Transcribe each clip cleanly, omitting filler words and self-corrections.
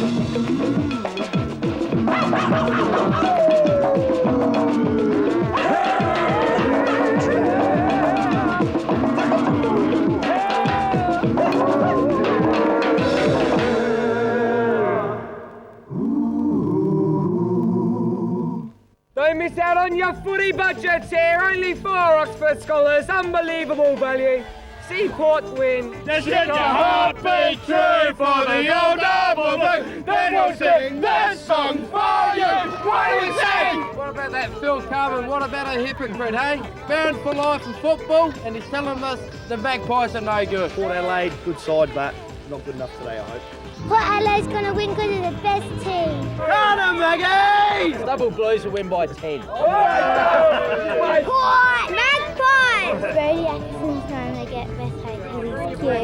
Don't miss out on your footy budgets here. Only 4 Oxford Scholars. Unbelievable value. See Port win. Just let your heart beat true for the old double blue. Then we'll sing that song for you. What do we sing? What about that Phil Carvin? What about a hypocrite, hey? Bound for life in football, and he's telling us the Magpies are no good. Port Adelaide, good side, but not good enough today, I hope. Port Adelaide's going to win because they're the best team. Got 'em, Magpies! Double Blues will win by 10. Port Magpies! Brodie Atkinson's going to get best hope because he's cute.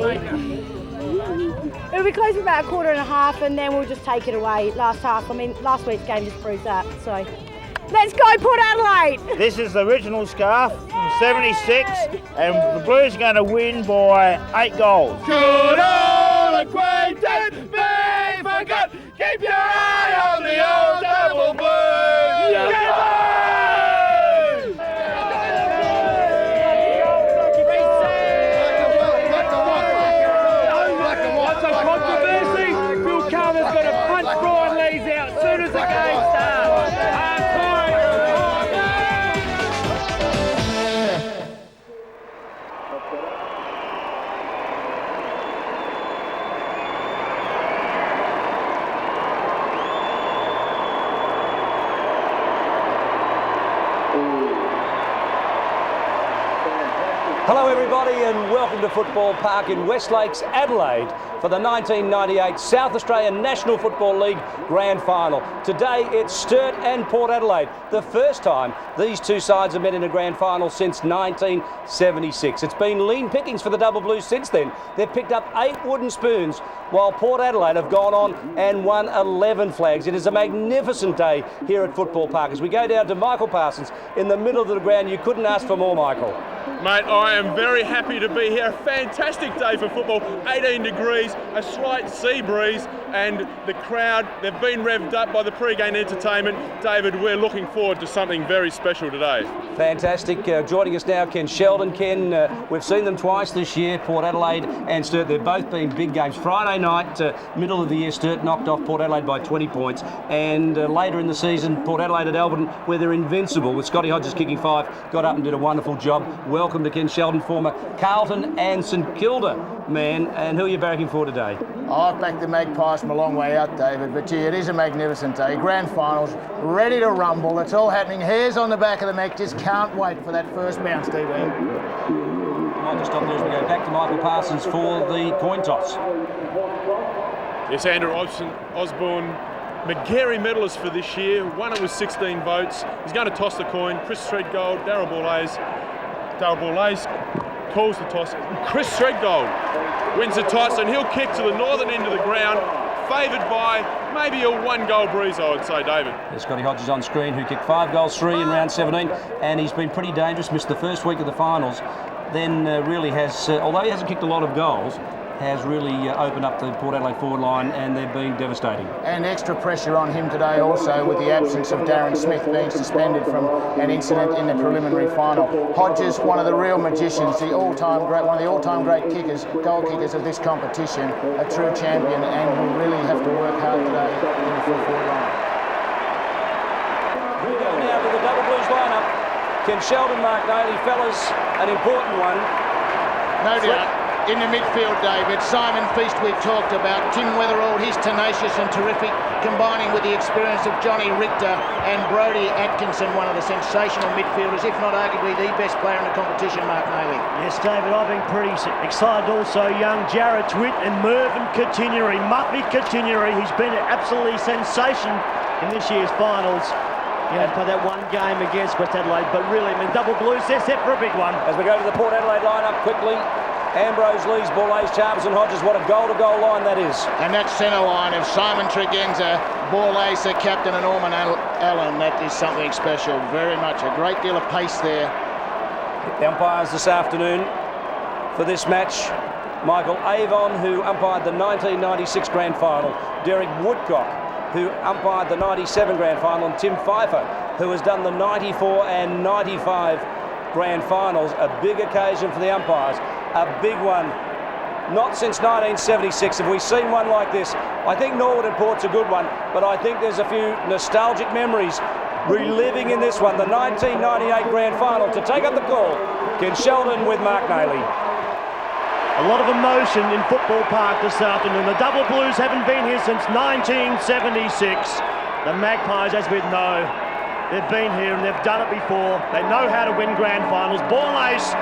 It'll be close for about a quarter and a half, and then we'll just take it away last half. I mean, last week's game just proves that. So, let's go Port Adelaide! This is the original scarf from '76, and the Blues are going to win by 8 goals. Good old acquaintance be forgot. Keep your eye on the old double blue. What's a controversy? Phil Carver's going to punch Brian Lees out as soon as the game starts. Hello everybody and welcome to Football Park in West Lakes, Adelaide for the 1998 South Australian National Football League Grand Final. Today it's Sturt and Port Adelaide, the first time these two sides have met in a Grand Final since 1976. It's been lean pickings for the Double Blues since then. They've picked up 8 wooden spoons while Port Adelaide have gone on and won 11 flags. It is a magnificent day here at Football Park. As we go down to Michael Parsons in the middle of the ground, you couldn't ask for more, Michael. Mate, I am very happy to be here. A fantastic day for football. 18 degrees, a slight sea breeze, and the crowd, they've been revved up by the pre-game entertainment. David, we're looking forward to something very special today. Fantastic. Joining us now, Ken Sheldon. Ken, we've seen them twice this year, Port Adelaide and Sturt. They've both been big games. Friday night, middle of the year, Sturt knocked off Port Adelaide by 20 points. And later in the season, Port Adelaide at Alberton, where they're invincible, with Scotty Hodges kicking 5, got up and did a wonderful job. Welcome to Ken Sheldon, former Carlton and St Kilda man. And who are you backing for today? I've backed the Magpies from a long way out, David, but gee, it is a magnificent day. Grand finals, ready to rumble. It's all happening. Hairs on the back of the neck. Just can't wait for that first bounce, DB. Might just stop there as we go back to Michael Parsons for the coin toss. Yes, Andrew Osborne, McGarry medalist for this year, won it with 16 votes. He's going to toss the coin. Chris Threadgold, Darryl Borlase calls the toss. Chris Threadgold wins the toss and he'll kick to the northern end of the ground, favoured by maybe a 1-goal breeze, I would say, David. There's Scotty Hodges on screen, who kicked 5 goals, 3 in round 17, and he's been pretty dangerous, missed the first week of the finals, then really has, although he hasn't kicked a lot of goals, has really opened up the Port Adelaide forward line, and they've been devastating. And extra pressure on him today also, with the absence of Darren Smith being suspended from an incident in the preliminary final. Hodges, one of the real magicians, the all-time great, one of the all-time great kickers, goal kickers of this competition, a true champion, and will really have to work hard today in the full forward line. We go now to the Double Blues lineup. Ken Sheldon, Mark Daly, fellas, an important one. No doubt. In the midfield, David, Simon Feast we've talked about, Tim Weatherall, he's tenacious and terrific, combining with the experience of Johnny Richter and Brodie Atkinson, one of the sensational midfielders, if not arguably the best player in the competition, Mark Daly. Yes, David, I've been pretty excited also. Young Jarrett Twitt and Mervyn Coutinho, Muttley Coutinho, he's been an absolutely sensation in this year's finals. Yeah, play that one game against West Adelaide, but really, I mean, Double Blues, they're set for a big one. As we go to the Port Adelaide lineup quickly, Ambrose, Lees, Borlase, Chambers and Hodges, what a goal-to-goal line that is. And that centre line of Simon Tregenza, Borlase, the captain, and Orman Allen, that is something special, very much. A great deal of pace there. The umpires this afternoon for this match Michael Avon, who umpired the 1996 Grand Final, Derek Woodcock, who umpired the 97 Grand Final, and Tim Pfeiffer, who has done the 94 and 95 Grand Finals. A big occasion for the umpires, a big one. Not since 1976 have we seen one like this. I think Norwood and Port's a good one, but I think there's a few nostalgic memories reliving in this one. The 1998 Grand Final. To take up the call, Ken Sheldon with Mark Nayley. A lot of emotion in Football Park this afternoon. The Double Blues haven't been here since 1976. The Magpies, as we know, they've been here and they've done it before. They know how to win Grand Finals. Ball ace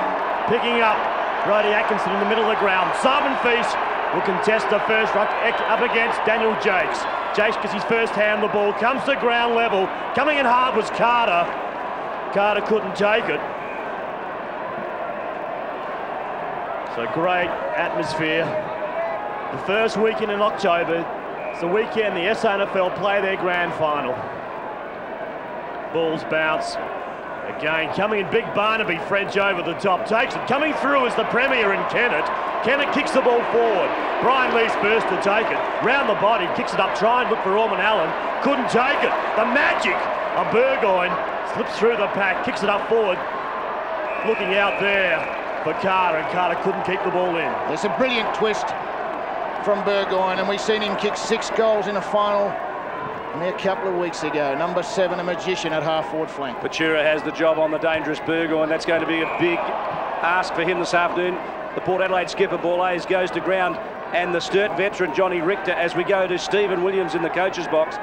picking up Brodie Atkinson in the middle of the ground. Simon Feast will contest the first ruck up against Daniel Jakes. Jakes gets his first hand on the ball, comes to ground level. Coming in hard was Carter. Carter couldn't take it. So great atmosphere. The first weekend in October, it's the weekend the SANFL play their grand final. Balls bounce. Again, coming in, big Barnaby, French over the top, takes it. Coming through is the Premier and Kennett. Kennett kicks the ball forward. Brian Lee's first to take it. Round the body, kicks it up, try and look for Orman Allen. Couldn't take it. The magic of Burgoyne slips through the pack, kicks it up forward. Looking out there for Carter, and Carter couldn't keep the ball in. There's a brilliant twist from Burgoyne, and we've seen him kick 6 goals in a final a couple of weeks ago. Number 7, a magician at half-forward flank. Patura has the job on the dangerous Burgoyne. That's going to be a big ask for him this afternoon. The Port Adelaide skipper, Borlase, goes to ground, and the Sturt veteran, Johnny Richter, as we go to Stephen Williams in the coach's box.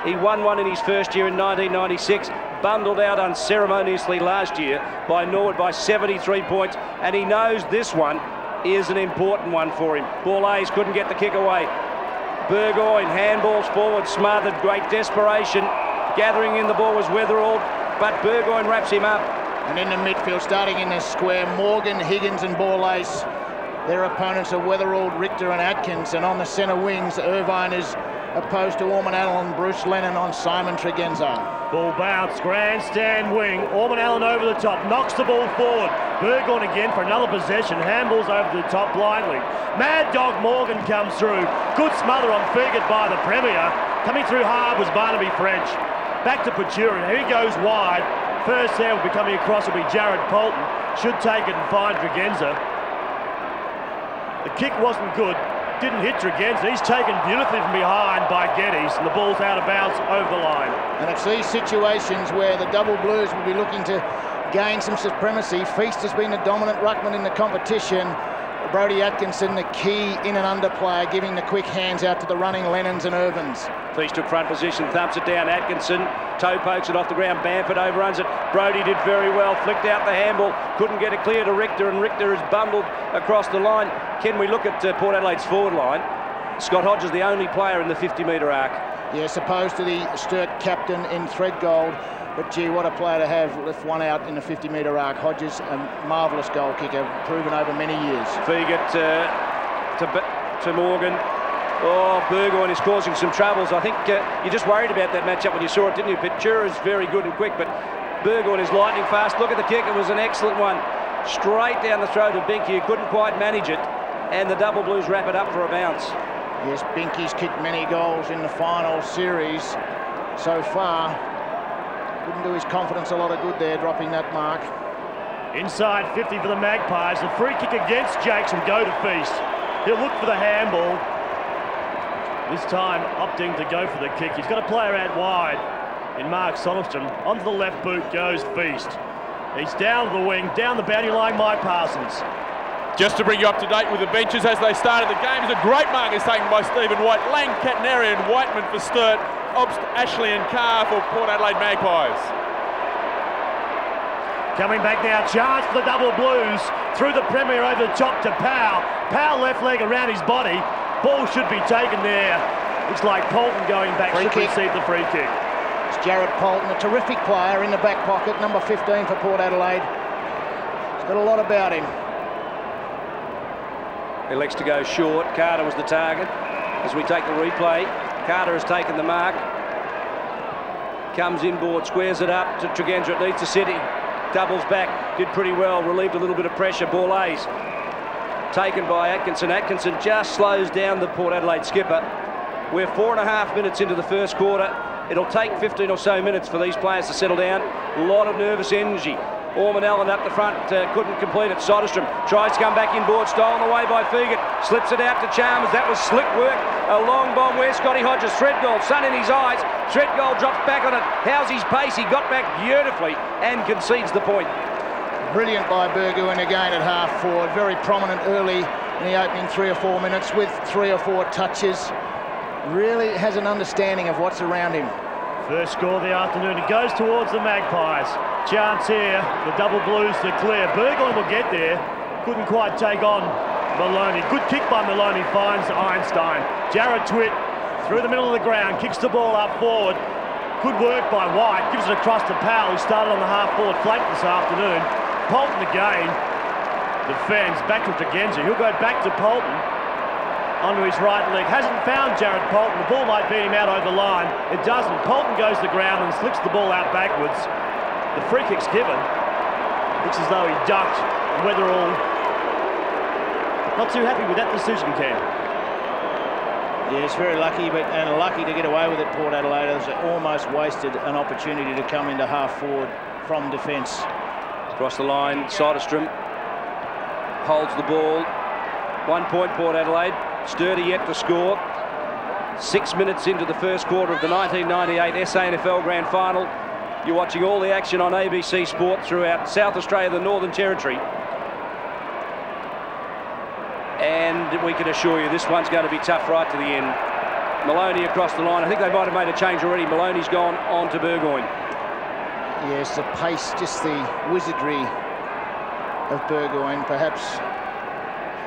He won one in his first year in 1996, bundled out unceremoniously last year by Norwood by 73 points, and he knows this one is an important one for him. Borlase couldn't get the kick away. Burgoyne handballs forward, smothered, great desperation. Gathering in the ball was Weatherall, but Burgoyne wraps him up. And in the midfield, starting in the square, Morgan, Higgins and Borlase. Their opponents are Weatherall, Richter and Atkinson. On the centre wings, Irvine is opposed to Orman Allen, Bruce Lennon on Simon Tregenza. Ball bounce, grandstand wing. Orman Allen over the top, knocks the ball forward. Burgoyne again for another possession, handballs over the top blindly. Mad Dog Morgan comes through. Good smother on Fegert by the Premier. Coming through hard was Barnaby French. Back to Patura, and he goes wide. First there will be coming across will be Jared Polton. Should take it and find Tregenza. The kick wasn't good. Didn't hit Tregenza. He's taken beautifully from behind by Geddes, and the ball's out of bounds over the line. And it's these situations where the Double Blues will be looking to gain some supremacy. Feast has been the dominant ruckman in the competition. Brodie Atkinson, the key in and under player, giving the quick hands out to the running Lennons and Irvins. Feast took front position, thumps it down. Atkinson toe pokes it off the ground. Bamford overruns it. Brodie did very well, flicked out the handball, couldn't get it clear to Richter, and Richter is bundled across the line. Can we look at Port Adelaide's forward line? Scott Hodges, the only player in the 50-metre arc. Yes, opposed to the Sturt captain in Threadgold. But gee, what a player to have, left one out in the 50-metre arc. Hodges, a marvellous goal kicker, proven over many years. Fegert to Morgan. Oh, Burgoyne is causing some troubles. I think you're just worried about that matchup when you saw it, didn't you? Patura is very good and quick, but Burgoyne is lightning fast. Look at the kick, it was an excellent one. Straight down the throat of Binky, who couldn't quite manage it, and the Double Blues wrap it up for a bounce. Yes, Binky's kicked many goals in the final series so far. Wouldn't do his confidence a lot of good there, dropping that mark. Inside 50 for the Magpies. The free kick against Jakes will go to Feast. He'll look for the handball. This time opting to go for the kick. He's got a player out wide in Mark Sonnelstrom. Onto the left boot goes Feast. He's down the wing, down the boundary line, Mike Parsons. Just to bring you up to date with the benches as they started the game, is a great mark is taken by Stephen White. Lang, Catanari and Whiteman for Sturt. Obst, Ashley and Carr for Port Adelaide Magpies. Coming back now, chance for the Double Blues. Through the Premier over the top to Powell. Powell left leg around his body. Ball should be taken there. Looks like Polton going back should receive the free kick. It's Jared Polton, a terrific player in the back pocket, number 15 for Port Adelaide. He's got a lot about him. Elects to go short. Carter was the target. As we take the replay, Carter has taken the mark. Comes inboard, squares it up to Tregenza. It needs to sit. He doubles back, did pretty well, relieved a little bit of pressure. Borlase taken by Atkinson. Atkinson just slows down the Port Adelaide skipper. We're 4.5 minutes into the first quarter. It'll take 15 or so minutes for these players to settle down. A lot of nervous energy. Orman Allen up the front, couldn't complete it. Soderstrom tries to come back inboard, stolen away by Fegan. Slips it out to Chalmers. That was slick work. A long bomb where Scotty Hodges, thread goal, sun in his eyes. Thread goal drops back on it. How's his pace? He got back beautifully and concedes the point. Brilliant by Burgoyne again at half forward. Very prominent early in the opening 3 or 4 minutes with 3 or 4 touches. Really has an understanding of what's around him. First score of the afternoon. It goes towards the Magpies. Chance here. The double blues to clear. Burgoyne will get there. Couldn't quite take on Maloney. Good kick by Maloney. Finds Einstein. Jared Twitt through the middle of the ground. Kicks the ball up forward. Good work by White. Gives it across to Powell, who started on the half-forward flank this afternoon. Polton again defends. Back to Tregenza. He'll go back to Polton. Onto his right leg. Hasn't found Jared Polton. The ball might beat him out over the line. It doesn't. Polton goes to the ground and slicks the ball out backwards. The free kick's given. Looks as though he ducked. Weatherall not too happy with that decision, Cam. Yes, very lucky, and lucky to get away with it, Port Adelaide. They almost wasted an opportunity to come into half forward from defence. Across the line, Soderstrom holds the ball. 1 point, Port Adelaide. Sturt yet to score. 6 minutes into the first quarter of the 1998 SANFL Grand Final. You're watching all the action on ABC Sport throughout South Australia, the Northern Territory. And we can assure you this one's going to be tough right to the end. Maloney across the line. I think they might have made a change already. Maloney's gone on to Burgoyne. Yes, the pace, just the wizardry of Burgoyne. Perhaps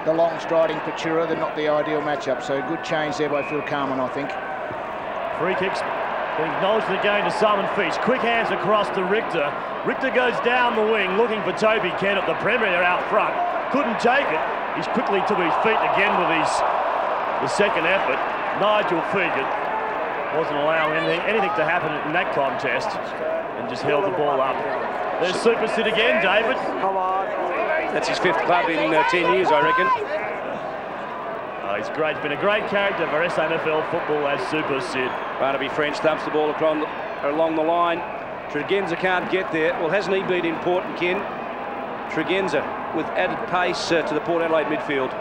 the long striding Patura, they're not the ideal matchup. So good change there by Phil Carman, I think. Free kicks being acknowledged again to Simon Feast. Quick hands across to Richter. Richter goes down the wing looking for Toby Kent at the Premier out front. Couldn't take it. He's quickly to his feet again with the second effort. Nigel Fegan wasn't allowing anything to happen in that contest and just held the ball up. There's Super Sid again, David. Come on. That's his 5th club in 10 years, I reckon. Oh, he's great. He's been a great character for SANFL football as Super Sid. Barnaby French thumps the ball along the line. Tregenza can't get there. Well, hasn't he been important, Ken? Tregenza with added pace to the Port Adelaide midfield.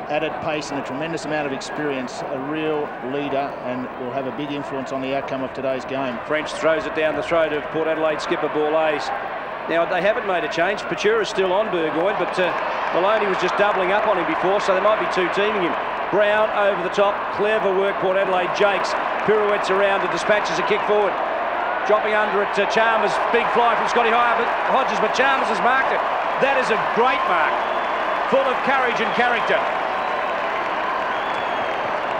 Added pace and a tremendous amount of experience. A real leader and will have a big influence on the outcome of today's game. French throws it down the throat of Port Adelaide skipper Borlase. Now, they haven't made a change. Patura's still on Burgoyne, but Maloney was just doubling up on him before, so there might be 2 teaming him. Brown over the top. Clever work, Port Adelaide. Jakes pirouettes around and dispatches a kick forward. Dropping under it to Chalmers. Big fly from Scotty Hodges, but Chalmers has marked it. That is a great mark. Full of courage and character.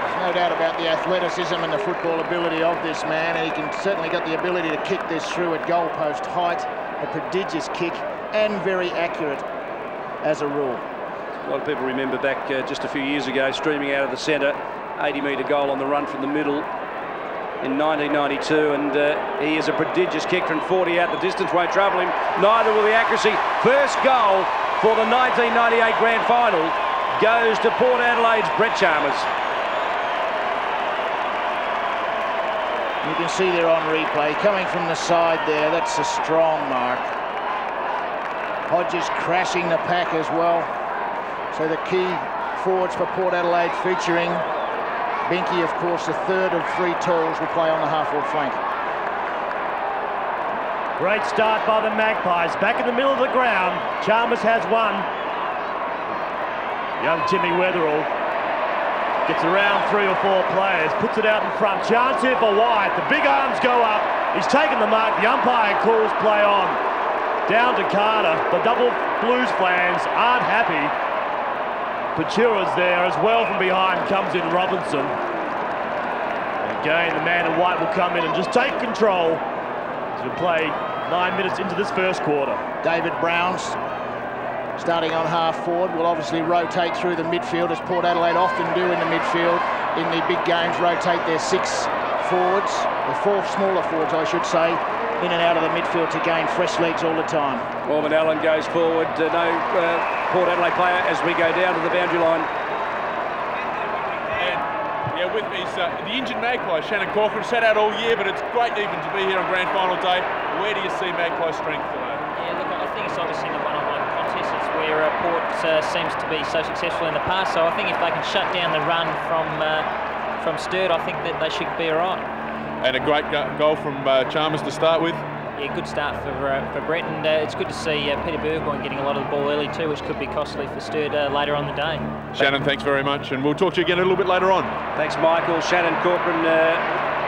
There's no doubt about the athleticism and the football ability of this man, and he can certainly got the ability to kick this through at goalpost height. A prodigious kick and very accurate as a rule. A lot of people remember back just a few years ago, streaming out of the centre, 80-metre goal on the run from the middle in 1992, and he is a prodigious kick from 40 out the distance, won't trouble him, neither will the accuracy. First goal for the 1998 Grand Final goes to Port Adelaide's Brett Chalmers. You can see there on replay, coming from the side there, that's a strong mark. Hodges crashing the pack as well. So the key forwards for Port Adelaide featuring Binky, of course, the 3rd of 3 talls will play on the half-forward flank. Great start by the Magpies. Back in the middle of the ground. Chalmers has one. Young Timmy Weatherall gets around 3 or 4 players, puts it out in front. Chance here for White. The big arms go up. He's taken the mark. The umpire calls play on. Down to Carter. The double Blues fans aren't happy. Patura's there as well from behind. Comes in Robinson. And again, the man in white will come in and just take control as we play 9 minutes into this first quarter. David Brown's starting on half forward, will obviously rotate through the midfield, as Port Adelaide often do in the midfield in the big games, rotate their 6 forwards, the 4 smaller forwards I should say, in and out of the midfield to gain fresh legs all the time. Ormond Allen goes forward. No Port Adelaide player as we go down to the boundary line. And yeah, with me is the injured Magpie, Shannon Corcoran, sat out all year, but it's great even to be here on grand final day. Where do you see Magpie strength today? Yeah, look, I think it's obviously in the one-on-one contest. It's where Port seems to be so successful in the past. So I think if they can shut down the run from Sturt, I think that they should be all right. And a great goal from Chalmers to start with. Yeah, good start for Brett, and it's good to see Peter Burgoyne getting a lot of the ball early too, which could be costly for Sturt later on the day. Shannon, thanks very much, and we'll talk to you again a little bit later on. Thanks, Michael. Shannon Corcoran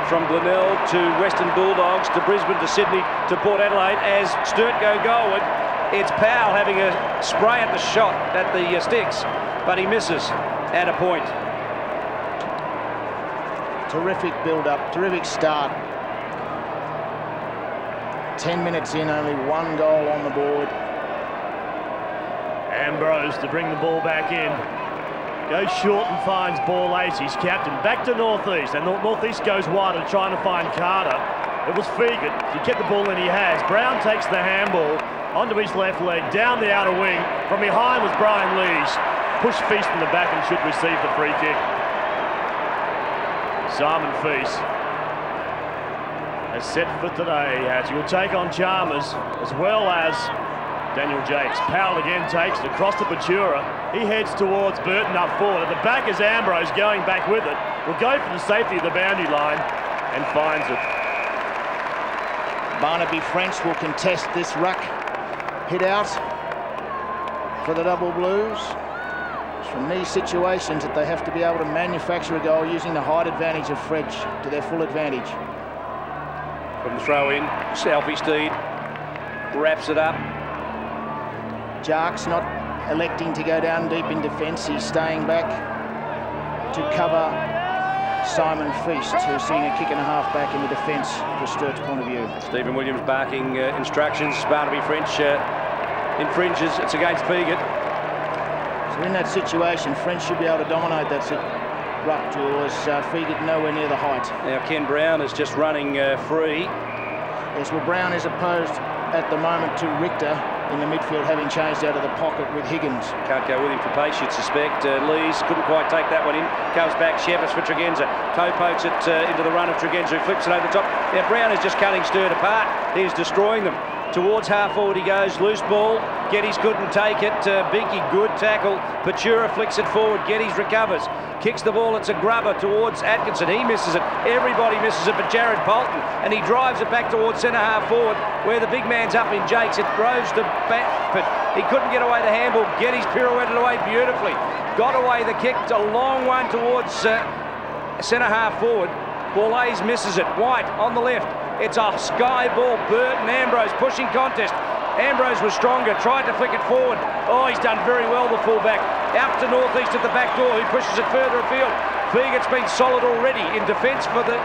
from Glenelg to Western Bulldogs to Brisbane to Sydney to Port Adelaide as Sturt go goalward. It's Powell having a spray at the shot at the sticks, but he misses at a point. Terrific build-up, terrific start. 10 minutes in, only one goal on the board. Ambrose to bring the ball back in. Goes short and finds Ball Ace, his captain. Back to Northeast, and Northeast goes wider trying to find Carter. It was Fegan. He kept the ball and he has. Brown takes the handball onto his left leg, down the outer wing. From behind was Brian Lees. Pushed Feast in the back and should receive the free kick. Simon Feast has set for today. He will take on Chalmers as well as Daniel Jakes. Powell again takes it across to Patura. He heads towards Burton up forward. At the back is Ambrose going back with it. Will go for the safety of the boundary line and finds it. Barnaby French will contest this ruck hit out for the Double Blues. It's from these situations that they have to be able to manufacture a goal using the height advantage of French to their full advantage. From the throw in, Selfie Steed wraps it up. Jark's not electing to go down deep in defence. He's staying back to cover Simon Feast, who's seeing a kick and a half back in the defence for Sturt's point of view. Stephen Williams barking instructions. Barnaby French infringes. It's against Fegan. So in that situation, French should be able to dominate that ruck, as Fegan nowhere near the height. Now Ken Brown is just running free. Yes, well, Brown is opposed at the moment to Richter in the midfield, having changed out of the pocket with Higgins. Can't go with him for pace, you'd suspect. Lees couldn't quite take that one in. Comes back, Shepherd for Tregenza. Toe pokes it into the run of Tregenza, who flips it over the top. Now Brown is just cutting Sturt apart. He's destroying them. Towards half forward he goes, loose ball. Geddes couldn't take it. Binky, good tackle. Patura flicks it forward. Geddes recovers. Kicks the ball, it's a grubber towards Atkinson. He misses it. Everybody misses it but Jared Bolton. And he drives it back towards centre half forward where the big man's up in Jakes. It grows to but he couldn't get away the handball. Geddes pirouetted away beautifully. Got away the kick, a long one towards centre half forward. Boulays misses it. White on the left. It's a sky ball. Burton Ambrose pushing contest. Ambrose was stronger, tried to flick it forward. Oh, he's done very well, the fullback. Out to Northeast at the back door, who pushes it further afield. Fegan's been solid already in defence for the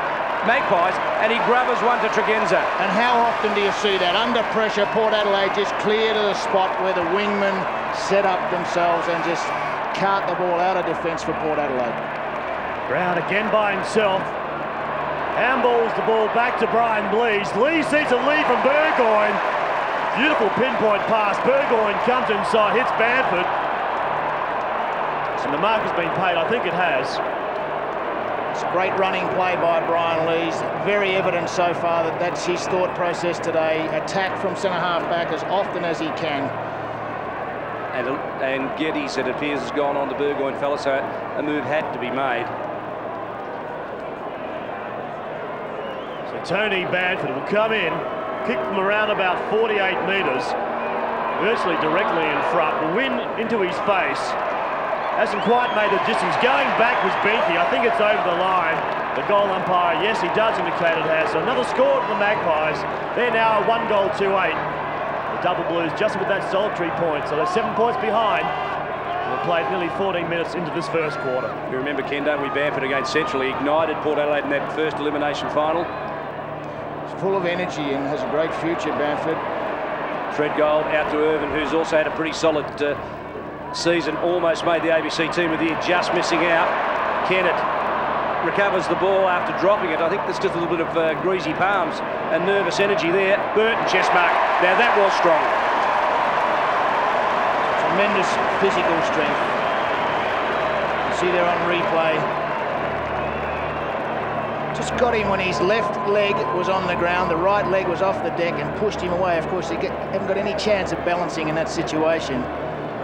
Magpies, and he grubbers one to Tregenza. And how often do you see that? Under pressure, Port Adelaide just clear to the spot where the wingmen set up themselves and just cart the ball out of defence for Port Adelaide. Brown again by himself. Handballs the ball back to Brian Lees. Lees sees a lead from Burgoyne. Beautiful pinpoint pass. Burgoyne comes inside, hits Bamford. And the mark has been paid. I think it has. It's a great running play by Brian Lees. Very evident so far that that's his thought process today. Attack from centre half back as often as he can. And Geddes, it appears, has gone on to Burgoyne fella, so a move had to be made. So Tony Bamford will come in, kick from around about 48 metres, virtually directly in front, will win into his face. Hasn't quite made the distance. Going back was Binky. I think it's over the line. The goal umpire, yes, he does indicate it has. So another score to the Magpies. They're now 1-2-8. The Double Blues just with that solitary point. So they're 7 points behind. They've played nearly 14 minutes into this first quarter. You remember, Ken, don't we? Bamford against Central. He ignited Port Adelaide in that first elimination final. He's full of energy and has a great future, Bamford. Threadgold out to Irvin, who's also had a pretty solid season, almost made the ABC team of the year, just missing out. Kennett recovers the ball after dropping it. I think there's just a little bit of greasy palms and nervous energy there. Burton chest mark. Now that was strong. Tremendous physical strength. You see there on replay. Just got him when his left leg was on the ground, the right leg was off the deck and pushed him away. Of course, they haven't got any chance of balancing in that situation.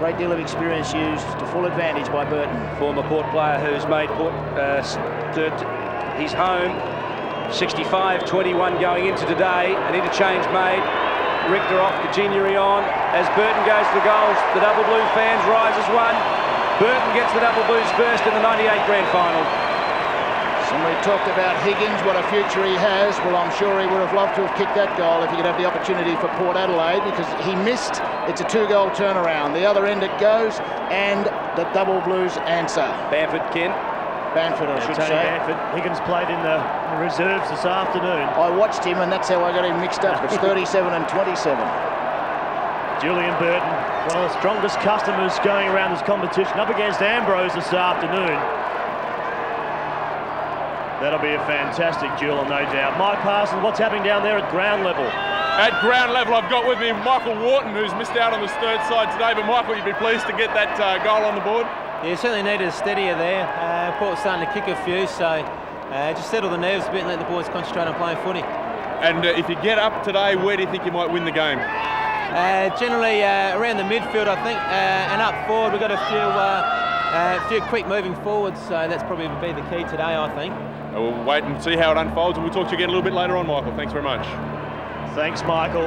Great deal of experience used to full advantage by Burton. Former Port player who's made Port Sturt his home. 65-21 going into today. An interchange made. Richter off, Continuary on. As Burton goes for the goals, the Double Blue fans rise as one. Burton gets the Double Blues first in the 98 grand final. Somebody talked about Higgins, what a future he has. Well, I'm sure he would have loved to have kicked that goal if he could have the opportunity for Port Adelaide, because he missed. It's a 2-goal turnaround. The other end it goes, and the Double Blues answer. Bamford, Ken. Bamford, I should Tony say. Bamford. Higgins played in the reserves this afternoon. I watched him, and that's how I got him mixed up. It's 37 and 27. Julian Burton, one of the strongest customers going around this competition, up against Ambrose this afternoon. That'll be a fantastic duel, no doubt. Mike Parsons, what's happening down there at ground level? At ground level, I've got with me Michael Wharton, who's missed out on the Sturt side today. But Michael, you'd be pleased to get that goal on the board? Yeah, certainly needed a steadier there. Port's starting to kick a few, so just settle the nerves a bit and let the boys concentrate on playing footy. And if you get up today, where do you think you might win the game? Generally around the midfield, I think, and up forward. We've got a few quick moving forwards, so that's probably be the key today, I think. We'll wait and see how it unfolds, and we'll talk to you again a little bit later on, Michael. Thanks very much. Thanks, Michael.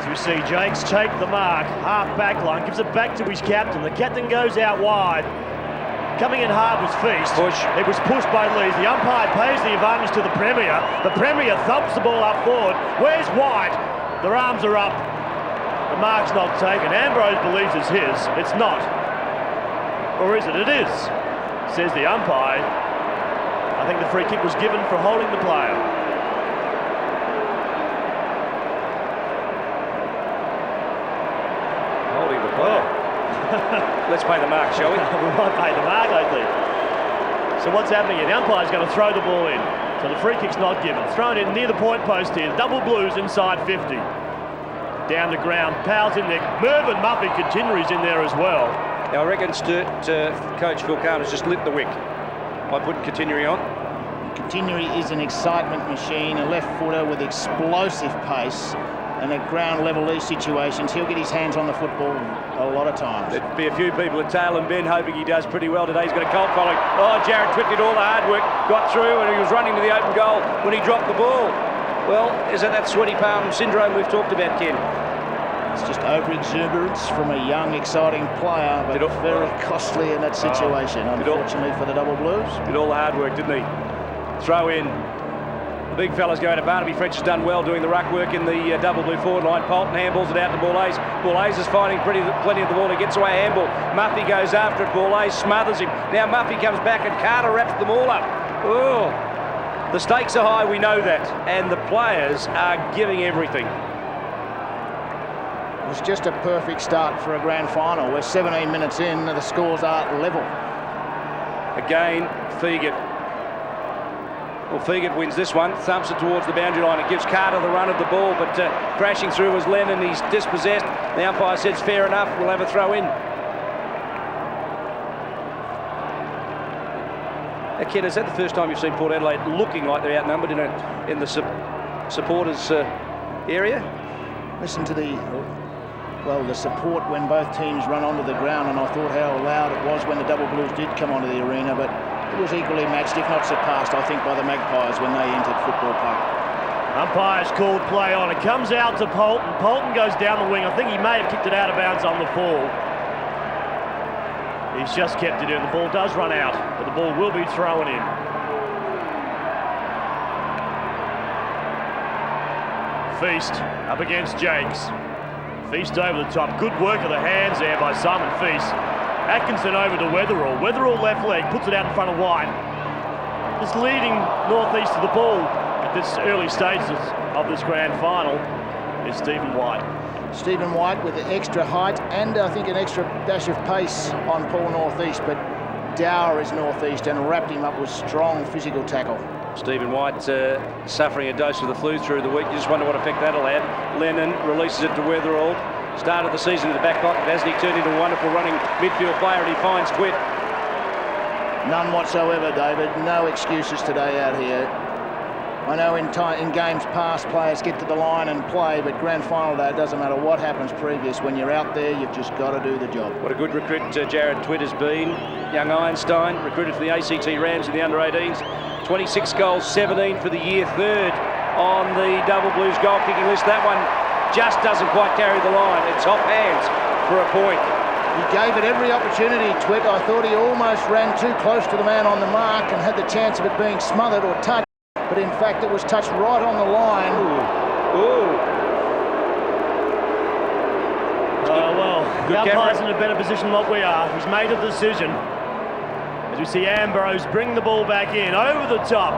As we see, Jakes take the mark, half back line, gives it back to his captain. The captain goes out wide. Coming in hard was Feast. Push. It was pushed by Lees. The umpire pays the advantage to the Premier. The Premier thumps the ball up forward. Where's White? Their arms are up. The mark's not taken. Ambrose believes it's his. It's not. Or is it? It is, says the umpire. I think the free kick was given for holding the player. Holding the player. Let's pay the mark, shall we? We might pay the mark, I think. So what's happening here? The umpire's going to throw the ball in. So the free kick's not given. Thrown in near the point post here. Double Blues inside 50. Down the ground. Powell's in there. Mervyn Muffy Continuary's in there as well. Now I reckon Sturt, Coach Phil Carter's just lit the wick by putting Continuary on. Continuary is an excitement machine, a left footer with explosive pace, and at ground level these situations, he'll get his hands on the football a lot of times. There'd be a few people at tail and Ben hoping he does pretty well today. He's got a cold following. Oh, Jared Twitt did all the hard work, got through, and he was running to the open goal when he dropped the ball. Well, is it that sweaty palm syndrome we've talked about, Ken? It's just over-exuberance from a young, exciting player, but very costly in that situation, unfortunately for the Double Blues. Did all the hard work, didn't he? Throw in. The big fella's going to Barnaby. French has done well doing the ruck work in the Double Blue forward line. Polton handballs it out to Bourlaise. Bourlaise is finding plenty of the ball. He gets away handball. Muffy goes after it. Bourlaise smothers him. Now Muffy comes back and Carter wraps them all up. Oh, the stakes are high, we know that. And the players are giving everything. It was just a perfect start for a grand final. We're 17 minutes in, the scores are level. Again, Feagit. Well, Feagit wins this one, thumps it towards the boundary line. It gives Carter the run of the ball, but crashing through was Lennon. He's dispossessed. The umpire says fair enough, we'll have a throw in. Now, Ken, is that the first time you've seen Port Adelaide looking like they're outnumbered in the supporters area? Listen to the support when both teams run onto the ground, and I thought how loud it was when the Double Blues did come onto the arena, but it was equally matched, if not surpassed, I think, by the Magpies when they entered Football Park. Umpire's called play on. It comes out to Polton. Polton goes down the wing. I think he may have kicked it out of bounds on the fall. He's just kept it in. The ball does run out, but the ball will be thrown in. Feast up against Jakes. Feast over the top. Good work of the hands there by Simon Feast. Atkinson over to Weatherall. Weatherall left leg, puts it out in front of White. Just leading northeast of the ball at this early stages of this grand final is Stephen White. Stephen White with the extra height and I think an extra dash of pace on Paul Northeast, but dour his northeast and wrapped him up with strong physical tackle. Stephen White suffering a dose of the flu through the week. You just wonder what effect that'll have. Lennon releases it to Weatherall. Started the season in the back pocket, hasn't he turned into a wonderful running midfield player, and he finds Twit. None whatsoever, David. No excuses today out here. I know in games past players get to the line and play, but grand final day, it doesn't matter what happens previous. When you're out there, you've just got to do the job. What a good recruit Jared Twit has been. Young Einstein, recruited for the ACT Rams in the under-18s. 26 goals, 17 for the year, third on the Double Blues goal kicking list. That one just doesn't quite carry the line. It's off hands for a point. He gave it every opportunity, Twit. I thought he almost ran too close to the man on the mark and had the chance of it being smothered or touched, but in fact it was touched right on the line. Ooh. Well, the umpire's in a better position than what we are. He's made a decision. As we see Ambrose bring the ball back in, over the top.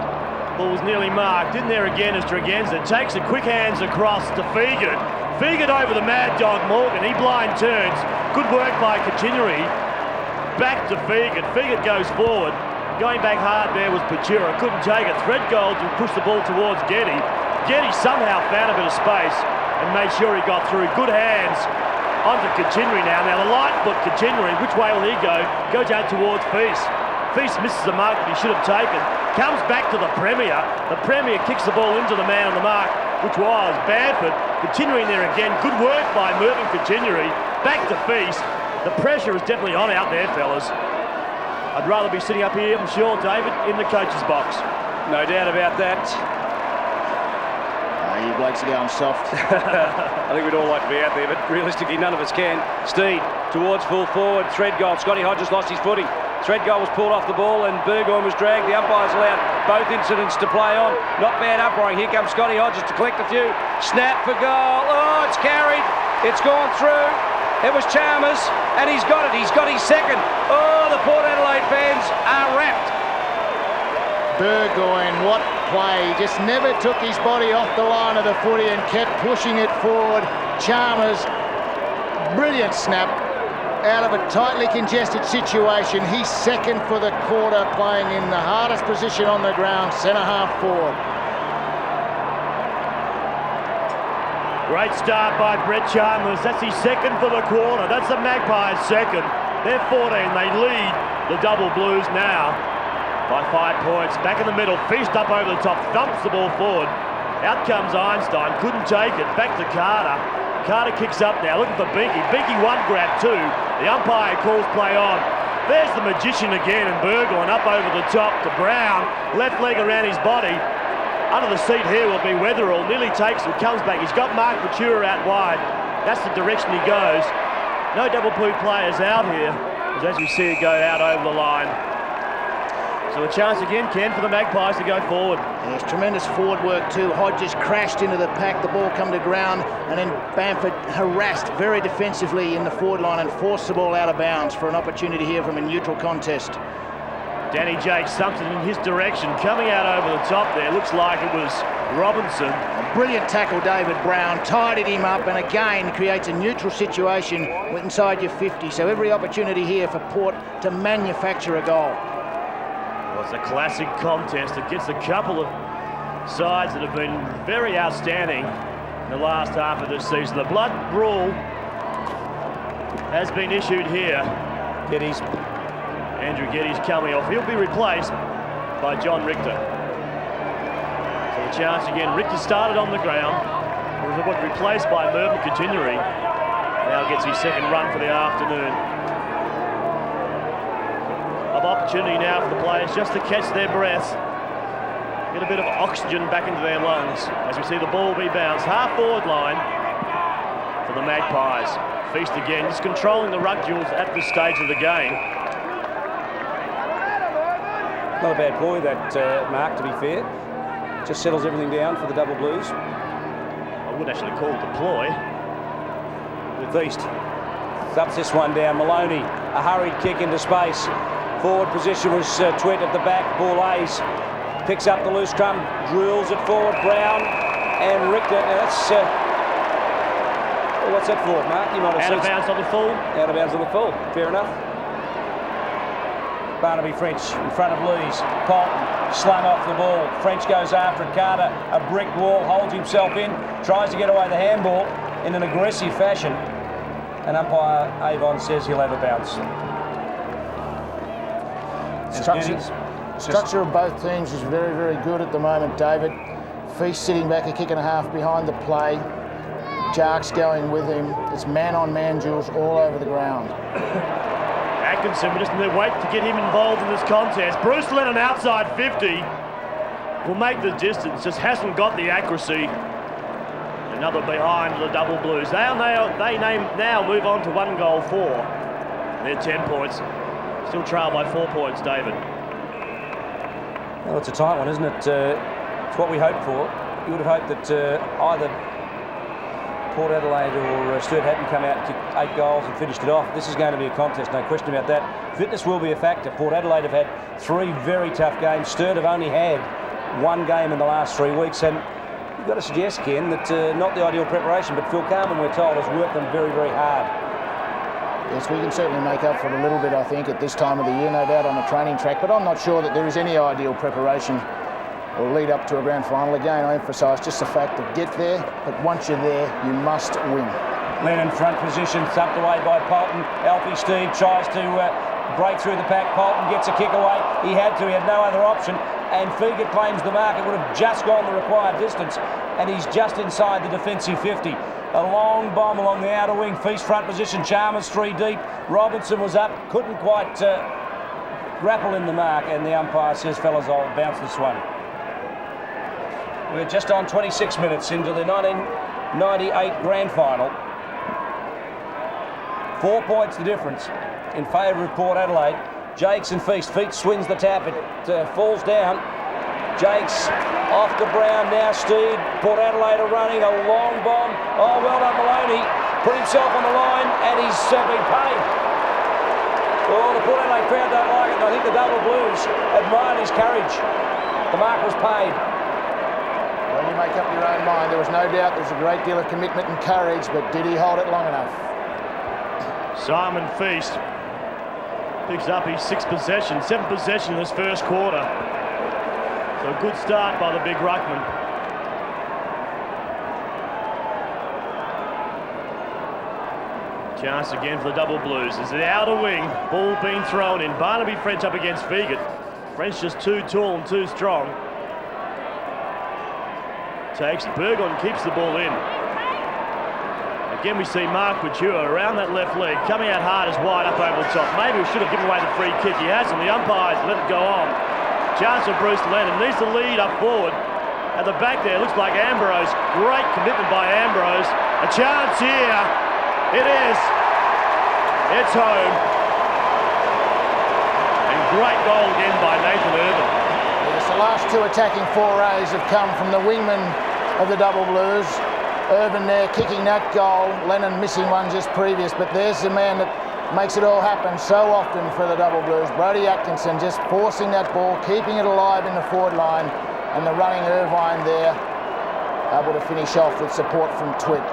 Ball was nearly marked. In there again as Dragenza takes it quick hands across to Fegan. Fegan over the mad dog Morgan. He blind turns. Good work by Continuary. Back to Fegan. Fegan goes forward. Going back hard there was Pachura. Couldn't take it. Threadgold to push the ball towards Getty. Getty somehow found a bit of space and made sure he got through. Good hands onto Continuary now. Now the light foot Continuary. Which way will he go? Goes out towards Feast. Feast misses the mark that he should have taken. Comes back to the Premier. The Premier kicks the ball into the man on the mark, which was Badford. Continuing there again. Good work by Mervyn Continuary. Back to Feast. The pressure is definitely on out there, fellas. I'd rather be sitting up here, I'm sure, David, in the coach's box. No doubt about that. You blokes are going soft. I think we'd all like to be out there, but realistically none of us can. Steed towards full forward. Threadgold. Scotty Hodges lost his footing. Threadgold was pulled off the ball and Burgoyne was dragged. The umpires allowed both incidents to play on. Not bad umpiring. Here comes Scotty Hodges to collect a few. Snap for goal. Oh, it's carried. It's gone through. It was Chalmers and he's got it. He's got his second. Oh, the Port Adelaide fans are wrapped. Burgoyne, what play. He just never took his body off the line of the footy and kept pushing it forward. Chalmers, brilliant snap. Out of a tightly congested situation. He's second for the quarter, playing in the hardest position on the ground, centre half forward. Great start by Brett Chalmers. That's his second for the quarter. That's the Magpies' second. They're 14. They lead the Double Blues now by 5 points. Back in the middle, Feast up over the top, thumps the ball forward. Out comes Einstein, couldn't take it. Back to Carter. Carter kicks up now, looking for Binky. Binky one grab two. The umpire calls play on. There's the magician again, and Burgoyne up over the top to Brown. Left leg around his body. Under the seat here will be Weatherall. Nearly takes it, comes back. He's got Mark Pachura out wide. That's the direction he goes. No Double Blue players out here, as we see it go out over the line. So a chance again, Ken, for the Magpies to go forward. Yes, tremendous forward work too. Hodges crashed into the pack, the ball come to ground, and then Bamford harassed very defensively in the forward line and forced the ball out of bounds for an opportunity here from a neutral contest. Danny Jake something in his direction, coming out over the top there. Looks like it was Robinson. A brilliant tackle, David Brown. Tidied him up and again creates a neutral situation inside your 50. So every opportunity here for Port to manufacture a goal. Well, it's a classic contest. It gets a couple of sides that have been very outstanding in the last half of this season. The blood brawl has been issued here. Andrew Geddes coming off. He'll be replaced by John Richter. So the chance again. Richter started on the ground. He was replaced by Mervyn Continuary. Now gets his second run for the afternoon. Opportunity now for the players just to catch their breath, get a bit of oxygen back into their lungs as we see the ball be bounced half forward line for the Magpies. Feast again, just controlling the ruck duels at this stage of the game. Not a bad ploy that, Mark, to be fair. Just settles everything down for the Double Blues. I wouldn't actually call it a ploy. The Feast thups this one down. Maloney, a hurried kick into space. Forward position was Twit at the back. Bourlays picks up the loose crumb, drills it forward. Brown and Richter. Now that's what's that for, Mark? You might have out of bounds on the full. Out of bounds on the full. Fair enough. Barnaby French in front of Lees. Polton, slam off the ball. French goes after it. Carter, a brick wall, holds himself in, tries to get away the handball in an aggressive fashion. And umpire Avon says he'll have a bounce. Structure of both teams is very, very good at the moment, David. Feast sitting back a kick and a half behind the play. Jark's going with him. It's man-on-man duels all over the ground. Atkinson, we just need to wait to get him involved in this contest. Bruce Lennon outside 50 will make the distance, just hasn't got the accuracy. Another behind the double blues. They now move on to 1 goal 4. They're 10 points. Still trailed by 4 points, David. Well, it's a tight one, isn't it? It's what we hoped for. You would have hoped that either Port Adelaide or Sturt hadn't come out and kicked 8 goals and finished it off. This is going to be a contest, no question about that. Fitness will be a factor. Port Adelaide have had 3 very tough games. Sturt have only had 1 game in the last 3 weeks, and you've got to suggest, Ken, that not the ideal preparation, but Phil Carman, we're told, has worked them very, very hard. Yes, we can certainly make up for it a little bit, I think, at this time of the year, no doubt, on the training track, but I'm not sure that there is any ideal preparation or lead up to a grand final. Again, I emphasise just the fact of get there, but once you're there, you must win. Lennon front position, thumped away by Polton. Alfie Steve tries to break through the pack. Polton gets a kick away. He had no other option. And Fiegert claims the mark. It would have just gone the required distance, and he's just inside the defensive 50. A long bomb along the outer wing. Feast front position. Chalmers 3 deep. Robinson was up, couldn't quite grapple in the mark, and the umpire says, fellas, I'll bounce this one. We're just on 26 minutes into the 1998 grand final. 4 points the difference in favour of Port Adelaide. Jakes and Feast. Feast swings the tap. It falls down. Jakes off to Brown. Now Steed. Port Adelaide are running a long bomb. Oh, well done, Maloney. Put himself on the line, and he's been paid. Oh, the Port Adelaide crowd don't like it. I think the double blues admired his courage. The mark was paid. Well, you make up your own mind. There was no doubt there was a great deal of commitment and courage, but did he hold it long enough? Simon Feast picks up his 6th possession, 7th possession in this first quarter. So a good start by the big ruckman. Chance again for the double blues. It's the outer wing, ball being thrown in. Barnaby French up against Fiegert. French just too tall and too strong. Takes Burgon, keeps the ball in. Again, we see Mark Couture around that left leg, coming out hard as wide up over the top. Maybe we should have given away the free kick. He hasn't. The umpires let it go on. Chance for Bruce Lennon. Needs to lead up forward. At the back there, looks like Ambrose. Great commitment by Ambrose. A chance here. It is. It's home. And great goal again by Nathan Irvin. Yes, the last 2 attacking forays have come from the wingman of the double blues. Irvin there kicking that goal, Lennon missing one just previous, but there's the man that makes it all happen so often for the double blues. Brodie Atkinson just forcing that ball, keeping it alive in the forward line, and the running Irvine there able to finish off with support from Twitt.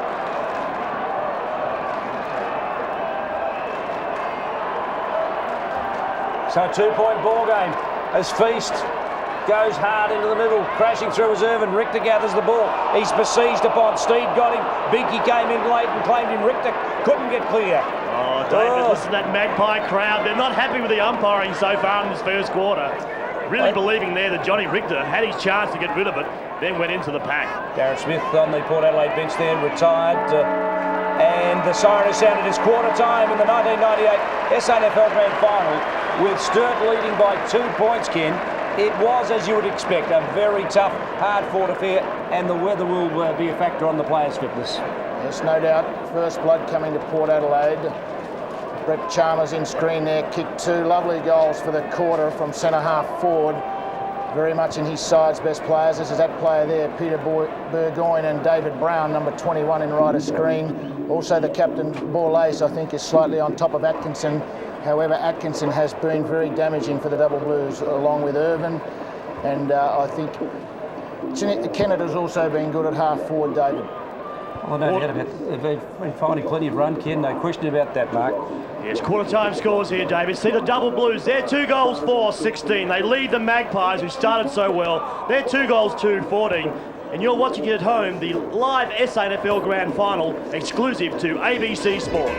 So a 2-point ball game as Feast goes hard into the middle, crashing through as Irvin. Richter gathers the ball. He's besieged upon. Steed got him. Binky came in late and claimed him. Richter couldn't get clear. Oh, David, listen to that Magpie crowd. They're not happy with the umpiring so far in this first quarter. Really believing there that Johnny Richter had his chance to get rid of it, then went into the pack. Gareth Smith on the Port Adelaide bench there, retired. And the siren has sounded. It's quarter time in the 1998 SANFL Grand Final with Sturt leading by 2 points, Ken. It was, as you would expect, a very tough, hard-fought affair, and the weather will be a factor on the players' fitness. Yes, no doubt. First blood coming to Port Adelaide. Brett Chalmers in screen there, kicked 2 lovely goals for the quarter from centre-half forward. Very much in his side's best players. This is that player there, Peter Burgoyne and David Brown, number 21 in right of screen. Also the captain, Borlase, I think, is slightly on top of Atkinson. However, Atkinson has been very damaging for the double blues, along with Irvin. And I think Kennett has also been good at half forward, David. Well, no doubt about it. They've been finding plenty of run, Ken. No question about that, Mark. Yes, quarter-time scores here, David. See the double blues. They're 2 goals, 4-16. They lead the Magpies, who started so well. They're 2 goals, 2-14. And you're watching it at home, the live SANFL Grand Final, exclusive to ABC Sport.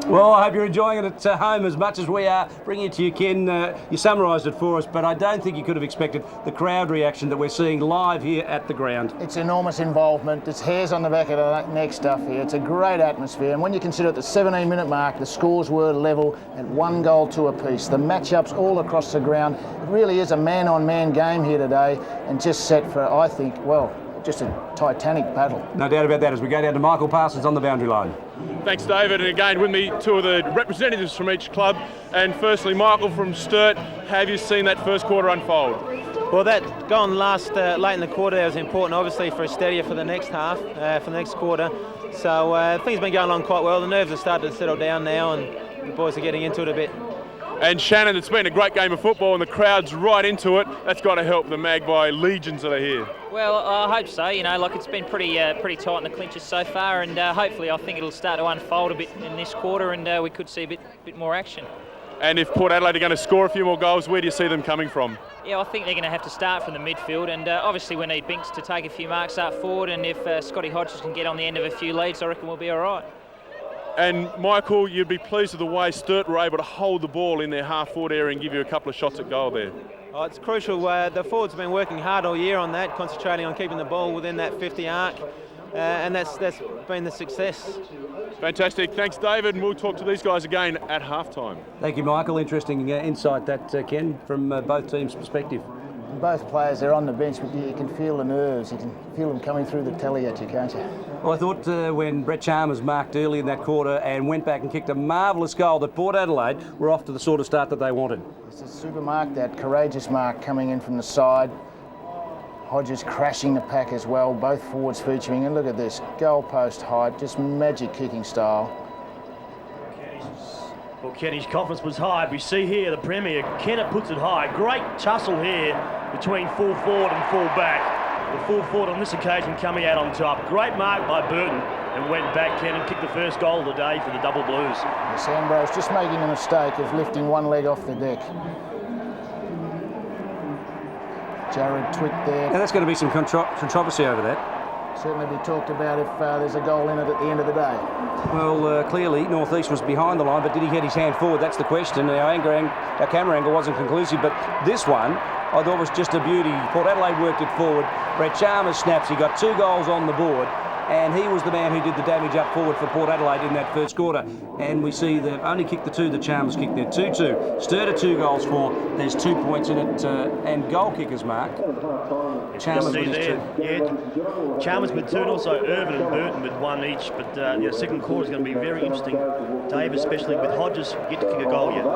Well, I hope you're enjoying it at home as much as we are. Bringing it to you, Ken. You summarised it for us, but I don't think you could have expected the crowd reaction that we're seeing live here at the ground. It's enormous involvement. It's hairs on the back of the neck stuff here. It's a great atmosphere. And when you consider at the 17-minute mark, the scores were level at 1 goal to apiece. The matchups all across the ground. It really is a man-on-man game here today, and just set for, I think, well, just a titanic battle. No doubt about that as we go down to Michael Parsons on the boundary line. Thanks, David. And again, with me, 2 of the representatives from each club. And firstly, Michael from Sturt, have you seen that first quarter unfold? Well, that going last late in the quarter there was important, obviously, for a steadier for the next half, for the next quarter. So things have been going along quite well. The nerves have started to settle down now, and the boys are getting into it a bit. And Shannon, it's been a great game of football and the crowd's right into it. That's got to help the Magpie legions that are here. Well, I hope so. You know, like it's been pretty tight in the clinches so far, and hopefully I think it'll start to unfold a bit in this quarter, and we could see a bit more action. And if Port Adelaide are going to score a few more goals, where do you see them coming from? Yeah, I think they're going to have to start from the midfield, and obviously we need Binks to take a few marks up forward, and if Scotty Hodges can get on the end of a few leads, I reckon we'll be all right. And Michael, you'd be pleased with the way Sturt were able to hold the ball in their half-forward area and give you a couple of shots at goal there. Oh, it's crucial. The forwards have been working hard all year on that, concentrating on keeping the ball within that 50 arc, and that's been the success. Fantastic. Thanks, David, and we'll talk to these guys again at half-time. Thank you, Michael. Interesting insight that, Ken, from both teams' perspective. Both players, they're on the bench, but you can feel the nerves. You can feel them coming through the telly at you, can't you? Well, I thought when Brett Chalmers marked early in that quarter and went back and kicked a marvellous goal, that Port Adelaide were off to the sort of start that they wanted. It's a super mark, that courageous mark coming in from the side. Hodges crashing the pack as well, both forwards featuring. And look at this, goal post height, just magic kicking style. Well, Kenny's confidence was high. We see here the Premier, Kennett puts it high. Great tussle here between full forward and full back. The full forward on this occasion coming out on top. Great mark by Burton, and went back, Ken, and kicked the first goal of the day for the double blues. Yes, Ambrose just making the mistake of lifting one leg off the deck. Jared Twitt there. Now that's going to be some controversy over that. Certainly be talked about if there's a goal in it at the end of the day. Well, clearly North East was behind the line, but did he get his hand forward? That's the question. Our camera angle wasn't conclusive, but this one I thought was just a beauty. Port Adelaide worked it forward. Brett Chalmers snaps. He got 2 goals on the board, and he was the man who did the damage up forward for Port Adelaide in that first quarter. And we see they've only kicked the 2 that Chalmers kicked there. 2-2. Sturt are 2 goals for. There's 2 points in it, and goal kickers, Mark. Chalmers with his 2. Yeah, Chalmers with 2, and also Irvin and Burton with 1 each. But the second quarter is going to be very interesting, Dave, especially with Hodges yet to kick a goal yet.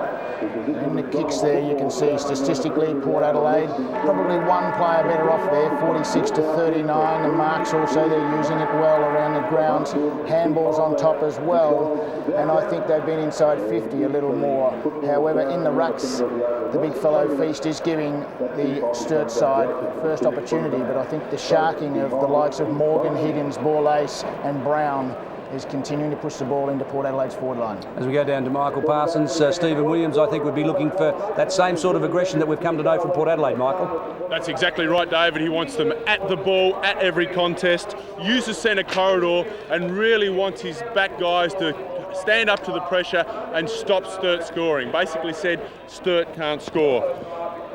In the kicks there, you can see statistically Port Adelaide probably 1 player better off there, 46-39. The marks also, they're using it well around the grounds. Handballs on top as well, and I think they've been inside 50 a little more. However, in the rucks, the big fellow Feast is giving the Sturt side first opportunity, but I think the sharking of the likes of Morgan, Higgins, Borlace and Brown is continuing to push the ball into Port Adelaide's forward line. As we go down to Michael Parsons, Stephen Williams, I think, would be looking for that same sort of aggression that we've come to know from Port Adelaide, Michael. That's exactly right, David. He wants them at the ball, at every contest, use the centre corridor, and really wants his back guys to stand up to the pressure and stop Sturt scoring. Basically said, Sturt can't score.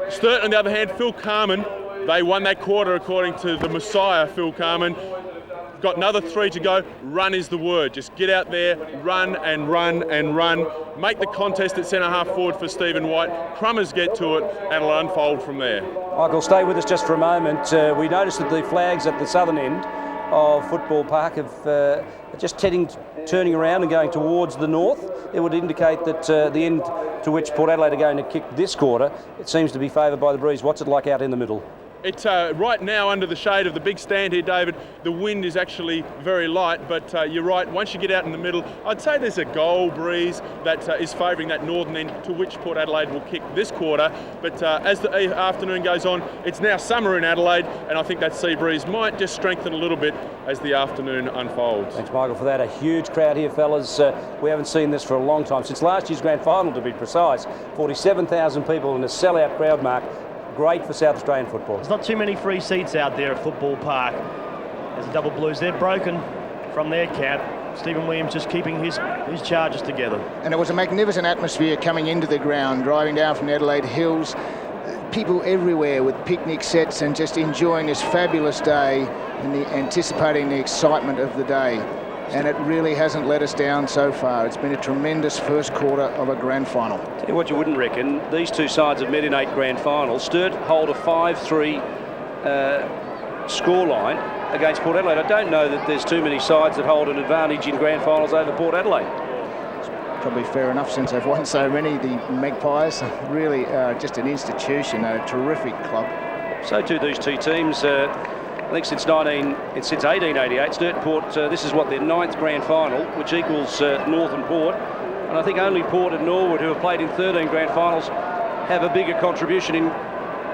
Sturt, on the other hand, Phil Carman, they won that quarter according to the Messiah, Phil Carman. Got another 3 to go. Run is the word. Just get out there, run and run and run. Make the contest at centre half forward for Stephen White. Crummers get to it, and it'll unfold from there. Michael, stay with us just for a moment. We noticed that the flags at the southern end of Football Park have just turning around and going towards the north. It would indicate that the end to which Port Adelaide are going to kick this quarter, it seems to be favoured by the breeze. What's it like out in the middle? It's right now under the shade of the big stand here, David. The wind is actually very light, but you're right. Once you get out in the middle, I'd say there's a goal breeze that is favouring that northern end to which Port Adelaide will kick this quarter. But as the afternoon goes on, it's now summer in Adelaide, and I think that sea breeze might just strengthen a little bit as the afternoon unfolds. Thanks, Michael, for that. A huge crowd here, fellas. We haven't seen this for a long time, since last year's grand final, to be precise. 47,000 people in a sellout crowd, Mark. Great for South Australian football. There's not too many free seats out there at Football Park. There's the Double Blues. They're broken from their camp. Stephen Williams just keeping his charges together. And it was a magnificent atmosphere coming into the ground, driving down from the Adelaide Hills. People everywhere with picnic sets and just enjoying this fabulous day and anticipating the excitement of the day. And it really hasn't let us down so far. It's been a tremendous first quarter of a grand final. Tell you what you wouldn't reckon, these two sides have met in 8 grand finals. Sturt hold a 5-3 scoreline against Port Adelaide. I don't know that there's too many sides that hold an advantage in grand finals over Port Adelaide. Probably fair enough since they've won so many. The Magpies, really just an institution, a terrific club. So too these two teams. I think since 1888, Sturt and Port, this is what, their 9th grand final, which equals North and Port. And I think only Port and Norwood, who have played in 13 grand finals, have a bigger contribution in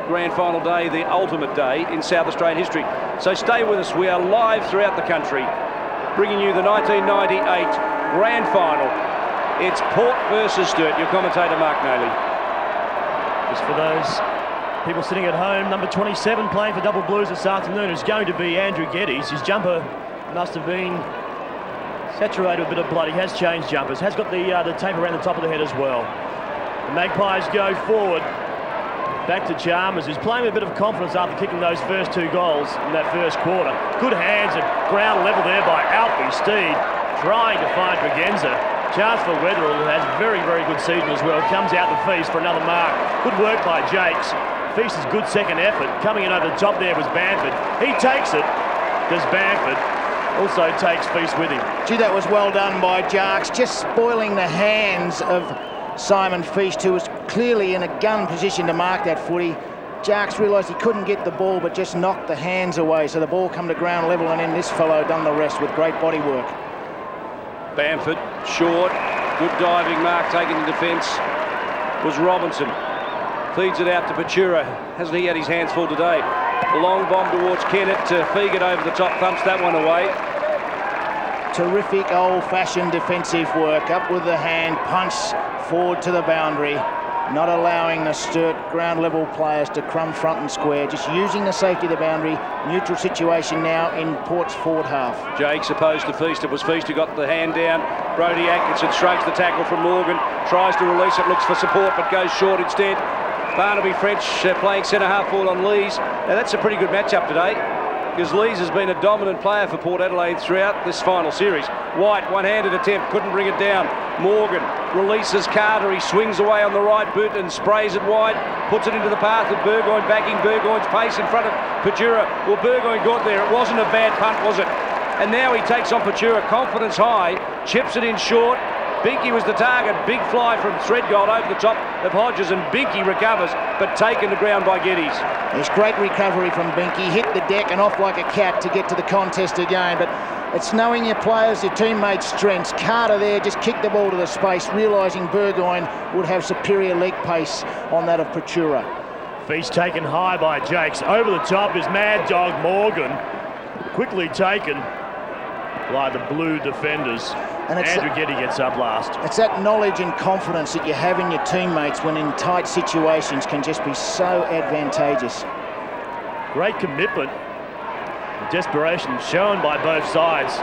grand final day, the ultimate day in South Australian history. So stay with us. We are live throughout the country, bringing you the 1998 grand final. It's Port versus Sturt. Your commentator, Mark Naley. Just for those people sitting at home, number 27 playing for Double Blues this afternoon is going to be Andrew Geddes. His jumper must have been saturated with a bit of blood. He has changed jumpers, has got the tape around the top of the head as well. The Magpies go forward, back to Chalmers, who's playing with a bit of confidence after kicking those first 2 goals in that first quarter. Good hands at ground level there by Alfie Steed, trying to find Regenza. Chance for Weatherall, who has a very, very good season as well, comes out to Feast for another mark. Good work by Jakes. Feast's good second effort. Coming in over the top there was Bamford. He takes it. Does Bamford. Also takes Feast with him. Gee, that was well done by Jarks, just spoiling the hands of Simon Feast, who was clearly in a gun position to mark that footy. Jarks realised he couldn't get the ball, but just knocked the hands away, so the ball come to ground level, and then this fellow done the rest with great body work. Bamford, short, good diving mark taken in defence was Robinson. Feeds it out to Patura. Hasn't he had his hands full today? A long bomb towards Kennett to Fegan over the top, thumps that one away. Terrific old-fashioned defensive work, up with the hand, punch forward to the boundary, not allowing the Sturt ground level players to crumb front and square, just using the safety of the boundary. Neutral situation now in Port's forward half. Jakes opposed to Feast. It was Feast who got the hand down. Brodie Atkinson shrugs the tackle from Morgan, tries to release it, looks for support but goes short instead. Barnaby French playing centre half forward on Lees. Now that's a pretty good matchup today, because Lees has been a dominant player for Port Adelaide throughout this final series. White, one-handed attempt, couldn't bring it down. Morgan releases Carter, he swings away on the right boot and sprays it wide, puts it into the path of Burgoyne, backing Burgoyne's pace in front of Patura. Well, Burgoyne got there, it wasn't a bad punt, was it? And now he takes on Patura, confidence high, chips it in short. Binky was the target, big fly from Threadgold over the top of Hodges, and Binky recovers, but taken to ground by Geddes. It's great recovery from Binky, hit the deck and off like a cat to get to the contest again, but it's knowing your players, your teammates' strengths. Carter there just kicked the ball to the space, realising Burgoyne would have superior leg pace on that of Patura. Feast taken high by Jakes. Over the top is Mad Dog Morgan, quickly taken by the blue defenders. And Andrew Geddes gets up last. It's that knowledge and confidence that you have in your teammates when in tight situations can just be so advantageous. Great commitment and desperation shown by both sides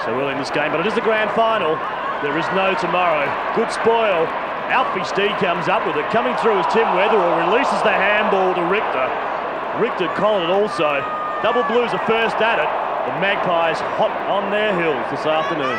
so well in this game, but it is the grand final. There is no tomorrow. Good spoil. Alfie Steed comes up with it. Coming through is Tim Weatherall, releases the handball to Richter. Richter collared it also. Double Blues are first at it. The Magpies hot on their heels this afternoon.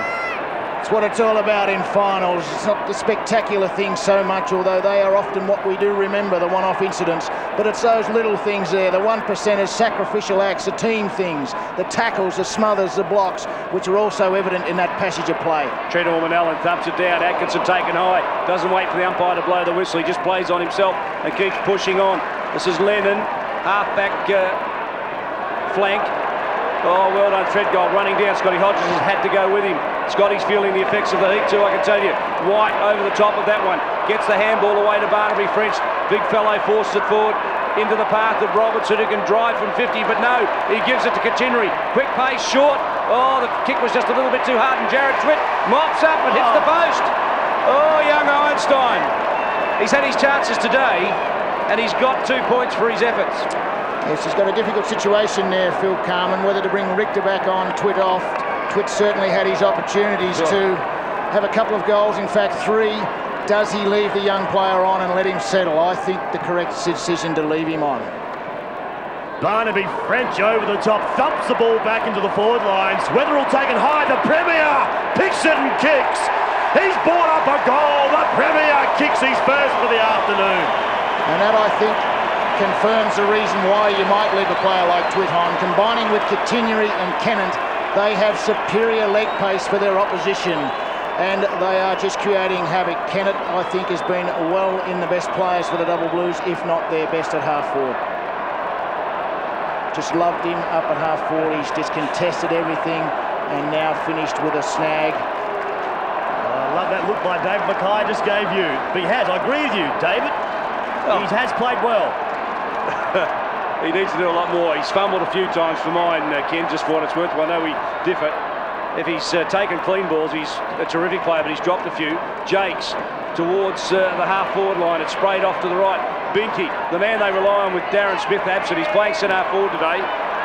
It's what it's all about in finals. It's not the spectacular things so much, although they are often what we do remember, the one-off incidents. But it's those little things there, the 1%ers, sacrificial acts, the team things, the tackles, the smothers, the blocks, which are also evident in that passage of play. Trent Orman-Allen thumps it down. Atkinson taken high. Doesn't wait for the umpire to blow the whistle. He just plays on himself and keeps pushing on. This is Lennon. half-back flank. Oh, well done, Threadgold running down. Scotty Hodges has had to go with him. Scotty's feeling the effects of the heat too, I can tell you. White over the top of that one. Gets the handball away to Barnaby French. Big fellow forces it forward into the path of Robertson, who can drive from 50, but no, he gives it to Kachinery. Quick pace, short. Oh, the kick was just a little bit too hard, and Jared Twitt mops up and hits the post. Oh, young Einstein. He's had his chances today, and he's got 2 points for his efforts. Yes, he's got a difficult situation there, Phil Carman, whether to bring Richter back on, Twitt off. Twitt certainly had his opportunities to have a couple of goals, in fact 3. Does he leave the young player on and let him settle? I think the correct decision to leave him on. Barnaby French over the top, thumps the ball back into the forward lines. Weatherall taken high, the Premier picks it and kicks. He's brought up a goal, the Premier kicks his first for the afternoon. And that, I think, confirms the reason why you might leave a player like Twitt on. Combining with Kachinery and Kennant, they have superior leg pace for their opposition, and they are just creating havoc. Kennant, I think, has been well in the best players for the Double Blues, if not their best at half-forward. Just loved him up at half-forward. He's just contested everything and now finished with a snag. I love that look by David Mackay just gave you. But he has, I agree with you, David. He has played well. He needs to do a lot more. He's fumbled a few times for mine, Ken, just for what it's worth. Well, I know we differ. If he's taken clean balls, he's a terrific player, but he's dropped a few. Jakes towards the half-forward line. It's sprayed off to the right. Binky, the man they rely on with Darren Smith absent. He's playing centre half-forward today,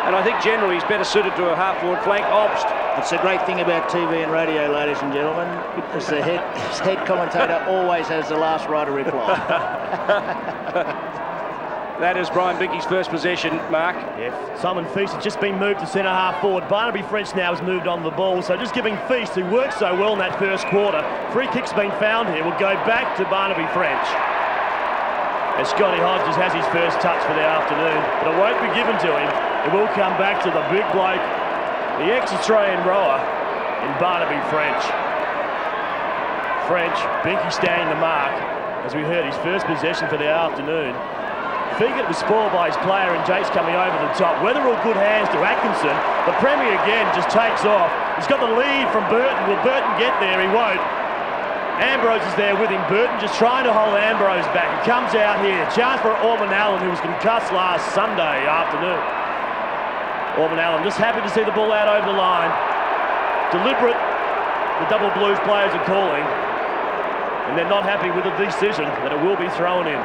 and I think generally he's better suited to a half-forward flank. Obst. It's a great thing about TV and radio, ladies and gentlemen, because the head commentator always has the last right of reply. That is Brian Binky's first possession, Mark. Yes, Simon Feast has just been moved to centre half forward. Barnaby French now has moved on the ball, so just giving Feast, who worked so well in that first quarter, free kick's been found here, will go back to Barnaby French. As Scotty Hodges has his first touch for the afternoon, but it won't be given to him. It will come back to the big bloke, the ex-Australian rower in Barnaby French. French, Binky standing the mark, as we heard his first possession for the afternoon. Figert was spoiled by his player and Jakes coming over the top. Weatherall good hands to Atkinson. The Premier again just takes off. He's got the lead from Burton. Will Burton get there? He won't. Ambrose is there with him. Burton just trying to hold Ambrose back. He comes out here. Chance for Orman Allen, who was concussed last Sunday afternoon. Orman Allen just happy to see the ball out over the line. Deliberate, the Double Blues players are calling. And they're not happy with the decision that it will be thrown in.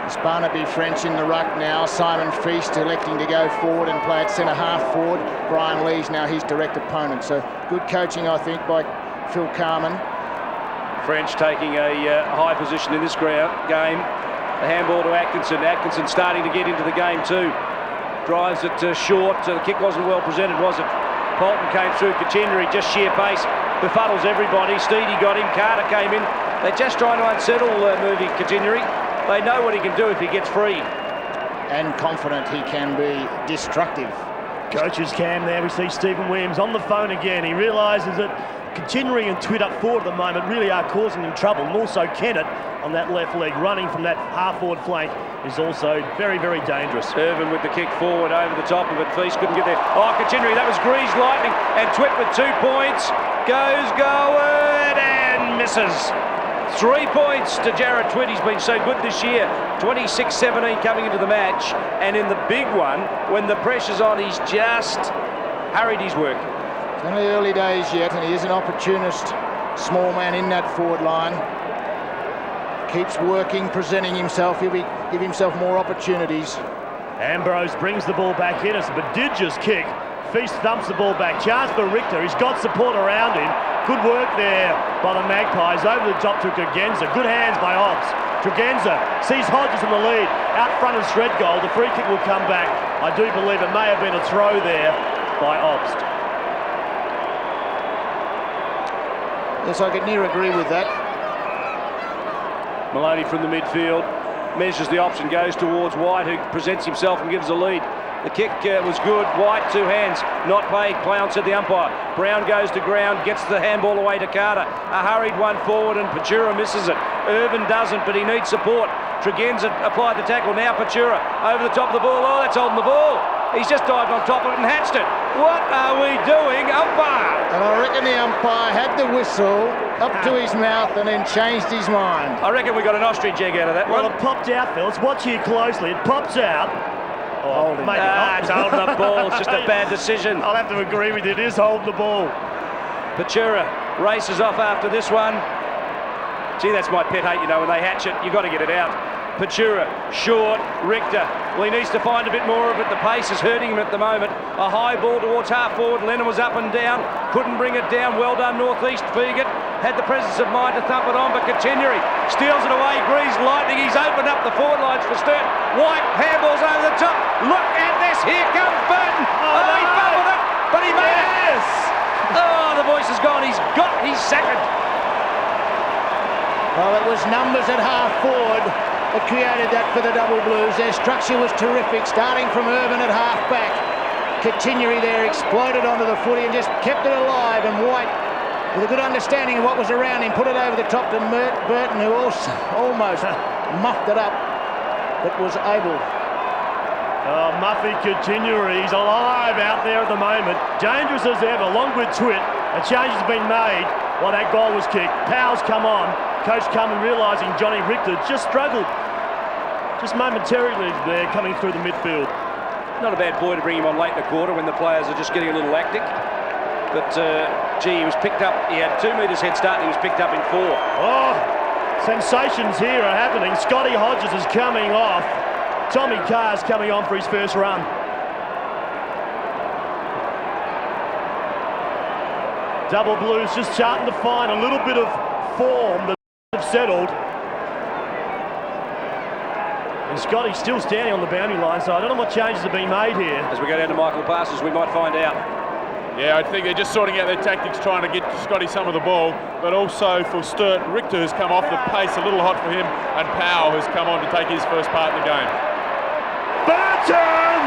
It's Barnaby French in the ruck now. Simon Feast electing to go forward and play at centre half forward. Brian Lee's now his direct opponent. So good coaching, I think, by Phil Carman. French taking a high position in this game. The handball to Atkinson. Atkinson starting to get into the game too. Drives it short. The kick wasn't well presented, was it? Bolton came through. Kachinery, just sheer pace. Befuddles everybody. Steedy got him. Carter came in. They're just trying to unsettle moving Kachinery. They know what he can do if he gets free. And confident he can be destructive. Coach's cam there. We see Stephen Williams on the phone again. He realises that Kachinery and Twitt up forward at the moment really are causing him trouble. And also Kennett on that left leg running from that half-forward flank is also very, very dangerous. Irvin with the kick forward over the top of it. Feast couldn't get there. Oh, Kachinery, that was greased lightning. And Twitt with 2 points. Goes Gould and misses. 3 points to Jared Twitt. He's been so good this year. 26-17 coming into the match. And in the big one, when the pressure's on, he's just hurried his work. It's only early days yet, and he is an opportunist, small man in that forward line. Keeps working, presenting himself. He'll give himself more opportunities. Ambrose brings the ball back in. It's a prodigious kick. Feast thumps the ball back. Chance for Richter. He's got support around him. Good work there by the Magpies. Over the top to Tregenza. Good hands by Hobbs. Tregenza sees Hodges in the lead. Out front of Threadgold. The free kick will come back. I do believe it may have been a throw there by Obst. Yes, I could near agree with that. Maloney from the midfield. Measures the option. Goes towards White, who presents himself and gives a lead. The kick was good. White, 2 hands, not paid. Clown said the umpire. Brown goes to ground, gets the handball away to Carter. A hurried one forward and Pachura misses it. Irvin doesn't, but he needs support. Tregenza applied the tackle. Now Pachura over the top of the ball. Oh, that's holding the ball. He's just dived on top of it and hatched it. What are we doing, umpire? And I reckon the umpire had the whistle up to his mouth and then changed his mind. I reckon we got an ostrich egg out of that Well, one. it popped out, fellas. Watch here closely. It pops out. Oh, maybe not. It's holding the ball. It's just a bad decision. I'll have to agree with you. It is holding the ball. Pachura races off after this one. Gee, that's my pet hate, you know, when they hatch it, you've got to get it out. Pachura, short, Richter. Well, he needs to find a bit more of it. The pace is hurting him at the moment. A high ball towards half forward. Lennon was up and down. Couldn't bring it down. Well done, Northeast. Fegan had the presence of mind to thump it on, but Continuary steals it away. Greaves lightning. He's opened up the forward lines for Sturt. White handballs over the top. Look at this. Here comes Burton. Oh, he fumbled it, but he made it. Oh, the voice is gone. He's second. Well, it was numbers at half forward that created that for the Double Blues. Their structure was terrific, starting from Irvin at half back. Continuary there exploded onto the footy and just kept it alive, and White, with a good understanding of what was around him, put it over the top to Burton, who also almost muffed it up, but was able. Oh, Muffy Continuary, he's alive out there at the moment. Dangerous as ever, along with Twit. A change has been made while that goal was kicked. Powell's come on. Coach Cumming realising Johnny Richter just struggled. Just momentarily there coming through the midfield. Not a bad boy to bring him on late in the quarter when the players are just getting a little lactic. But, gee, he was picked up. He had 2 metres head start and he was picked up in 4. Oh, sensations here are happening. Scotty Hodges is coming off. Tommy Carr's coming on for his first run. Double Blues just starting to find a little bit of form that have settled. And Scotty's still standing on the boundary line, so I don't know what changes have been made here. As we go down to Michael Parsons, we might find out. Yeah, I think they're just sorting out their tactics, trying to get Scotty some of the ball, but also for Sturt, Richter has come off the pace, a little hot for him, and Powell has come on to take his first part in the game. Burton!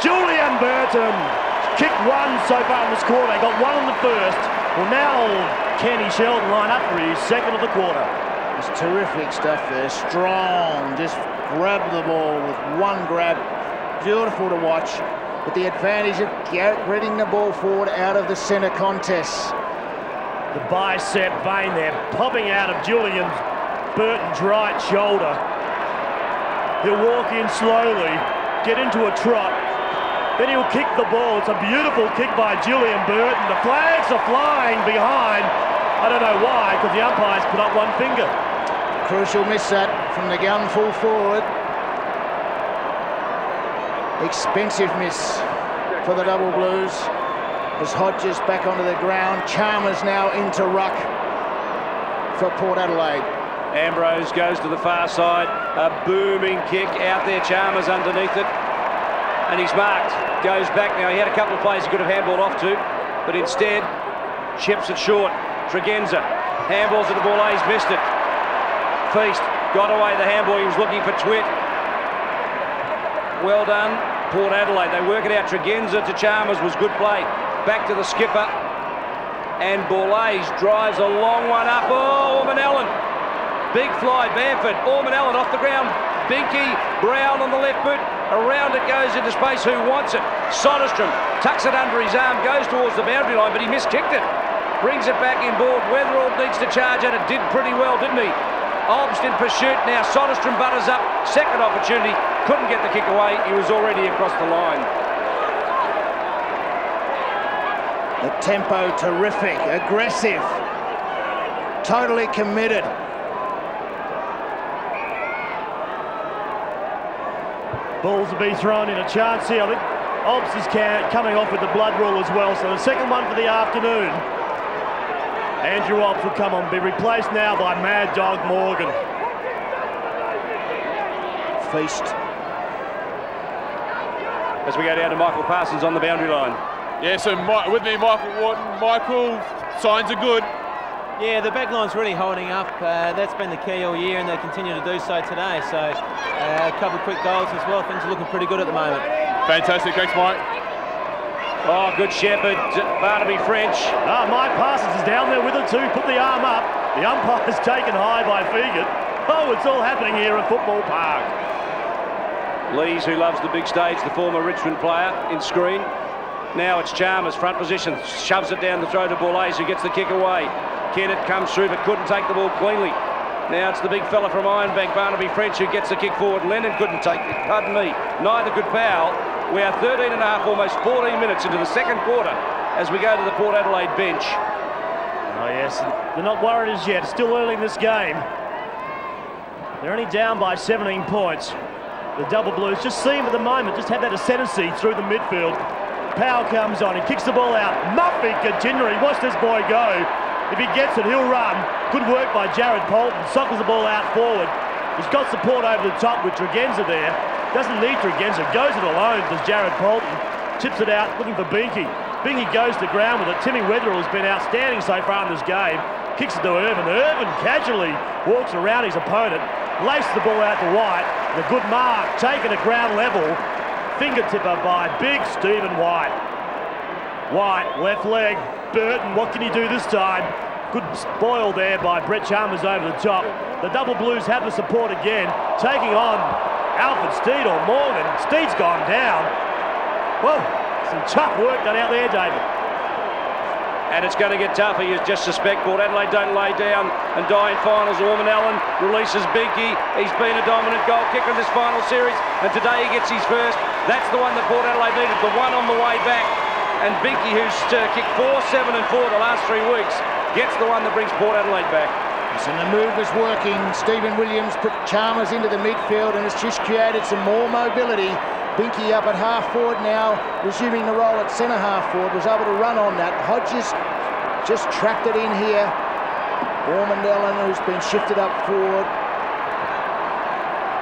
Julian Burton! Kicked 1 so far in this quarter. They got 1 in the first. Well, now Kenny Sheldon line up for his second of the quarter. It's terrific stuff there. Strong, just grab the ball with 1 grab. Beautiful to watch. With the advantage of Garrett reading the ball forward out of the centre contest. The bicep vein there popping out of Julian Burton's right shoulder. He'll walk in slowly, get into a trot, then he'll kick the ball. It's a beautiful kick by Julian Burton. The flags are flying behind. I don't know why, because the umpires put up 1 finger. Crucial miss that from the gun full forward. Expensive miss for the Double Blues. As Hodges back onto the ground. Chalmers now into ruck for Port Adelaide. Ambrose goes to the far side. A booming kick out there. Chalmers underneath it. And he's marked. Goes back now. He had a couple of plays he could have handballed off to, but instead chips it short. Tregenza handballs at the ball. He's missed it. Feast got away the handball. He was looking for Twit. Well done, Port Adelaide. They work it out. Tregenza to Chalmers was good play. Back to the skipper. And Borlase drives a long one up. Oh, Orman Allen. Big fly, Bamford. Orman Allen off the ground. Binky, Brown on the left boot. Around it goes into space. Who wants it? Soderstrom tucks it under his arm, goes towards the boundary line, but he miskicked it. Brings it back inboard. Weatherall needs to charge at it. Did pretty well, didn't he? Obst in pursuit. Now Soderstrom butters up. Second opportunity. Couldn't get the kick away. He was already across the line. The tempo terrific, aggressive, totally committed. Balls will be thrown in a chance here. I think Obst is coming off with the blood rule as well. So the second one for the afternoon. Andrew Obst will come on, be replaced now by Mad Dog Morgan. Feast. As we go down to Michael Parsons on the boundary line. Yeah, so with me, Michael Wharton. Michael, signs are good. Yeah, the back line's really holding up. That's been the key all year, and they continue to do so today. So a couple of quick goals as well. Things are looking pretty good at the moment. Fantastic. Thanks, Mike. Oh, good shepherd, Barnaby French. Mike Parsons is down there with it too. Put the arm up. The umpire's taken high by Fegan. Oh, it's all happening here at Football Park. Lees, who loves the big stage, the former Richmond player, in screen. Now it's Chalmers, front position, shoves it down the throat of Borlays, who gets the kick away. Kennett comes through but couldn't take the ball cleanly. Now it's the big fella from Ironbank, Barnaby French, who gets the kick forward. Lennon couldn't take it, pardon me. Neither could Powell. We are 13 and a half, almost 14 minutes into the second quarter as we go to the Port Adelaide bench. Oh yes, they're not worried as yet. Still early in this game. They're only down by 17 points. The Double Blues just seem at the moment just have that ascendancy through the midfield. Powell comes on, he kicks the ball out. Muffy continuing, watch this boy go. If he gets it, he'll run. Good work by Jared Polton, sockers the ball out forward. He's got support over the top with Tregenza there. Doesn't need Tregenza, goes it alone, does Jared Polton. Tips it out, looking for Binky. Binky goes to ground with it. Timmy Weatherall has been outstanding so far in this game. Kicks it to Irvin. Irvin casually walks around his opponent, laces the ball out to White. The good mark, taken at ground level. Fingertipper by big Stephen White. White, left leg. Burton, what can he do this time? Good spoil there by Brett Chalmers over the top. The Double Blues have the support again, taking on Alfred Steed or Morgan. Steed's gone down. Whoa, some tough work done out there, David. And it's going to get tougher, you just suspect. Port Adelaide don't lay down and die in finals. Orman Allen releases Binky. He's been a dominant goal kicker in this final series, and today he gets his first. That's the one that Port Adelaide needed, the one on the way back. And Binky, who's kicked 4, 7 and 4 the last 3 weeks, gets the one that brings Port Adelaide back. And the move is working. Stephen Williams put Chalmers into the midfield and it's just created some more mobility. Binky up at half forward now, resuming the role at centre half forward, was able to run on that. Hodges just trapped it in here. Ormond Allen, who's been shifted up forward.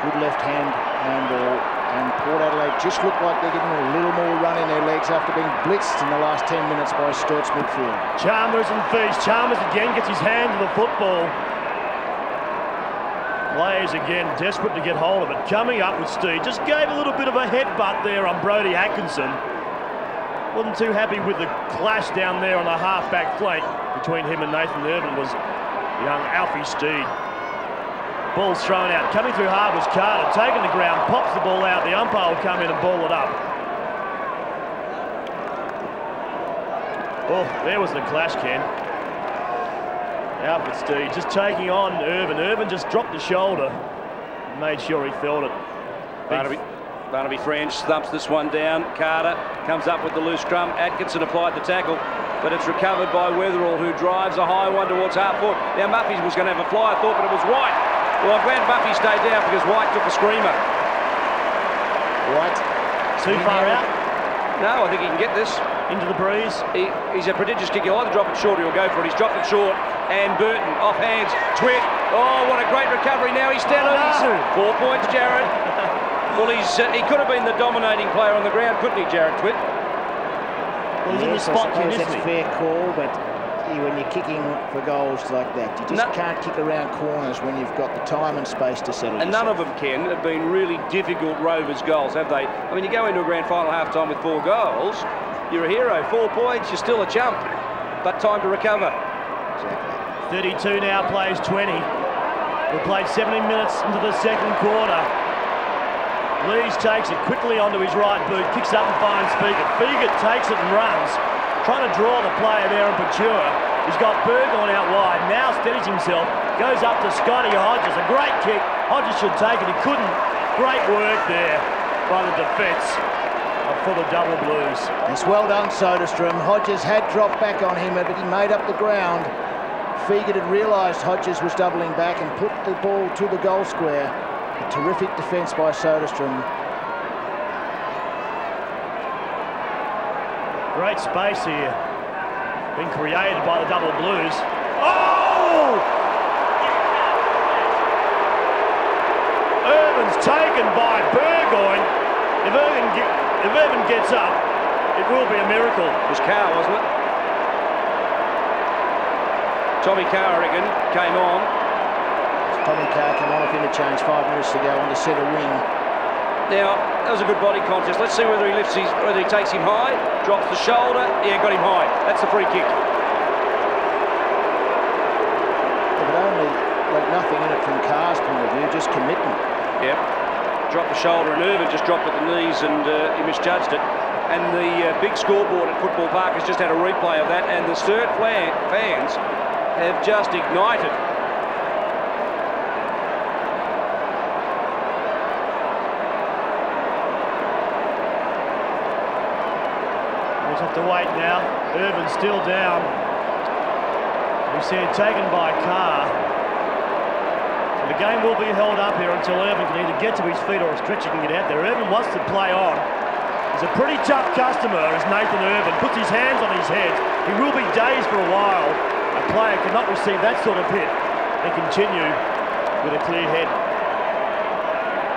Good left hand handball. And Port Adelaide just look like they're getting a little more run in their legs after being blitzed in the last 10 minutes by Sturt's midfield. Chalmers and Feast. Chalmers again gets his hand to the football. Players again desperate to get hold of it. Coming up with Steed. Just gave a little bit of a headbutt there on Brodie Atkinson. Wasn't too happy with the clash down there on the half-back flank between him and Nathan Irvin was young Alfie Steed. Ball's thrown out, coming through hard was Carter, taking the ground, pops the ball out, the umpire will come in and ball it up. Oh, there was the clash, Ken. Alfred Steed just taking on Irvin. Irvin just dropped the shoulder, made sure he felt it. Barnaby French thumps this one down. Carter comes up with the loose scrum. Atkinson applied the tackle, but it's recovered by Weatherall, who drives a high one towards half foot. Now Magpies was going to have a fly, I thought, but it was White. Well, I'm glad Buffy stayed down because White took a screamer. White. Too far out? No, I think he can get this. Into the breeze. He's a prodigious kick. He'll either drop it short or he'll go for it. He's dropped it short. And Burton, off hands. Twitt. Oh, what a great recovery. Now he's down. 4 points, Jared. Well, he could have been the dominating player on the ground, couldn't he, Jared Twitt? Well, he's in the spot, I suppose that's a fair call, but when you're kicking for goals like that, you just can't kick around corners when you've got the time and space to settle and yourself. None of them, Ken, have been really difficult Rovers goals, have they? I mean, you go into a grand final half-time with 4 goals, you're a hero. 4 points, you're still a chump, but time to recover. Exactly. 32 now, plays 20. We played 70 minutes into the second quarter. Lees takes it quickly onto his right boot, kicks up and finds Fegert. Fegert takes it and runs, trying to draw the player there in Patura. He's got Burgoyne out wide, now steadies himself, goes up to Scotty Hodges, a great kick. Hodges should take it, he couldn't. Great work there by the defence for the Double Blues. It's well done, Soderstrom. Hodges had dropped back on him, but he made up the ground. Fegert had realised Hodges was doubling back and put the ball to the goal square. A terrific defence by Soderstrom. Great space here, being created by the Double Blues. Oh! Irvin's taken by Burgoyne. If Irvin gets up, it will be a miracle. It was Carr, wasn't it? Tommy Carr, I reckon, came on. Tommy Carr came on off interchange 5 minutes ago on the centre wing. Now, that was a good body contest. Let's see whether he whether he takes him high, drops the shoulder. Yeah, got him high. That's the free kick. But like nothing in it from Carr's point of view, just commitment. Yep. Dropped the shoulder, and Irvin just dropped at the knees, and he misjudged it. And the big scoreboard at Football Park has just had a replay of that, and the Sturt fans have just ignited. We'll just have to wait now. Irvin's still down. We see it taken by Carr. So the game will be held up here until Irvin can either get to his feet or Stretcher can get out there. Irvin wants to play on. He's a pretty tough customer, as Nathan Irvin puts his hands on his head. He will be dazed for a while. A player cannot receive that sort of hit and continue with a clear head.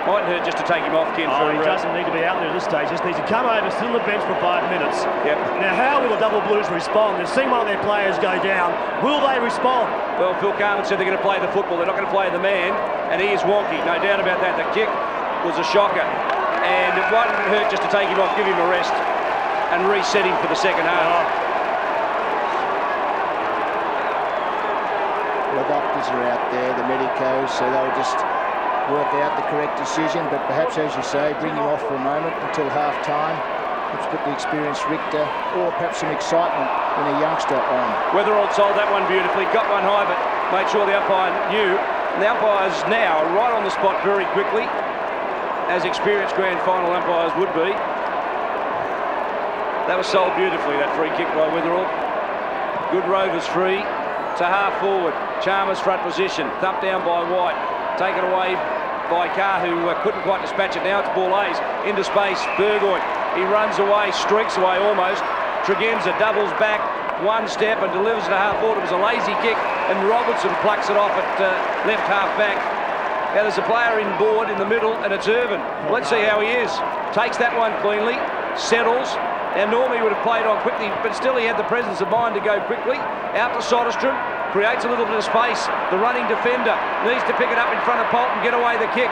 Mightn't hurt just to take him off, Ken. He doesn't need to be out there at this stage. Just needs to come over, sit on the bench for 5 minutes. Yep. Now, how will the Double Blues respond? They've seen one of their players go down. Will they respond? Well, Phil Carman said they're going to play the football. They're not going to play the man, and he is wonky. No doubt about that. The kick was a shocker, and it wouldn't hurt just to take him off, give him a rest, and reset him for the second half. The doctors are out there, the medicos, so they'll just work out the correct decision, but perhaps, as you say, bring him off for a moment until half-time. Perhaps put the experienced Richter or perhaps some excitement in a youngster on. Weatherall sold that one beautifully, got one high, but made sure the umpire knew. And the umpire's now right on the spot very quickly, as experienced grand final umpires would be. That was sold beautifully, that free kick by Weatherall. Good Rovers free to half forward. Chalmers front position, thumped down by White. Taken away by Carr, who couldn't quite dispatch it. Now it's Borlays into space. Burgoyne, he runs away, streaks away almost. Tregenza doubles back one step and delivers it to half forward. It was a lazy kick, and Robertson plucks it off at left half back. Now there's a player in board in the middle, and it's Irvin. Let's see how he is. Takes that one cleanly, settles. Now normally he would have played on quickly, but still he had the presence of mind to go quickly. Out to Soderstrom. Creates a little bit of space. The running defender needs to pick it up in front of Polt and get away the kick.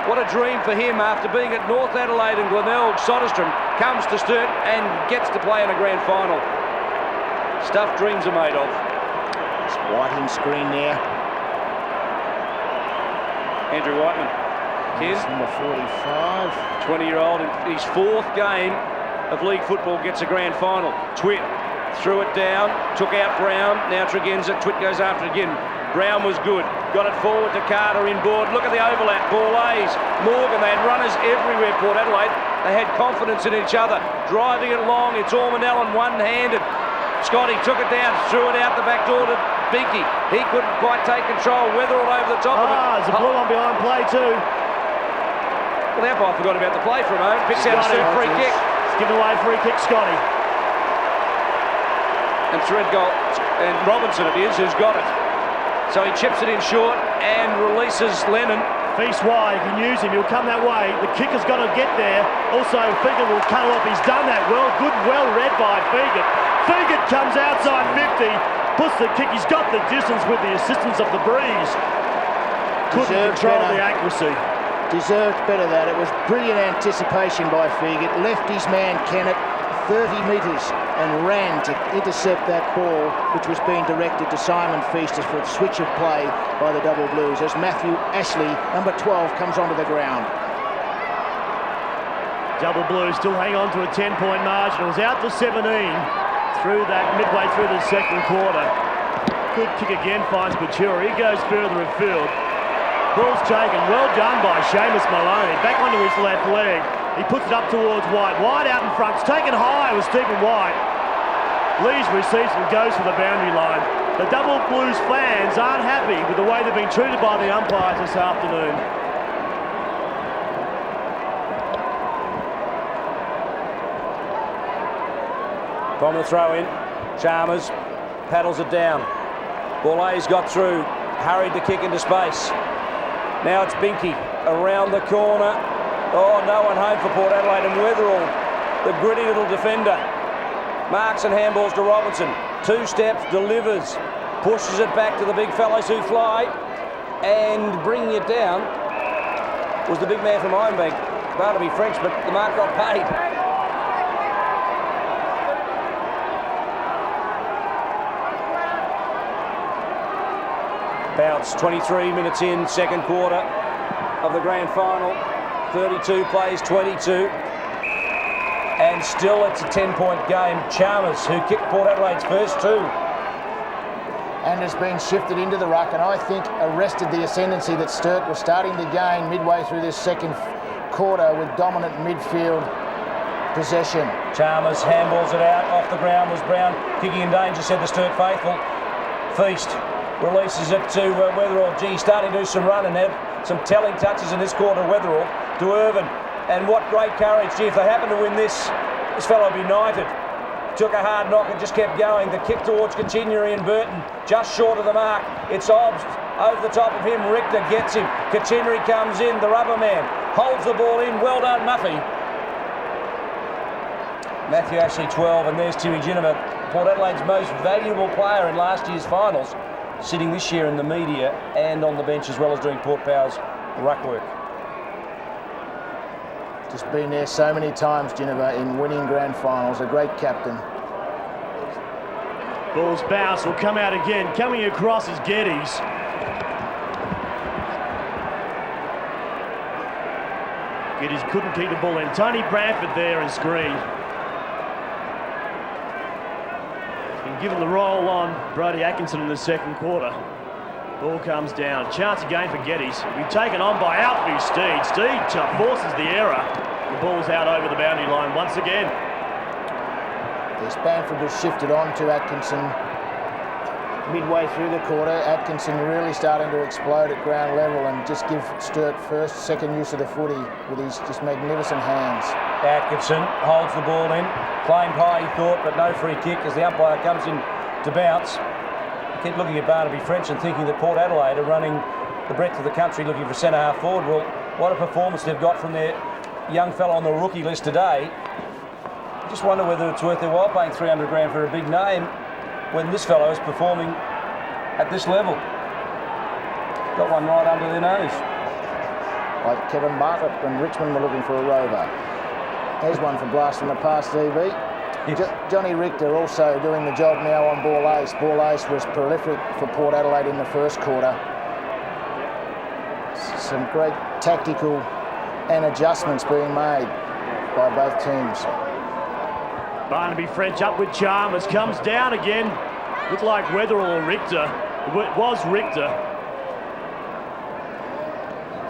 What a dream for him after being at North Adelaide and Glenelg. Soderstrom comes to Sturt and gets to play in a grand final. Stuff dreams are made of. It's White in screen there. Andrew Whiteman. Here's number 45. 20-year-old in his 4th game of league football gets a grand final. Twitt threw it down, took out Brown, now Tregenza, Twitt goes after it again. Brown was good, got it forward to Carter in board. Look at the overlap, Borlays, Morgan, they had runners everywhere, Port Adelaide. They had confidence in each other, driving it long. It's Orman Allen one-handed. Scotty took it down, threw it out the back door to Binky. He couldn't quite take control, Weatherall over the top of it. There's a blue one behind play too. Well, the umpire forgot about the play for a moment, picks out a free kick. It's given away free kick, Scotty. And Threadgold, and Robinson it is, who's got it. So he chips it in short and releases Lennon. Feast wide, he can use him, he'll come that way. The kicker's got to get there. Also, Fegan will cut off, he's done that well. Good, well read by Fegan. Fegan comes outside 50, puts the kick, he's got the distance with the assistance of the breeze. Couldn't control the accuracy. Deserved better that. It was brilliant anticipation by Fegan. Left his man Kennett 30 metres and ran to intercept that ball, which was being directed to Simon Feaster for a switch of play by the Double Blues as Matthew Ashley, number 12, comes onto the ground. Double Blues still hang on to a 10-point margin. It was out to 17 through that midway through the second quarter. Good kick again, finds Batura. He goes further afield. Ball's taken, well done by Seamus Maloney. Back onto his left leg. He puts it up towards White. White out in front. It's taken high with Stephen White. Lees receives and goes for the boundary line. The Double Blues fans aren't happy with the way they've been treated by the umpires this afternoon. From the throw in, Chalmers paddles it down. Borlays got through, hurried the kick into space. Now it's Binky around the corner. Oh, no one home for Port Adelaide, and Weatherall, the gritty little defender. Marks and handballs to Robinson. 2 steps, delivers, pushes it back to the big fellows who fly, and bringing it down was the big man from Ironbank. Brodie French, but the mark got paid. Bounce, 23 minutes in, second quarter of the grand final. 32 plays, 22. And still it's a 10-point game. Chalmers, who kicked Port Adelaide's first two. And has been shifted into the ruck, and I think arrested the ascendancy that Sturt was starting to gain midway through this second quarter with dominant midfield possession. Chalmers handballs it out, off the ground was Brown. Kicking in danger, said the Sturt faithful. Feast releases it to Weatherall. Gee, starting to do some running, have some telling touches in this quarter. Weatherall to Irvin, and what great courage. Gee, if they happen to win this fellow will be knighted. Took a hard knock and just kept going. The kick towards Continuary and Burton, just short of the mark. It's Obbs over the top of him. Richter gets him. Continuary comes in, the rubber man. Holds the ball in. Well done, Muffy. Matthew Ashley, 12, and there's Timmy Ginnivan, Port Adelaide's most valuable player in last year's finals, sitting this year in the media and on the bench as well as doing Port Power's ruck work. Just been there so many times, Ginnivan, in winning grand finals. A great captain. Ball's bounce will come out again. Coming across is Geddes. Geddes couldn't keep the ball in. Tony Bradford there and screened. Been given the roll on Brodie Atkinson in the second quarter. Ball comes down. Chance again for Geddes. Be taken on by Alfie Steed. Steed forces the error. The ball's out over the boundary line once again. Yes, Bamford was shifted on to Atkinson midway through the quarter. Atkinson really starting to explode at ground level and just give Sturt first, second use of the footy with his just magnificent hands. Atkinson holds the ball in. Claimed high, he thought, but no free kick as the umpire comes in to bounce. Keep looking at Barnaby French and thinking that Port Adelaide are running the breadth of the country looking for centre half forward. Well, what a performance they've got from their young fellow on the rookie list today. I just wonder whether it's worth their while paying 300 grand for a big name when this fellow is performing at this level. Got one right under their nose. Like Kevin Bartlett when Richmond were looking for a rover. There's one for blast from the past, DB. Johnny Richter also doing the job now on ball ace. Ball ace was prolific for Port Adelaide in the first quarter. Some great tactical and adjustments being made by both teams. Barnaby French up with Chalmers, comes down again. Looked like Weatherall or Richter. It was Richter.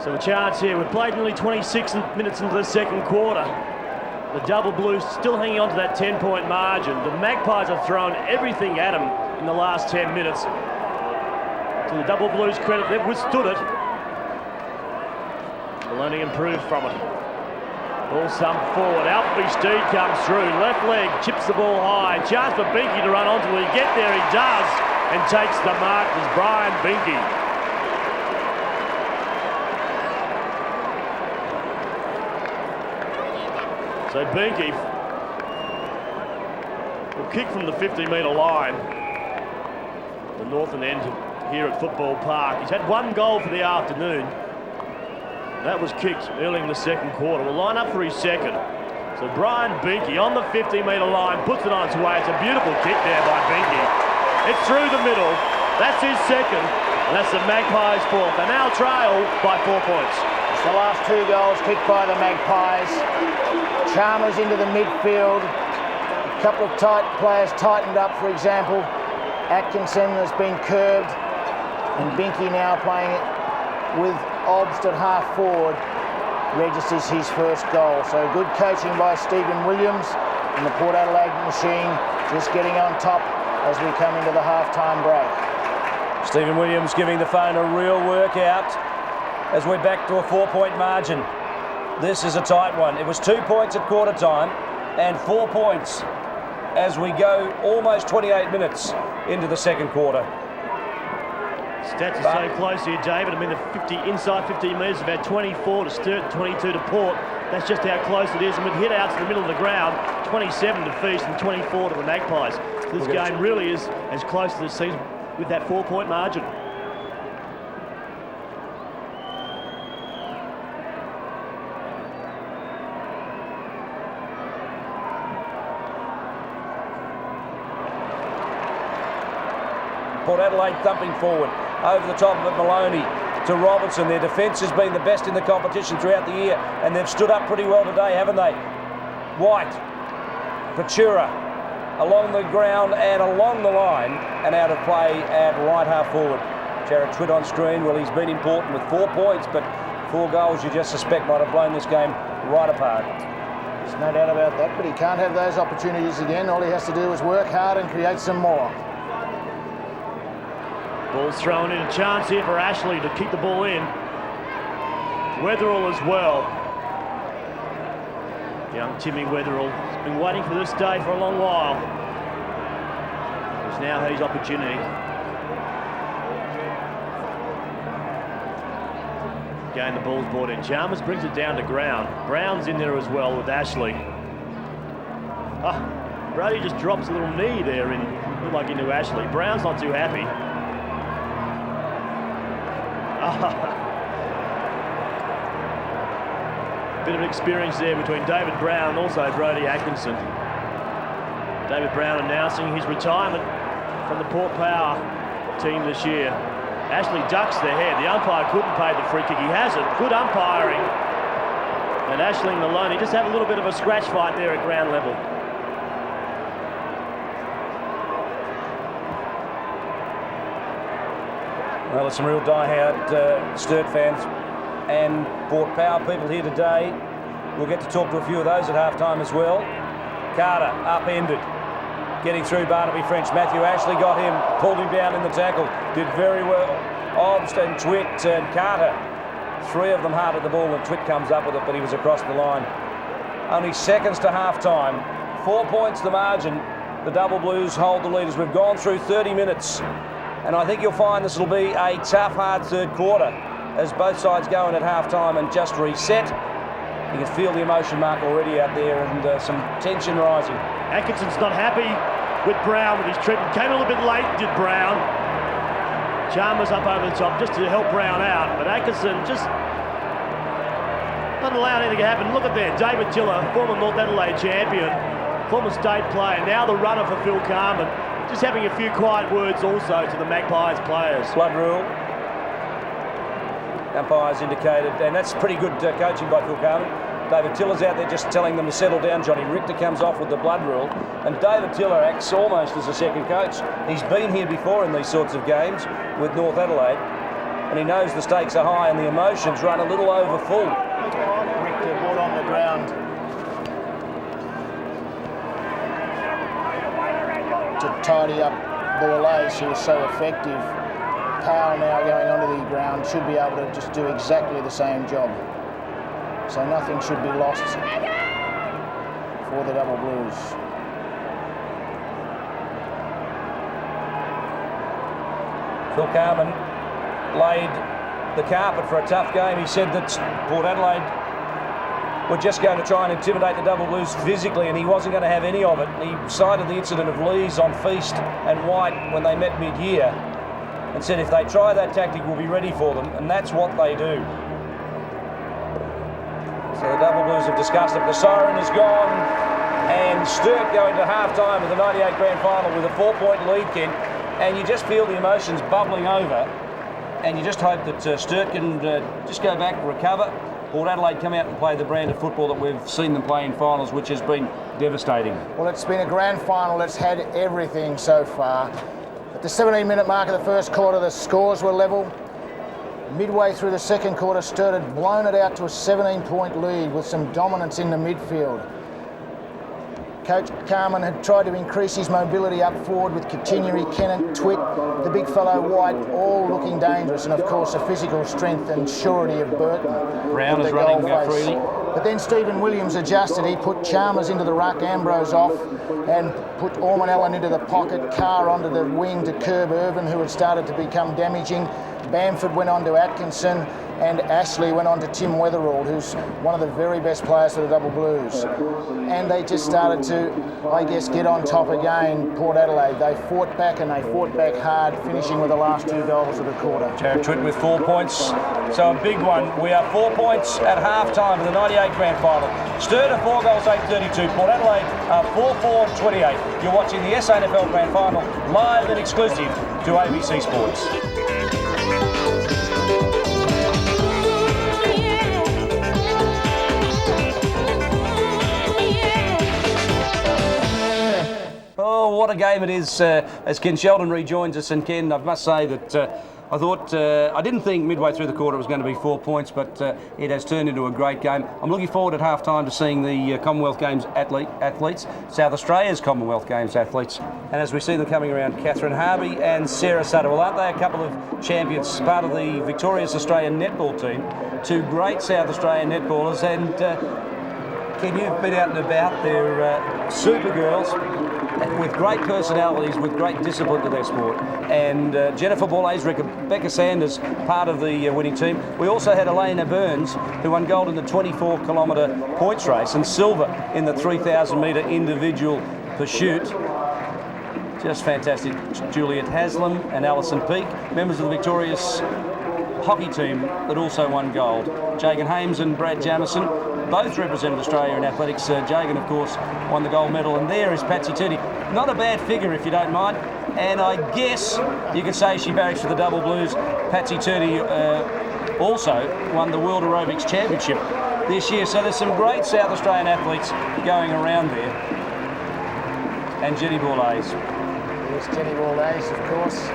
So a chance here. We've played nearly 26 minutes into the second quarter. The double blues still hanging on to that 10-point margin. The Magpies have thrown everything at them in the last 10 minutes. To the double blues' credit, they've withstood it. They'll only improve from it. Ball some forward. Alfie Steed comes through. Left leg chips the ball high. Chance for Binky to run onto it. Get there, he does, and takes the mark as Brian Binky. So Binky will kick from the 50-metre line. The northern end here at Football Park. He's had one goal for the afternoon. That was kicked early in the second quarter. We'll line up for his second. So Brian Binky on the 50-metre line, puts it on its way. It's a beautiful kick there by Binky. It's through the middle. That's his second, and that's the Magpies' fourth. They now trail by 4 points. It's the last two goals kicked by the Magpies. Chalmers into the midfield. A couple of tight players tightened up, for example. Atkinson has been curbed, and Binky now playing it with Obst at half forward, registers his first goal. So good coaching by Stephen Williams and the Port Adelaide machine just getting on top as we come into the half-time break. Stephen Williams giving the phone a real workout as we're back to a 4-point margin. This is a tight one. It was 2 points at quarter time and 4 points as we go almost 28 minutes into the second quarter. Stats are so close here, David. I mean, the inside 15 metres, about 24 to Sturt, 22 to Port. That's just how close it is. And with hit-outs in the middle of the ground, 27 to Feast and 24 to the Magpies. So this game really is as close as it seems with that 4-point margin. Port Adelaide thumping forward. over the top of it, Maloney to Robertson. Their defence has been the best in the competition throughout the year, and they've stood up pretty well today, haven't they? White, Patura, along the ground and along the line, and out of play at right half forward. Jared Twitt on screen. Well, he's been important with 4 points, but 4 goals you just suspect might have blown this game right apart. There's no doubt about that, but he can't have those opportunities again. All he has to do is work hard and create some more. Ball's thrown in, a chance here for Ashley to keep the ball in. Weatherall as well. Young Timmy Weatherall has been waiting for this day for a long while. It's now his opportunity. Again, the ball's brought in. Chalmers brings it down to ground. Brown's in there as well with Ashley. Brodie just drops a little knee there like into Ashley. Brown's not too happy. Bit of experience there between David Brown and also Brodie Atkinson. David Brown announcing his retirement from the Port Power team this year. Ashley ducks the head. The umpire couldn't pay the free kick. He has it. Good umpiring. And Ashley and Maloney just have a little bit of a scratch fight there at ground level. Well, there's some real die-hard Sturt fans and Port Power people here today. We'll get to talk to a few of those at half-time as well. Carter, upended, getting through Barnaby French. Matthew Ashley got him, pulled him down in the tackle, did very well. Obst and Twitt and Carter, 3 of them hard at the ball, and Twitt comes up with it, but he was across the line. Only seconds to half-time. 4 points the margin. The Double Blues hold the lead as we've gone through 30 minutes. And I think you'll find this will be a tough, hard third quarter as both sides go in at half-time and just reset. You can feel the emotion mark already out there and some tension rising. Atkinson's not happy with Brown with his treatment. Came a little bit late, did Brown. Chalmers up over the top just to help Brown out, but Atkinson just not allowing anything to happen. Look at there, David Tiller, former North Adelaide champion, former state player, now the runner for Phil Carman. Just having a few quiet words also to the Magpies players. Blood rule. Umpires indicated, and that's pretty good coaching by Phil Carman. David Tiller's out there just telling them to settle down. Johnny Richter comes off with the blood rule, and David Tiller acts almost as a second coach. He's been here before in these sorts of games with North Adelaide, and he knows the stakes are high and the emotions run a little over full. Richter brought on the ground to tidy up Borlase, who was so effective. Powell now going onto the ground should be able to just do exactly the same job. So nothing should be lost for the Double Blues. Phil Carman laid the carpet for a tough game. He said that Port Adelaide were just going to try and intimidate the Double Blues physically, and he wasn't going to have any of it. He cited the incident of Lees on Feast and White when they met mid-year and said if they try that tactic, we'll be ready for them, and that's what they do. So the Double Blues have discussed it. The siren is gone, and Sturt going to half-time of the 98 Grand Final with a 4-point lead, Ken, and you just feel the emotions bubbling over, and you just hope that Sturt can just go back and recover. Port Adelaide come out and play the brand of football that we've seen them play in finals, which has been devastating. Well, it's been a grand final that's had everything so far. At the 17-minute mark of the first quarter, the scores were level. Midway through the second quarter, Sturt had blown it out to a 17-point lead with some dominance in the midfield. Coach Carman had tried to increase his mobility up forward with Continuary, Kennett, Twitt, the big fellow White, all looking dangerous, and of course the physical strength and surety of Burton. Brown is running freely. But then Stephen Williams adjusted. He put Chalmers into the ruck, Ambrose off, and put Orman Allen into the pocket, Carr onto the wing to curb Irvin, who had started to become damaging. Bamford went on to Atkinson, and Ashley went on to Tim Weatherall, who's one of the very best players for the Double Blues. And they just started to, I guess, get on top again, Port Adelaide. They fought back, and they fought back hard, finishing with the last 2 goals of the quarter. Jared Twitt with 4 points, so a big one. We are 4 points at half-time of the 98 Grand Final. Sturt are 4 goals, 8-32. Port Adelaide are 4-4-28. You're watching the SANFL Grand Final live and exclusive to ABC Sports. Oh, what a game it is as Ken Sheldon rejoins us. And Ken, I must say that I thought, I didn't think midway through the quarter it was going to be 4 points, but it has turned into a great game. I'm looking forward at half-time to seeing the Commonwealth Games athletes, South Australia's Commonwealth Games athletes. And as we see them coming around, Catherine Harvey and Sarah Sutter. Well, aren't they a couple of champions, part of the victorious Australian netball team? Two great South Australian netballers. And Ken, you've been out and about. They're super girls with great personalities, with great discipline to their sport. And Jennifer Borlase, Rebecca Sanders, part of the winning team. We also had Elena Burns, who won gold in the 24-kilometre points race and silver in the 3,000-metre individual pursuit. Just fantastic. Juliet Haslam and Alison Peake, members of the victorious hockey team that also won gold. Jagan Hames and Brad Jamison both represented Australia in athletics. Jagan, of course, won the gold medal, and there is Patsy Turney. Not a bad figure, if you don't mind. And I guess you could say she barracks for the Double Blues. Patsy Turney also won the World Aerobics Championship this year. So there's some great South Australian athletes going around there. And Jenny Borlase. There's Jenny Borlase, of course.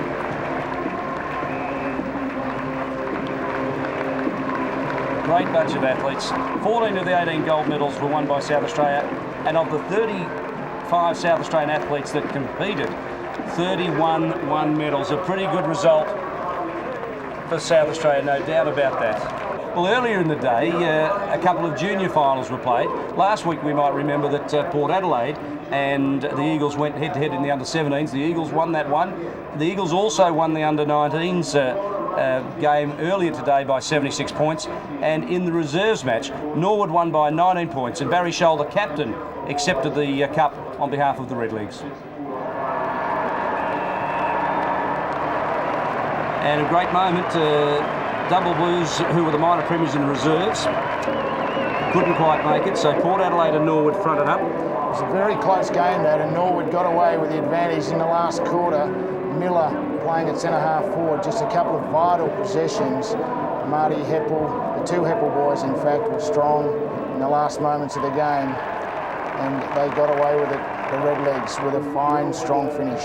Great bunch of athletes. 14 of the 18 gold medals were won by South Australia, and of the 35 South Australian athletes that competed, 31 won medals. A pretty good result for South Australia, no doubt about that. Well, earlier in the day, a couple of junior finals were played. Last week, we might remember that Port Adelaide and the Eagles went head-to-head in the under-17s. The Eagles won that one. The Eagles also won the under-19s game earlier today by 76 points, and in the reserves match Norwood won by 19 points, and Barry Scholl, the captain, accepted the cup on behalf of the Redlegs. And a great moment, Double Blues, who were the minor premiers in the reserves, couldn't quite make it, so Port Adelaide and Norwood fronted up. It was a very close game, that, and Norwood got away with the advantage in the last quarter. Miller playing at centre-half forward, just a couple of vital possessions. Marty Heppel, the two Heppel boys, in fact, were strong in the last moments of the game, and they got away with it, the Redlegs, with a fine, strong finish.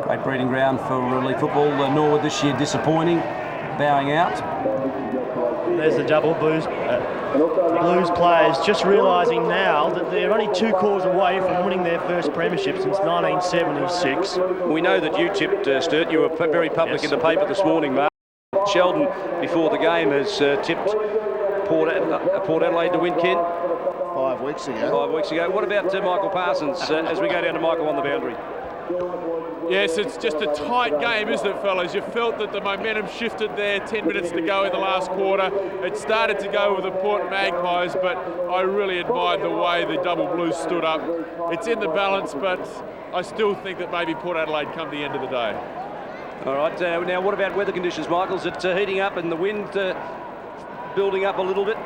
Great breeding ground for league football. Norwood this year disappointing, bowing out. There's the Double Blues players just realising now that they're only 2 quarters away from winning their first premiership since 1976. We know that you tipped, Sturt. You were very public in the paper this morning, Mark. Sheldon, before the game, has tipped Port Adelaide to win, Ken. 5 weeks ago. 5 weeks ago. What about Michael Parsons as we go down to Michael on the boundary? Yes, it's just a tight game, isn't it, fellas? You felt that the momentum shifted there, 10 minutes to go in the last quarter. It started to go with the Port Magpies, but I really admired the way the Double Blues stood up. It's in the balance, but I still think that maybe Port Adelaide come the end of the day. All right, now what about weather conditions, Michael? Is it heating up and the wind building up a little bit?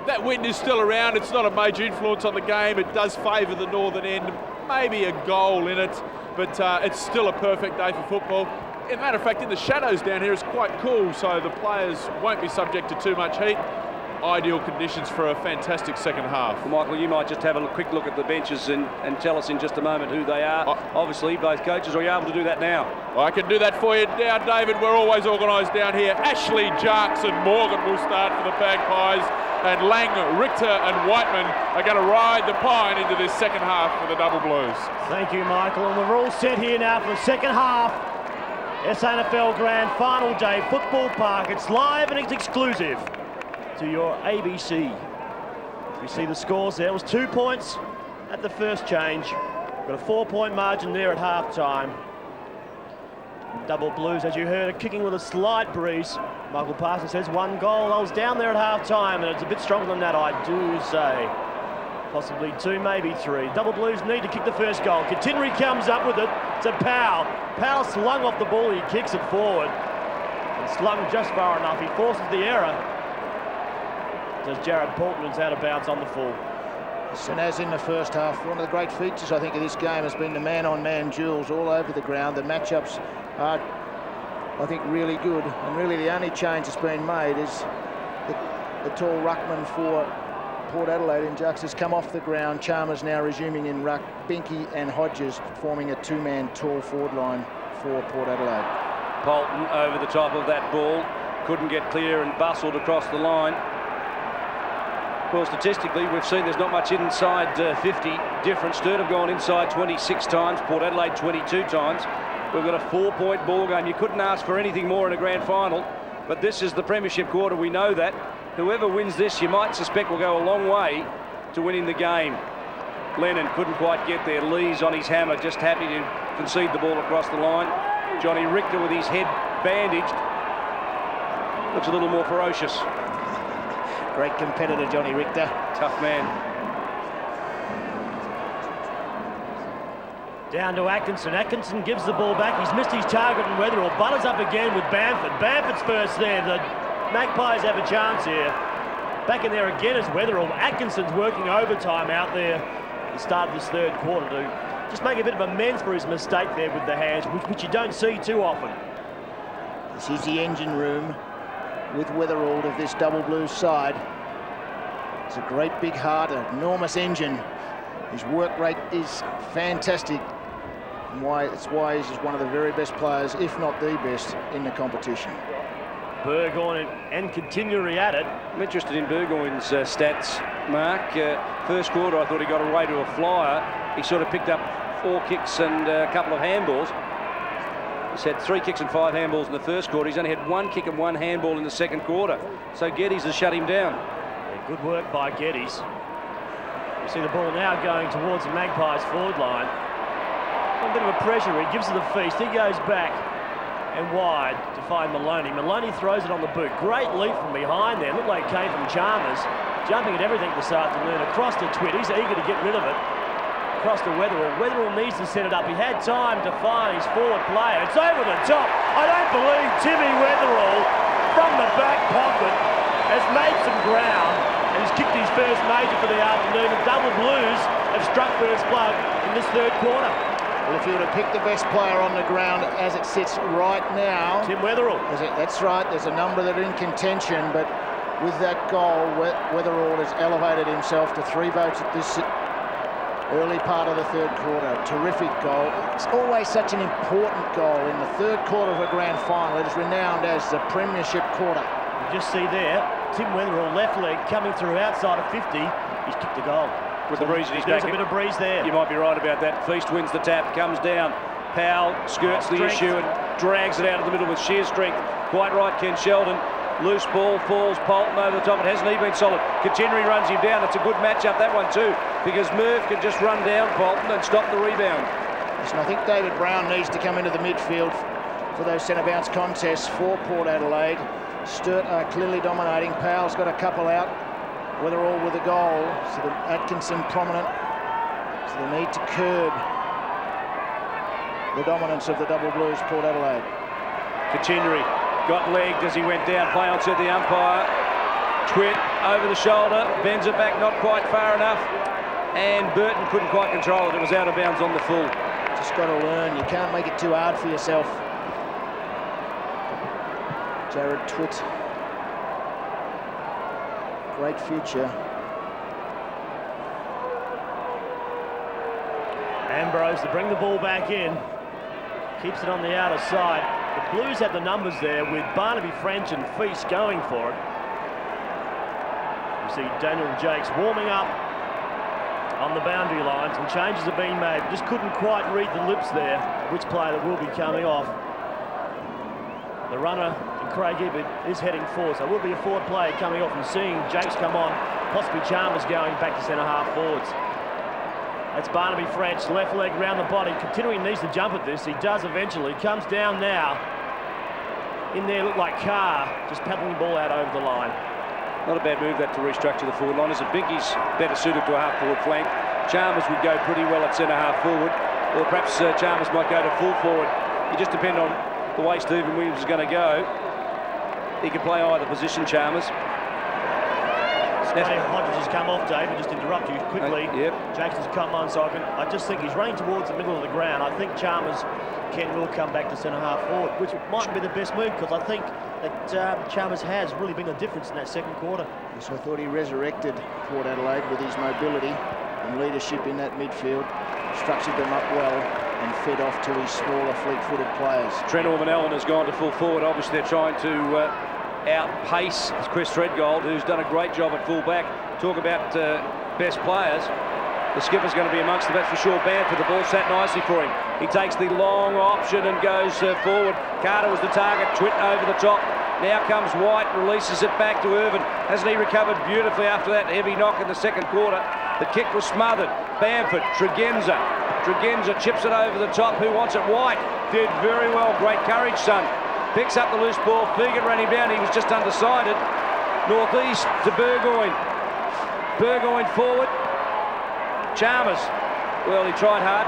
That wind is still around. It's not a major influence on the game. It does favour the northern end, maybe a goal in it, but it's still a perfect day for football. As a matter of fact, in the shadows down here, it's quite cool, so the players won't be subject to too much heat. Ideal conditions for a fantastic second half. Well, Michael, you might just have a quick look at the benches and tell us in just a moment who they are. Obviously, both coaches, are you able to do that now? I can do that for you now, David. We're always organised down here. Ashley, Jarks and Morgan will start for the Magpies, and Lang, Richter and Whiteman are going to ride the pine into this second half for the Double Blues. Thank you, Michael. And we're all set here now for the second half. SANFL Grand Final Day, Football Park. It's live and it's exclusive to your ABC. We see the scores there. It was 2 points at the first change. Got a 4-point margin there at half-time. Double Blues, as you heard, are kicking with a slight breeze. Michael Parsons says 1 goal. I was down there at half-time, and it's a bit stronger than that, I do say. Possibly 2, maybe 3. Double Blues need to kick the first goal. Continry comes up with it to Powell. Powell slung off the ball. He kicks it forward. And slung just far enough. He forces the error. As Jared Portman's out of bounds on the full. And as in the first half, one of the great features, I think, of this game has been the man-on-man duels all over the ground. The matchups are, I think, really good. And really the only change that's been made is the tall ruckman for Port Adelaide, and Jux has come off the ground. Chalmers now resuming in ruck. Binky and Hodges forming a two-man tall forward line for Port Adelaide. Bolton over the top of that ball. Couldn't get clear and bustled across the line. Well, statistically, we've seen there's not much inside 50 difference. Sturt have gone inside 26 times, Port Adelaide 22 times. We've got a 4-point ball game. You couldn't ask for anything more in a grand final, but this is the premiership quarter, we know that. Whoever wins this, you might suspect, will go a long way to winning the game. Lennon couldn't quite get there. Lee's on his hammer, just happy to concede the ball across the line. Johnny Richter with his head bandaged. Looks a little more ferocious. Great competitor, Johnny Richter. Tough man. Down to Atkinson. Atkinson gives the ball back. He's missed his target and Weatherall. Butters up again with Bamford. Bamford's first there. The Magpies have a chance here. Back in there again is Weatherall. Atkinson's working overtime out there at the start of this third quarter to just make a bit of amends for his mistake there with the hands, which you don't see too often. This is the engine room with Weatherall of this double blue side. It's a great big heart, an enormous engine. His work rate is fantastic. And it's why he's one of the very best players, if not the best, in the competition. Burgoyne and Continuary at it. I'm interested in Burgoyne's stats, Mark. First quarter, I thought he got away to a flyer. He sort of picked up 4 kicks and a couple of handballs. He's had 3 kicks and 5 handballs in the first quarter. He's only had 1 kick and 1 handball in the second quarter. So Geddes has shut him down. Yeah, good work by Geddes. You see the ball now going towards the Magpies forward line. A bit of a pressure. He gives it the feast. He goes back and wide to find Maloney. Maloney throws it on the boot. Great leap from behind there. Looked like it came from Chalmers. Jumping at everything this afternoon. Across to Twitt. He's eager to get rid of it. Across to Weatherall. Weatherall needs to set it up. He had time to find his forward player. It's over the top. I don't believe Timmy Weatherall from the back pocket has made some ground and he's kicked his first major for the afternoon. The double blues have struck first blood in this third quarter. Well, if you were to pick the best player on the ground as it sits right now, Tim Weatherall. That's right. There's a number that are in contention, but with that goal, Weatherall has elevated himself to 3 votes at this early part of the third quarter. Terrific goal. It's always such an important goal in the third quarter of a grand final. It is renowned as the premiership quarter. You just see there, Tim Weatherall, left leg coming through outside of 50. He's kicked the goal. With the breeze in his back. There's a bit of breeze there. You might be right about that. Feast wins the tap, comes down. Powell skirts the issue and drags it out of the middle with sheer strength. Quite right, Ken Sheldon. Loose ball, falls, Bolton over the top. It hasn't even been solid. Continuary runs him down. It's a good match-up, that one too, because Murph can just run down Bolton and stop the rebound. Listen, I think David Brown needs to come into the midfield for those centre bounce contests for Port Adelaide. Sturt are clearly dominating. Powell's got a couple out. Weatherall with a goal. So the Atkinson prominent. So the need to curb the dominance of the double blues, Port Adelaide. Continuary got legged as he went down. Play on, said the umpire. Twitt over the shoulder, bends it back not quite far enough, and Burton couldn't quite control it. It was out of bounds on the full. Just got to learn. You can't make it too hard for yourself. Jared Twitt. Great future. Ambrose to bring the ball back in. Keeps it on the outer side. The Blues have the numbers there with Barnaby, French and Feast going for it. You see Daniel Jakes warming up on the boundary lines and changes are being made. Just couldn't quite read the lips there, which player that will be coming off. The runner, Craig Hibbert, is heading forward, so it will be a forward player coming off and seeing Jakes come on, possibly Chalmers going back to centre-half forwards. That's Barnaby French, left leg round the body. Continuing needs to jump at this. He does eventually. Comes down now. In there looked like Carr, just paddling the ball out over the line. Not a bad move that to restructure the forward line. As a Binky's better suited to a half-forward flank. Chalmers would go pretty well at centre-half forward, or perhaps Chalmers might go to full forward. It just depends on the way Stephen Williams is going to go. He can play either position, Chalmers. Hodges has come off, Dave, and just interrupt you quickly. Yep. Jackson's come on, so I just think he's running towards the middle of the ground. I think Chalmers will come back to centre-half forward, which might be the best move, because I think that Chalmers has really been the difference in that second quarter. Yes, I thought he resurrected Port Adelaide with his mobility and leadership in that midfield, structured them up well and fed off to his smaller, fleet-footed players. Trent Orman-Allen has gone to full forward. Obviously, they're trying to outpace Chris Threadgold, who's done a great job at full-back. Talk about best players. The skipper's going to be amongst them, that's for sure. Bamford, the ball sat nicely for him. He takes the long option and goes forward. Carter was the target, Twit over the top. Now comes White, releases it back to Irvin. Hasn't he recovered beautifully after that heavy knock in the second quarter? The kick was smothered. Bamford, Tregenza. Tregenza chips it over the top. Who wants it? White did very well. Great courage, son. Picks up the loose ball. Fegan ran him down. He was just undecided. Northeast to Burgoyne. Burgoyne forward. Chalmers, well, he tried hard,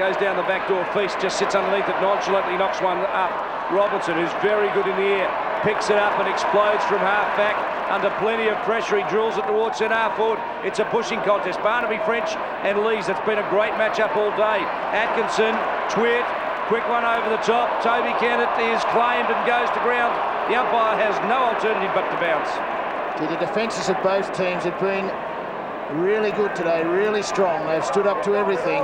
goes down the back door. Feast just sits underneath it nonchalantly, knocks one up. Robinson, who's very good in the air, picks it up and explodes from half back under plenty of pressure. He drills it towards centre half forward. It's a pushing contest. Barnaby, French and Lees. That's been a great match-up all day. Atkinson, Twit, quick one over the top. Toby Kennett is claimed and goes to ground. The umpire has no alternative but to bounce. The defences of both teams have been really good today, really strong. They've stood up to everything.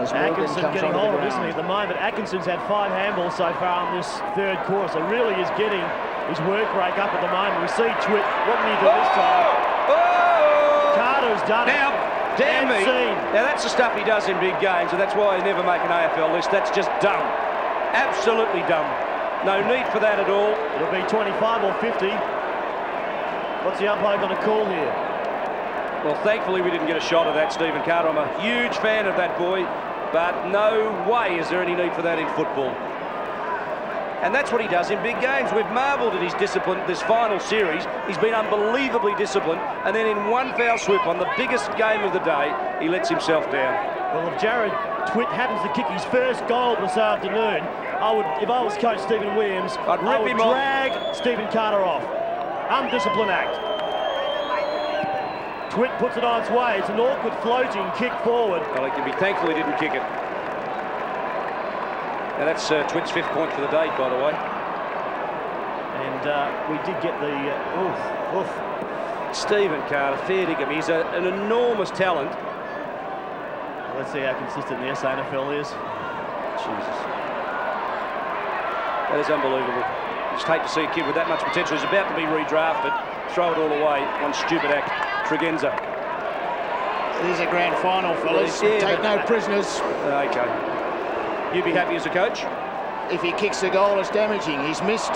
As Atkinson getting hold of, isn't he, at the moment? Atkinson's had 5 handballs so far in this third quarter, so really is getting his work rate up at the moment. We see Twit, what can he do this time? Carter's done now, it. Damn me. Now that's the stuff he does in big games, and that's why I never make an AFL list. That's just dumb. Absolutely dumb. No need for that at all. It'll be 25 or 50. What's the umpire going to call here? Well, thankfully we didn't get a shot of that, Stephen Carter. I'm a huge fan of that boy, but no way is there any need for that in football. And that's what he does in big games. We've marvelled at his discipline this final series. He's been unbelievably disciplined, and then in one foul swoop on the biggest game of the day, he lets himself down. Well, if Jared Twit happens to kick his first goal this afternoon, if I was coach Stephen Williams, I'd rip him off. Drag Stephen Carter off. Undisciplined act. Twit puts it on its way. It's an awkward floating kick forward. Well, he can be thankful he didn't kick it. Now that's Twit's 5th point for the day, by the way. And we did get the oof. Stephen Carter, fair dinkum. He's an enormous talent. Well, let's see how consistent the SANFL is. Jesus. That is unbelievable. Just hate to see a kid with that much potential. He's about to be redrafted. Throw it all away. One stupid act. Tregenza. It is a grand final, fellas. Yeah, take no prisoners. Okay. You'd be happy as a coach? If he kicks a goal, it's damaging. He's missed.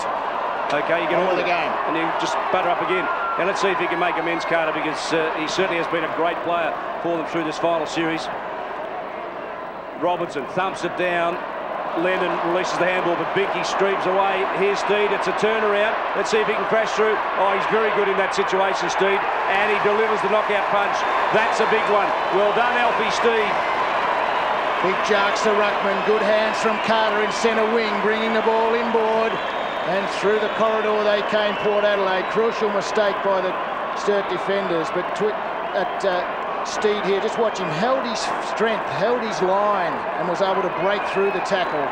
Okay, you get all the game. And he'll just butter up again. And let's see if he can make amends, Carter, because he certainly has been a great player for them through this final series. Robinson thumps it down. Lennon releases the handball, but Binky streams away. Here's Steed, it's a turnaround. Let's see if he can crash through. Oh, he's very good in that situation, Steed. And he delivers the knockout punch. That's a big one. Well done, Alfie Steed. Big jarks to ruckman. Good hands from Carter in centre wing, bringing the ball inboard. And through the corridor they came, Port Adelaide. Crucial mistake by the Sturt defenders, but Steed here, just watch him, held his strength, held his line, and was able to break through the tackle.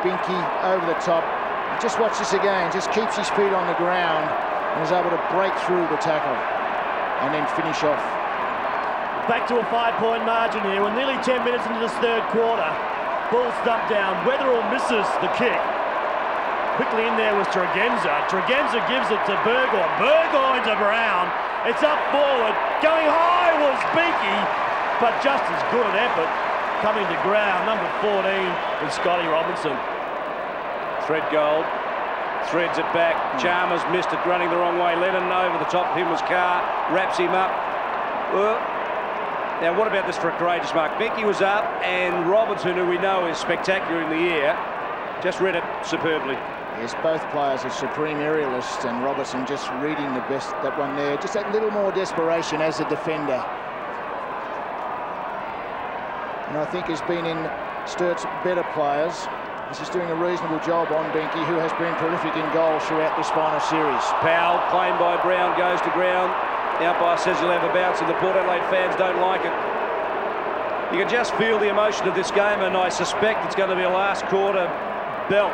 Binky over the top. Just watch this again, just keeps his feet on the ground and is able to break through the tackle and then finish off. Back to a 5-point margin here. We're nearly 10 minutes into this third quarter. Ball stumped down. Weatherall misses the kick. Quickly in there was Tregenza. Tregenza gives it to Burgoyne. Burgoyne to Brown. It's up forward. Going high was Binky, but just as good an effort. Coming to ground, number 14 is Scotty Robinson. Threadgold threads it back. Chalmers missed it, running the wrong way. Lennon over the top of him was Carr. Wraps him up. Well, now what about this for a courageous mark? Binky was up, and Robinson, who we know is spectacular in the air, just read it superbly. Yes, both players are supreme aerialists, and Robertson just reading the best, that one there. Just that little more desperation as a defender. And I think he's been in Sturt's better players. He's just doing a reasonable job on Binky, who has been prolific in goals throughout this final series. Powell, claimed by Brown, goes to ground. The umpire says he'll have a bounce, and the Port Adelaide fans don't like it. You can just feel the emotion of this game, and I suspect it's going to be a last quarter belt.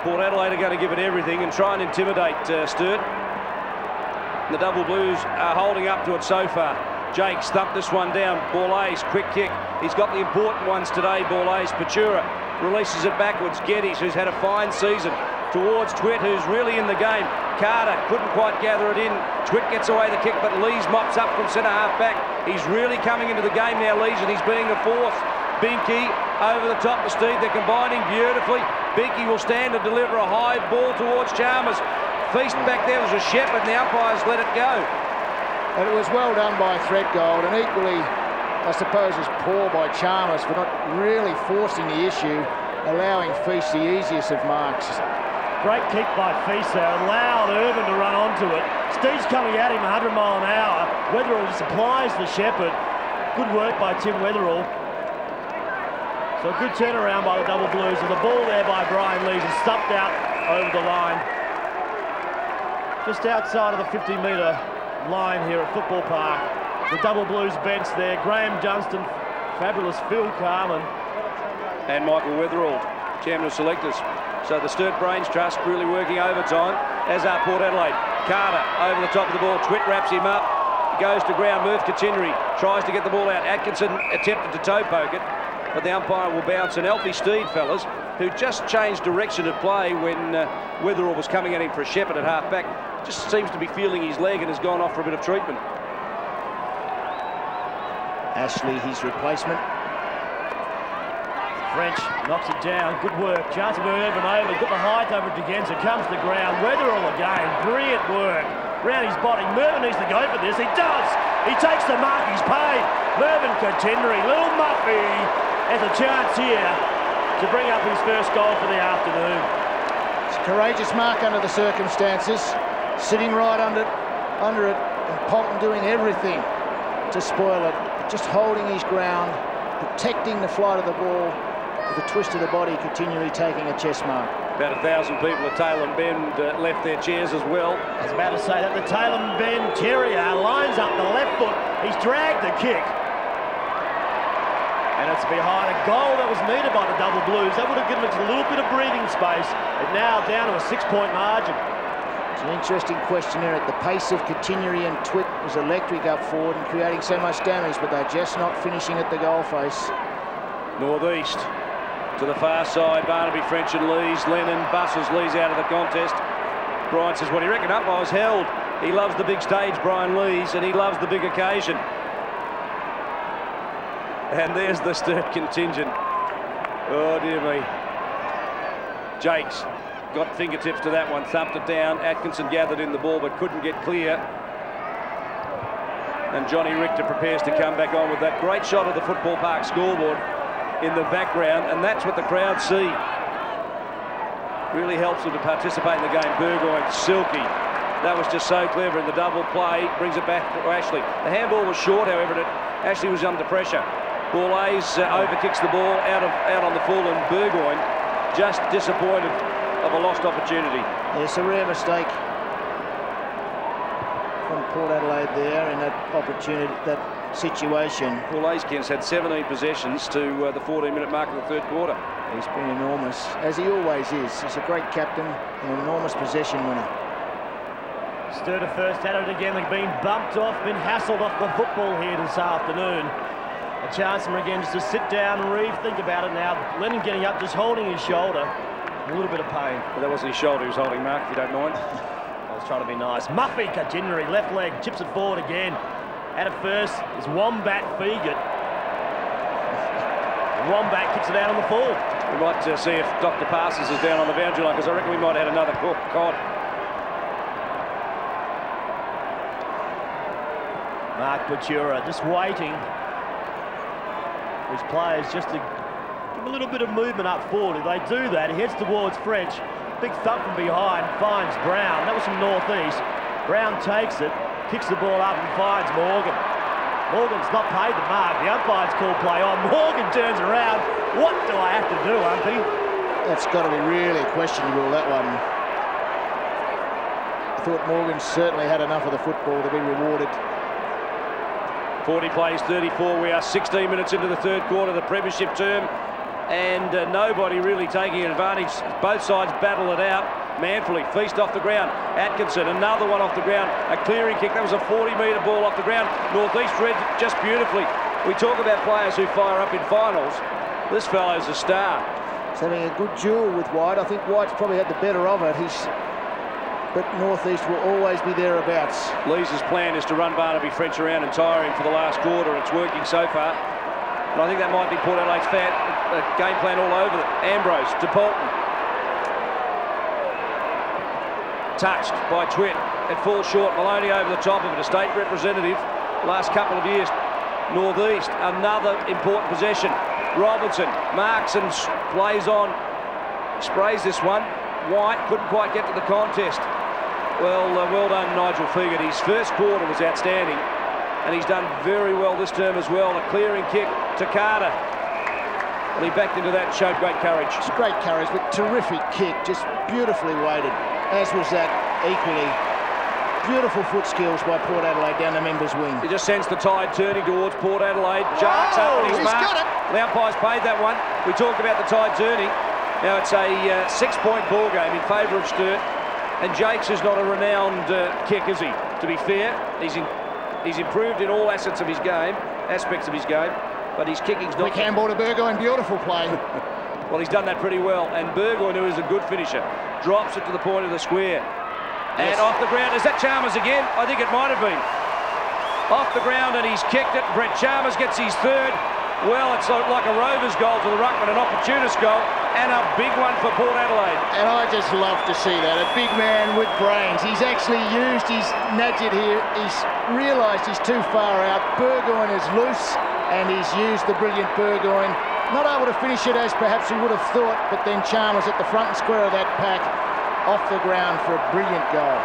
Port Adelaide are going to give it everything and try and intimidate Sturt. The double blues are holding up to it so far. Jake stumped this one down. Borlays, quick kick. He's got the important ones today, Borlays. Patura releases it backwards. Geddes, who's had a fine season, towards Twitt, who's really in the game. Carter couldn't quite gather it in. Twitt gets away the kick, but Lees mops up from centre half back. He's really coming into the game now, Lees, and he's being a force. Binky over the top of Steve. They're combining beautifully. Binky will stand and deliver a high ball towards Chalmers. Feast back there was a shepherd, and the umpires let it go. And it was well done by Threadgold, and equally, I suppose, as poor by Chalmers for not really forcing the issue, allowing Feast the easiest of marks. Great kick by Feast there, allowed Irvin to run onto it. Steve's coming at him 100 mile an hour. Weatherall supplies the shepherd. Good work by Tim Weatherall. So a good turnaround by the double blues, and the ball there by Brian Lees is stumped out over the line. Just outside of the 50-metre line here at Football Park. The double blues bench there. Graham Johnston, fabulous Phil Carman. And Michael Weatherall, chairman of selectors. So the Sturt Brains Trust really working overtime, as are Port Adelaide. Carter over the top of the ball. Twitt wraps him up. Goes to ground. Murph Katineri tries to get the ball out. Atkinson attempted to toe poke it, but the umpire will bounce. And Alfie Steed, fellas, who just changed direction of play when Weatherall was coming at him for a shepherd at half back, just seems to be feeling his leg and has gone off for a bit of treatment. Ashley, his replacement. French knocks it down. Good work. Chance of Irvin over. Got the height over it again, so comes to the ground. Weatherall again. Brilliant work. Round his body. Mervyn needs to go for this. He does. He takes the mark. He's paid. Mervyn Katineri. Little Muffy has a chance here to bring up his first goal for the afternoon. It's a courageous mark under the circumstances. Sitting right under it, and Polton doing everything to spoil it. Just holding his ground, protecting the flight of the ball. With a twist of the body, continually taking a chest mark. About 1,000 people at Tailem Bend left their chairs as well. I was about to say that the Tailem Bend Terrier lines up the left foot. He's dragged the kick. And it's behind a goal that was needed by the double blues. That would have given us a little bit of breathing space. But now down to a 6-point margin. It's an interesting question here. At the pace of Katineri and Twitt was electric up forward and creating so much damage, but they're just not finishing at the goal face. Northeast to the far side. Barnaby, French and Lees. Lennon buses Lees out of the contest. Brian says, what do you reckon? Umpire's held. He loves the big stage, Brian Lees, and he loves the big occasion. And there's the Sturt contingent. Oh, dear me. Jakes got fingertips to that one, thumped it down. Atkinson gathered in the ball but couldn't get clear. And Johnny Richter prepares to come back on with that great shot of the Football Park scoreboard in the background, and that's what the crowd see. Really helps them to participate in the game. Burgoyne, silky. That was just so clever in the double play. Brings it back to Ashley. The handball was short, however, and Ashley was under pressure. Borlays overkicks the ball out on the full, and Burgoyne just disappointed of a lost opportunity. Yes, a rare mistake from Port Adelaide there in that opportunity, that situation. Paul Aiskins had 17 possessions to the 14-minute mark of the third quarter. He's been enormous, as he always is. He's a great captain, an enormous possession winner. Sturt are first at it again. They've been bumped off, been hassled off the football here this afternoon. A chance for him again just to sit down and rethink about it now. Lennon getting up, just holding his shoulder. A little bit of pain. But that wasn't his shoulder he was holding, Mark, if you don't mind. I was trying to be nice. Muffy Katineri, left leg, chips it forward again. At it first is Wombat Feegit. Wombat kicks it out on the full. We might see if Dr. Parsons is down on the boundary line, because I reckon we might have had another cod. Mark Patura just waiting for his players just to give a little bit of movement up forward. If they do that, he heads towards French. Big thump from behind, finds Brown. That was from northeast. Brown takes it, kicks the ball up and finds Morgan. Morgan's not paid the mark. The umpire's called play on. Morgan turns around. What do I have to do, Umpy? That's got to be really questionable, that one. I thought Morgan certainly had enough of the football to be rewarded. 40 plays 34. We are 16 minutes into the third quarter of the premiership term, and nobody really taking advantage. Both sides battle it out manfully. Feast off the ground. Atkinson, another one off the ground. A clearing kick. That was a 40-metre ball off the ground. Northeast read just beautifully. We talk about players who fire up in finals. This fellow's a star. He's having a good duel with White. I think White's probably had the better of it. But Northeast will always be thereabouts. Lees' plan is to run Barnaby French around and tire him for the last quarter. It's working so far. And I think that might be Port Adelaide's game plan all over it. Ambrose to Bolton. Touched by Twitt. It falls short. Maloney over the top of it. A state representative last couple of years. Northeast, another important possession. Robinson marks and plays on. Sprays this one. White couldn't quite get to the contest. Well done, Nigel Figert. His first quarter was outstanding, and he's done very well this term as well. A clearing kick to Carter. Well, he backed into that and showed great courage. It's great courage, but terrific kick, just beautifully weighted, as was that equally. Beautiful foot skills by Port Adelaide down the members' wing. He just sends the tide turning towards Port Adelaide. Jarks up on his mark. Got it. The umpire's paid that one. We talked about the tide turning. Now it's a 6-point ball game in favour of Sturt. And Jakes is not a renowned kick, is he? To be fair, he's improved in all aspects of his game, but his kicking's not... Quick handball to Burgoyne, beautiful play. Well, he's done that pretty well. And Burgoyne, who is a good finisher, drops it to the point of the square. And off the ground, is that Chalmers again? I think it might have been. Off the ground, and he's kicked it. Brett Chalmers gets his third. Well, it's like a Rovers goal to the ruckman, an opportunist goal, and a big one for Port Adelaide. And I just love to see that, a big man with brains. He's actually used his gadget here. He's realised he's too far out. Burgoyne is loose, and he's used the brilliant Burgoyne. Not able to finish it as perhaps he would have thought, but then Chalmers at the front and square of that pack, off the ground for a brilliant goal.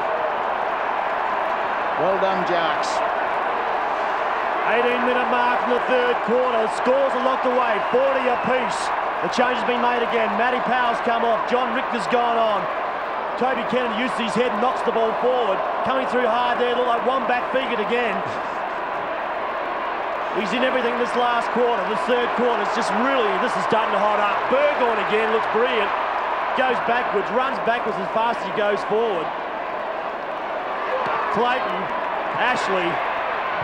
Well done, Jarks. 18-minute mark in the third quarter. Scores are locked away, 40 apiece. The change has been made again. Matty Power's come off. John Richter's gone on. Toby Kennedy uses his head, knocks the ball forward. Coming through hard there, look like one back Figert again. He's in everything this last quarter. This third quarter, it's just really, this is starting to hot up. Burgoyne again looks brilliant. Goes backwards, runs backwards as fast as he goes forward. Clayton, Ashley,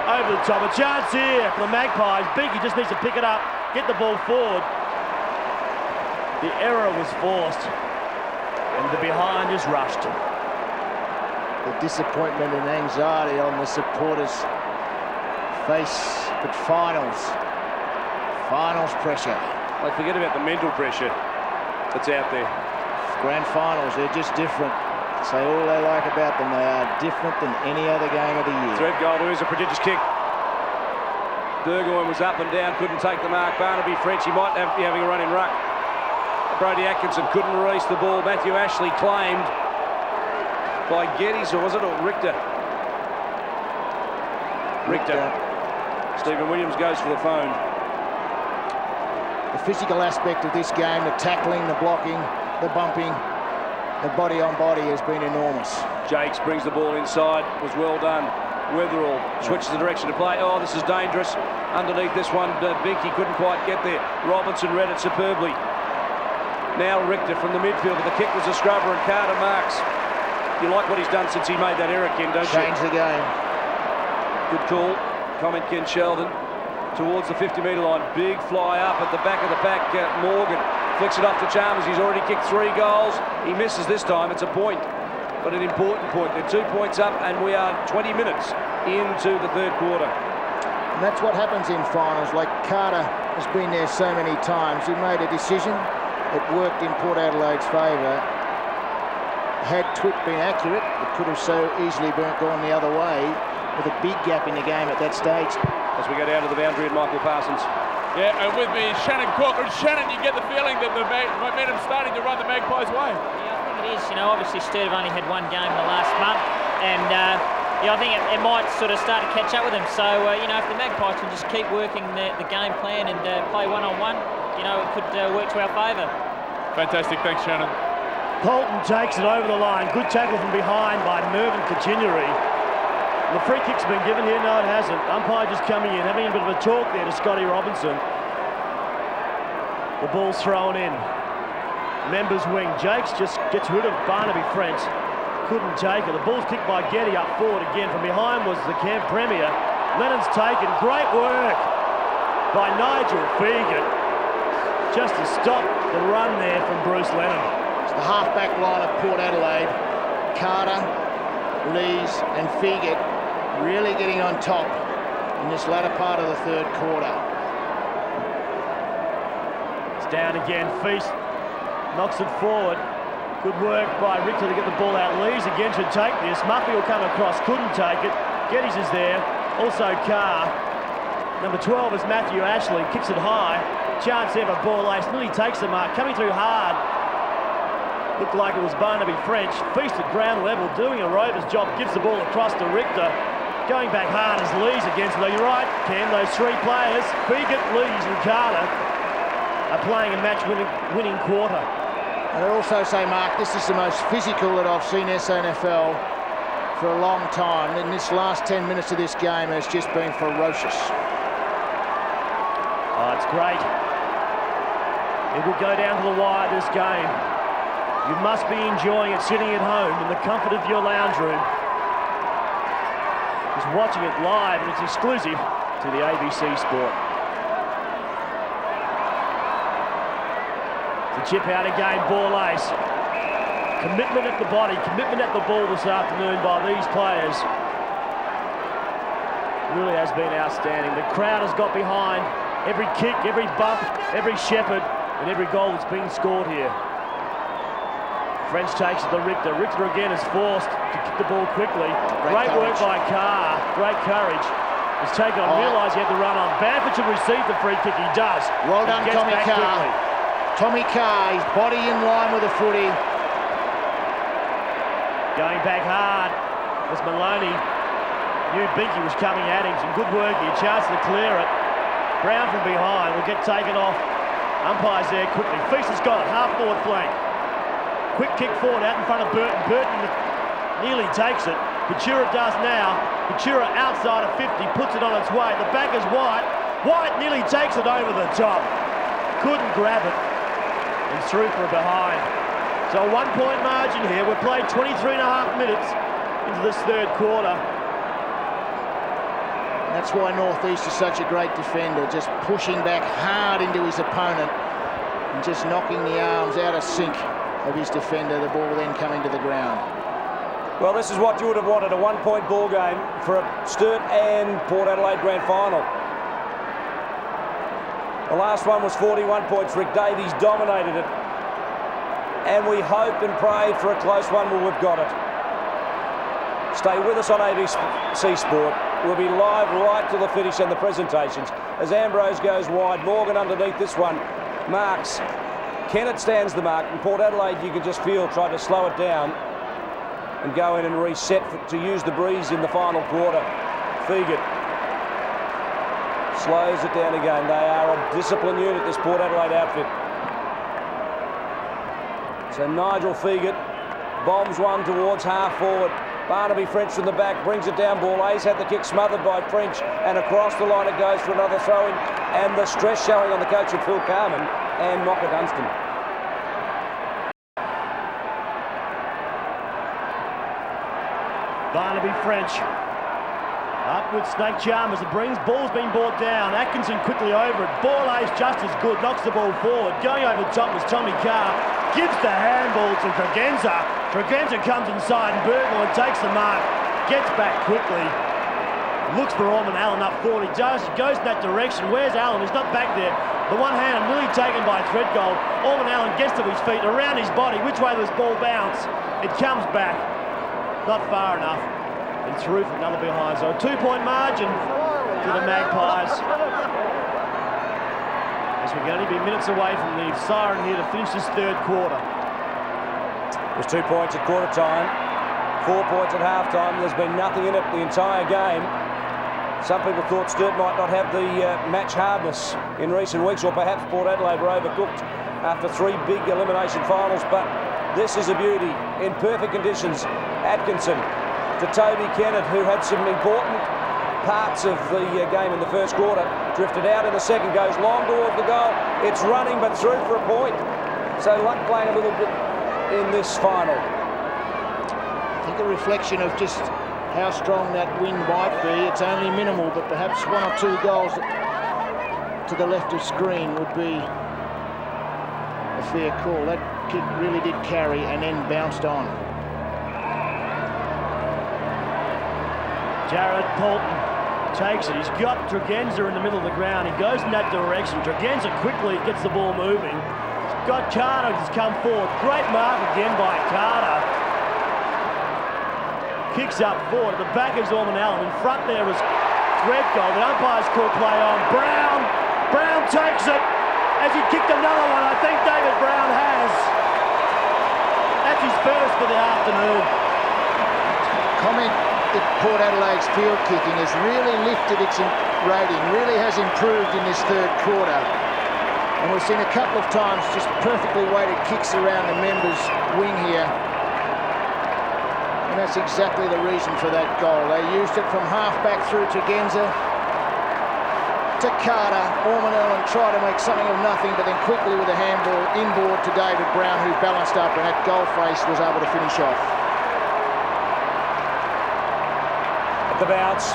over the top. A chance here for the Magpies. Binky just needs to pick it up, get the ball forward. The error was forced, and the behind is rushed. The disappointment and anxiety on the supporters' face, but finals pressure. They forget about the mental pressure that's out there. Grand finals, they're just different. Say all they like about them, they are different than any other game of the year. Thread goal, there is a prodigious kick. Burgoyne was up and down, couldn't take the mark. Barnaby French, he might be having a run in ruck. Brodie Atkinson couldn't release the ball. Matthew Ashley claimed by Geddes, or was it, or Richter? Stephen Williams goes for the phone. The physical aspect of this game, the tackling, the blocking, the bumping, the body on body has been enormous. Jakes brings the ball inside, was well done. Weatherall switches the direction to play. Oh, this is dangerous. Underneath this one, Binky couldn't quite get there. Robinson read it superbly. Now Richter from the midfield, but the kick was a scrubber, and Carter marks. You like what he's done since he made that error, Ken, don't you? Changed the game. Good call. Comment Ken Sheldon towards the 50-metre line. Big fly up at the back of the pack. Morgan flicks it off to Chalmers. He's already kicked 3 goals. He misses this time. It's a point, but an important point. They're 2 points up, and we are 20 minutes into the third quarter. And that's what happens in finals. Like Carter has been there so many times. He made a decision. It worked in Port Adelaide's favour. Had Twitt been accurate, it could have so easily gone the other way, with a big gap in the game at that stage. As we go down to the boundary, and Michael Parsons. Yeah, and with me is Shannon Cook. And Shannon, you get the feeling that the momentum's starting to run the Magpies' way. Yeah, I think it is. You know, obviously Sturt have only had 1 game in the last month, and yeah, I think it might sort of start to catch up with them. So, you know, if the Magpies can just keep working the game plan and play one-on-one, you know, it could work to our favour. Fantastic, thanks Shannon. Bolton takes it over the line. Good tackle from behind by Mervyn Continuary. The free kick's been given here. No, it hasn't. Umpire just coming in, having a bit of a talk there to Scotty Robinson. The ball's thrown in. Members wing. Jakes just gets rid of Barnaby French. Couldn't take it. The ball's kicked by Getty up forward again. From behind was the camp premier. Lennon's taken. Great work by Nigel Fegan. Just to stop the run there from Bruce Lennon. It's the half-back line of Port Adelaide. Carter, Lees and Fegan really getting on top in this latter part of the third quarter. It's down again. Feast knocks it forward. Good work by Richter to get the ball out. Lees again should take this. Murphy will come across. Couldn't take it. Geddes is there. Also Carr. Number 12 is Matthew Ashley. Kicks it high. Chance ever. Ball ace. Nearly takes the mark. Coming through hard. Looked like it was Barnaby French. Feast at ground level. Doing a rover's job. Gives the ball across to Richter. Going back hard as Lees against it. You're right, Ken. Those three players, Fegan, Lees and Carter, are playing a match-winning quarter. And I'd also say, Mark, this is the most physical that I've seen SNFL for a long time. In this last 10 minutes of this game has just been ferocious. Oh, it's great. It will go down to the wire, this game. You must be enjoying it sitting at home in the comfort of your lounge room. Just watching it live, and it's exclusive to the ABC Sport. The chip out again, ball ace. Commitment at the body, commitment at the ball this afternoon by these players. Really has been outstanding. The crowd has got behind every kick, every bump, every shepherd, and every goal that's been scored here. French takes it to Richter. Richter again is forced to kick the ball quickly. Great work by Carr. Great courage. He's taken on, realised he had to run on. Bamford should receive the free kick. He does. Well done, Tommy Carr. Quickly. Tommy Carr, his body in line with the footy. Going back hard was Maloney. Knew Binky was coming at him. Some good work here. Chance to clear it. Brown from behind will get taken off. Umpires there quickly. Feast has got it. Half forward flank. Quick kick forward out in front of Burton. Burton nearly takes it. Pachura does now. Pachura outside of 50, puts it on its way. The back is White. White nearly takes it over the top. Couldn't grab it. And through for a behind. So a 1 point margin here. We've played 23.5 minutes into this third quarter. That's why Northeast is such a great defender, just pushing back hard into his opponent and just knocking the arms out of sync of his defender, the ball then coming to the ground. Well, this is what you would have wanted, a 1 point ball game for a Sturt and Port Adelaide grand final. The last one was 41 points. Rick Davies dominated it. And we hoped and prayed for a close one. Well, we've got it. Stay with us on ABC Sport. We'll be live right to the finish and the presentations. As Ambrose goes wide, Morgan underneath this one. Marks. Kennett stands the mark, and Port Adelaide, you can just feel, tried to slow it down and go in and reset to use the breeze in the final quarter. Fegan slows it down again. They are a disciplined unit, this Port Adelaide outfit. So Nigel Fegan bombs one towards half forward. Barnaby French from the back brings it down. Ball ace had the kick smothered by French, and across the line it goes for another throw-in. And the stress showing on the coach of Phil Carman and Mocker Dunstan. Barnaby French up with Snake Chalmers. It brings, ball's been brought down. Atkinson quickly over it. Ball ace just as good, knocks the ball forward. Going over the top was Tommy Carr. Gives the handball to Tregenza. Tregenza comes inside and Bergman takes the mark. Gets back quickly. Looks for Orman Allen up forward. He goes in that direction. Where's Allen? He's not back there. The one hand nearly taken by Threadgold. Orman Allen gets to his feet, around his body. Which way does this ball bounce? It comes back. Not far enough. And through for another behind. So a 2 point margin to the Magpies. As we're going to be minutes away from the siren here to finish this third quarter. It was 2 points at quarter time, 4 points at half time. There's been nothing in it the entire game. Some people thought Sturt might not have the match hardness in recent weeks, or perhaps Port Adelaide were overcooked after 3 big elimination finals, but this is a beauty in perfect conditions. Atkinson to Toby Kennett, who had some important parts of the game in the first quarter. Drifted out in the second, goes long towards the goal. It's running, but through for a point. So luck playing a little bit in this final. I think a reflection of just how strong that wind might be. It's only minimal, but perhaps 1 or 2 goals to the left of screen would be a fair call. That kick really did carry and then bounced on. Jared Bolton takes it. He's got Tregenza in the middle of the ground. He goes in that direction. Tregenza quickly gets the ball moving. He's got Carter who's come forward. Great mark again by Carter. Kicks up forward. At the back is Orman Allen. In front there was Threadgold. The umpires call play on. Brown takes it. Has he kicked another one? I think David Brown has. That's his first for the afternoon. Comment that Port Adelaide's field kicking has really lifted its rating, really has improved in this third quarter. And we've seen a couple of times just perfectly weighted kicks around the members' wing here. And that's exactly the reason for that goal. They used it from half-back through Tregenza to Carter. Orman Allen tried to make something of nothing, but then quickly with a handball inboard to David Brown, who balanced up, and that goal face was able to finish off. At the bounce,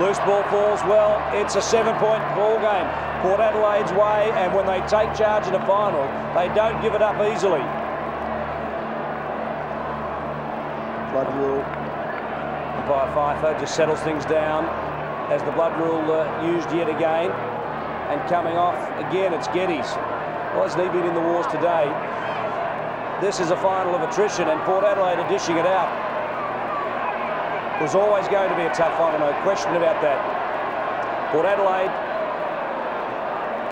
loose ball falls well. It's a 7-point ball game. Port Adelaide's way, and when they take charge in a final, they don't give it up easily. Blood rule. Umpire Pfeiffer just settles things down as the blood rule used yet again. And coming off again, it's Geddes. Well, hasn't he been in the wars today? This is a final of attrition, and Port Adelaide are dishing it out. It was always going to be a tough final, no question about that. Port Adelaide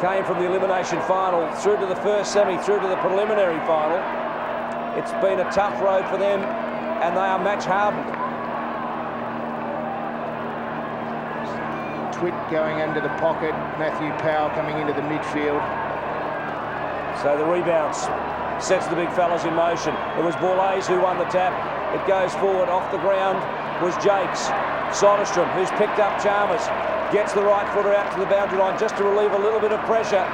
came from the elimination final through to the first semi, through to the preliminary final. It's been a tough road for them, and they are match hardened. Twitt going under the pocket, Matthew Powell coming into the midfield. So the rebounds sets the big fellas in motion. It was Borlase who won the tap. It goes forward off the ground was Jakes. Soderstrom, who's picked up Chalmers, gets the right footer out to the boundary line just to relieve a little bit of pressure.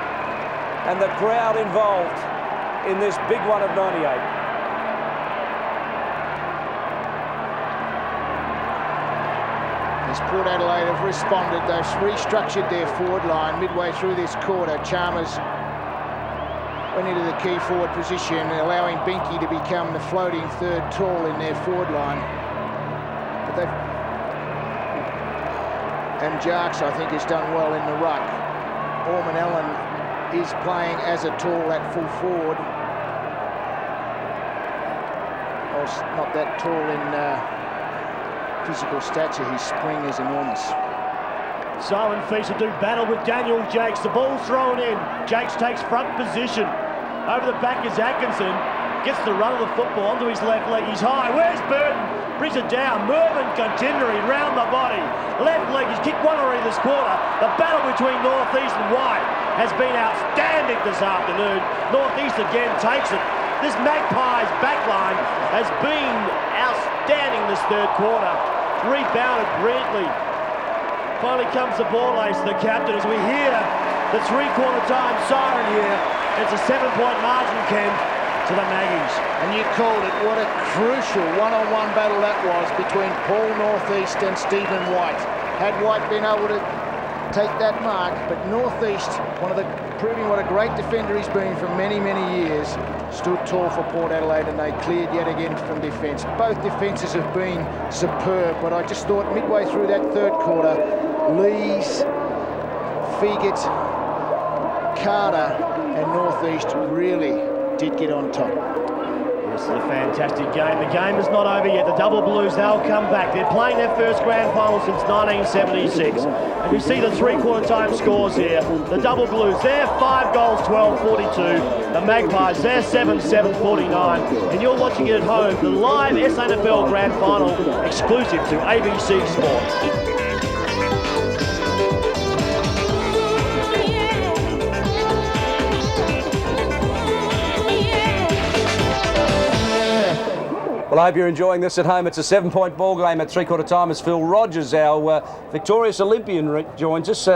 And the crowd involved in this big one of 98. As Port Adelaide have responded, they've restructured their forward line midway through this quarter. Chalmers went into the key forward position, allowing Binky to become the floating third tall in their forward line. But and Jarks, I think, has done well in the ruck. Orman Allen is playing as a tall at full forward. Whilst not that tall in physical stature, his spring is enormous. Simon Feaster do battle with Daniel Jakes. The ball's thrown in. Jakes takes front position. Over the back is Atkinson. Gets the run of the football onto his left leg. He's high. Where's Burton? Brings it down. Mervyn Continery round the body. Left leg. He's kicked one already this quarter. The battle between North East and White has been outstanding this afternoon. North East again takes it. This Magpies backline has been outstanding this third quarter. Rebounded brilliantly. Finally comes the ball ace to the captain as we hear the three-quarter time siren here. It's a 7-point margin, Ken, to the Maggies. And you called it. What a crucial one-on-one battle that was between Paul North East and Stephen White. Had White been able to take that mark, but North East, proving what a great defender he's been for many, many years, stood tall for Port Adelaide, and they cleared yet again from defence. Both defences have been superb, but I just thought midway through that third quarter, Lees, Figgett, Carter and North East really did get on top. This is a fantastic game. The game is not over yet. The Double Blues, they'll come back. They're playing their first grand final since 1976. And you see the three-quarter time scores here. The Double Blues, they're 5 goals, 12-42. The Magpies, they're 7-7-49. And you're watching it at home, the live SANFL grand final exclusive to ABC Sports. Well, I hope you're enjoying this at home. It's a 7-point ball game at three-quarter time as Phil Rogers, our victorious Olympian, joins us.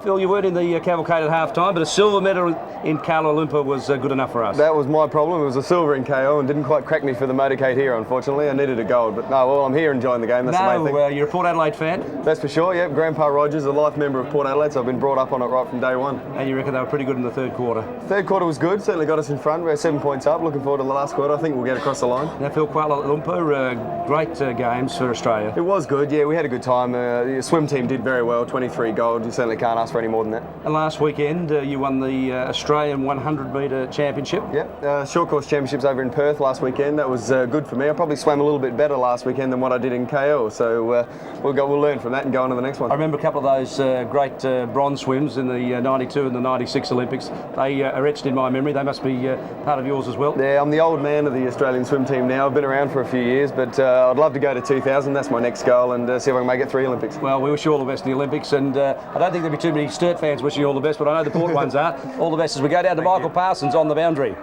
Phil, you weren't in the cavalcade at half-time, but a silver medal in Kuala Lumpur was good enough for us. That was my problem. It was a silver in KO and didn't quite crack me for the motorcade here, unfortunately. I needed a gold, but no, well, I'm here enjoying the game. That's the main thing. You're a Port Adelaide fan? That's for sure, yep. Grandpa Rogers, a life member of Port Adelaide, so I've been brought up on it right from day one. And you reckon they were pretty good in the third quarter? Third quarter was good, certainly got us in front. We're 7 points up. Looking forward to the last quarter. I think we'll get across the line. Now, Phil, Kuala Lumpur, great games for Australia. It was good, yeah. We had a good time. The swim team did very well, 23 gold. You certainly can't ask for any more than that. And last weekend, you won the Australian 100-metre championship. Yep, short course championships over in Perth last weekend. That was good for me. I probably swam a little bit better last weekend than what I did in KL, so we'll learn from that and go on to the next one. I remember a couple of those great bronze swims in the 92 and the 96 Olympics. They are etched in my memory. They must be part of yours as well. Yeah, I'm the old man of the Australian swim team now. I've been around for a few years, but I'd love to go to 2000. That's my next goal, and see if I can make it 3 Olympics. Well, we wish you all the best in the Olympics, and I don't think there'll be too many Sturt fans wishing you all the best, but I know the Port ones are. All the best as we go down to Michael Parsons on the boundary.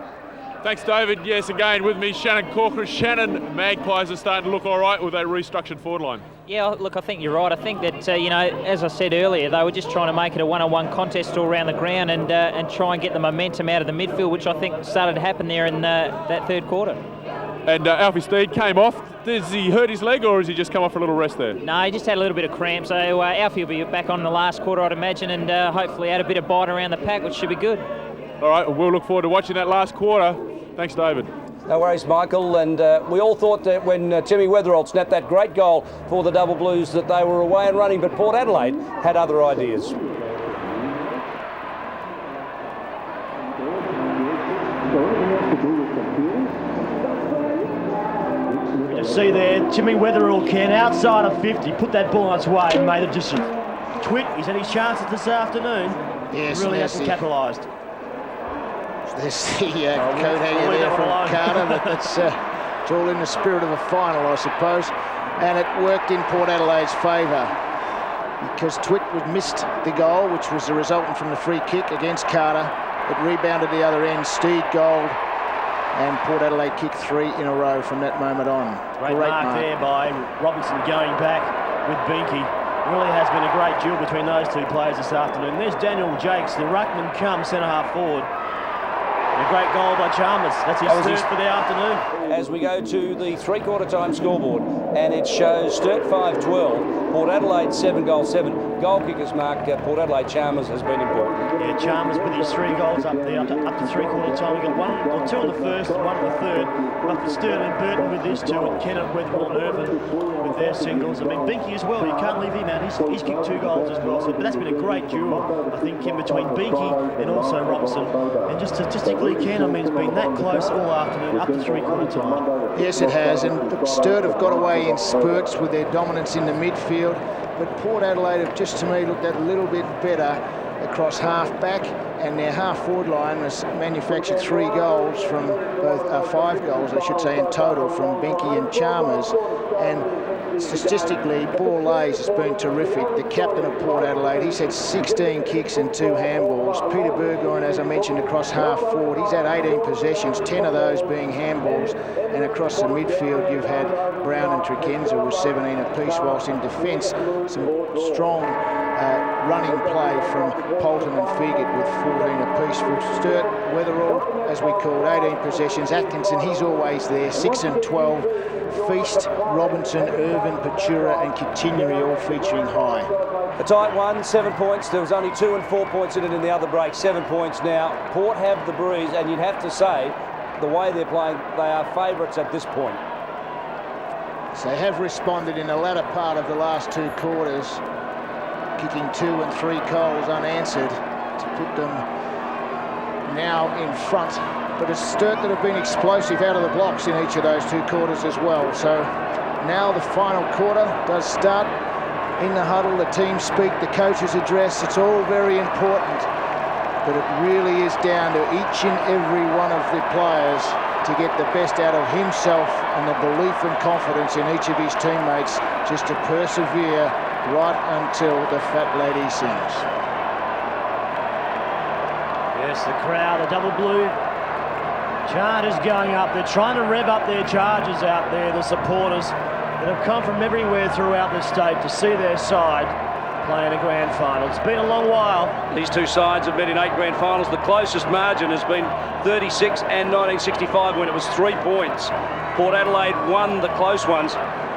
Thanks, David. Yes, again with me, Shannon Corcoran. Shannon, Magpies are starting to look all right with a restructured forward line. Yeah, look, I think you're right. I think that, as I said earlier, they were just trying to make it a one-on-one contest all around the ground and try and get the momentum out of the midfield, which I think started to happen there in that third quarter. And Alfie Steed came off. Does he hurt his leg, or has he just come off for a little rest there? No, he just had a little bit of cramp. So Alfie will be back on in the last quarter, I'd imagine, and hopefully add a bit of bite around the pack, which should be good. All right, we'll look forward to watching that last quarter. Thanks, David. No worries, Michael. And we all thought that when Timmy Weatherald snapped that great goal for the Double Blues that they were away and running, but Port Adelaide had other ideas. See there, Timmy Weatherall can, outside of 50, put that ball on its way and made a distance. Twit, he's had his chances this afternoon. Yes, really hasn't capitalised. There's the coat hanger there from Carter, but it's all in the spirit of a final, I suppose. And it worked in Port Adelaide's favour because Twit missed the goal, which was the resultant from the free kick against Carter. It rebounded the other end, Steed gold. And Port Adelaide kicked 3 in a row from that moment on. Great mark there by Robinson going back with Binky. Really has been a great duel between those two players this afternoon. There's Daniel Jakes, the ruckman come centre-half forward. And a great goal by Chalmers. That's his first for the afternoon. As we go to the three-quarter time scoreboard, and it shows Sturt 5-12, Port Adelaide 7 goals 7. Goal kickers mark Port Adelaide. Chalmers has been important. Yeah, Chalmers with his 3 goals up there, up to three-quarter time. He got 1 or 2 in the first and 1 in the third. But for Sturt and Burton with this too, and Kennett, Weatherall and Irvin with their singles. I mean, Binky as well, you can't leave him out. He's kicked 2 goals as well. So, but that's been a great duel, I think, in between Binky and also Robinson. And just statistically, Ken, I mean, it's been that close all afternoon, up to three-quarter time. Yes, it has. And Sturt have got away in spurts with their dominance in the midfield. But Port Adelaide have just, to me, looked a little bit better across half-back, and their half-forward line has manufactured 3 goals from both, 5 goals, I should say, in total from Binky and Chalmers. And statistically, Paul Lays has been terrific. The captain of Port Adelaide, he's had 16 kicks and 2 handballs. Peter Burgoyne, as I mentioned, across half-forward, he's had 18 possessions, 10 of those being handballs. And across the midfield, you've had Brown and Trekenza with 17 apiece, whilst in defence, some strong running play from Polton and Fegert with 14 apiece. For Sturt, Weatherall, as we called, 18 possessions. Atkinson, he's always there, 6 and 12. Feast, Robinson, Irvin, Patura and Continuary all featuring high. A tight one, 7 points. There was only 2 and 4 points in it in the other break. 7 points now. Port have the breeze, and you'd have to say, the way they're playing, they are favourites at this point. So they have responded in the latter part of the last 2 quarters, kicking 2 and 3 goals unanswered to put them now in front. But it's Sturt that have been explosive out of the blocks in each of those 2 quarters as well. So now the final quarter does start. In the huddle, the team speak, the coach's address. It's all very important, but it really is down to each and every one of the players to get the best out of himself and the belief and confidence in each of his teammates just to persevere right until the fat lady sings. Yes, the crowd, the double blue, Chargers going up. They're trying to rev up their Chargers out there, the supporters that have come from everywhere throughout the state to see their side play in a grand final. It's been a long while. These two sides have met in 8 grand finals. The closest margin has been 36 and 1965 when it was 3 points. Port Adelaide won the close ones.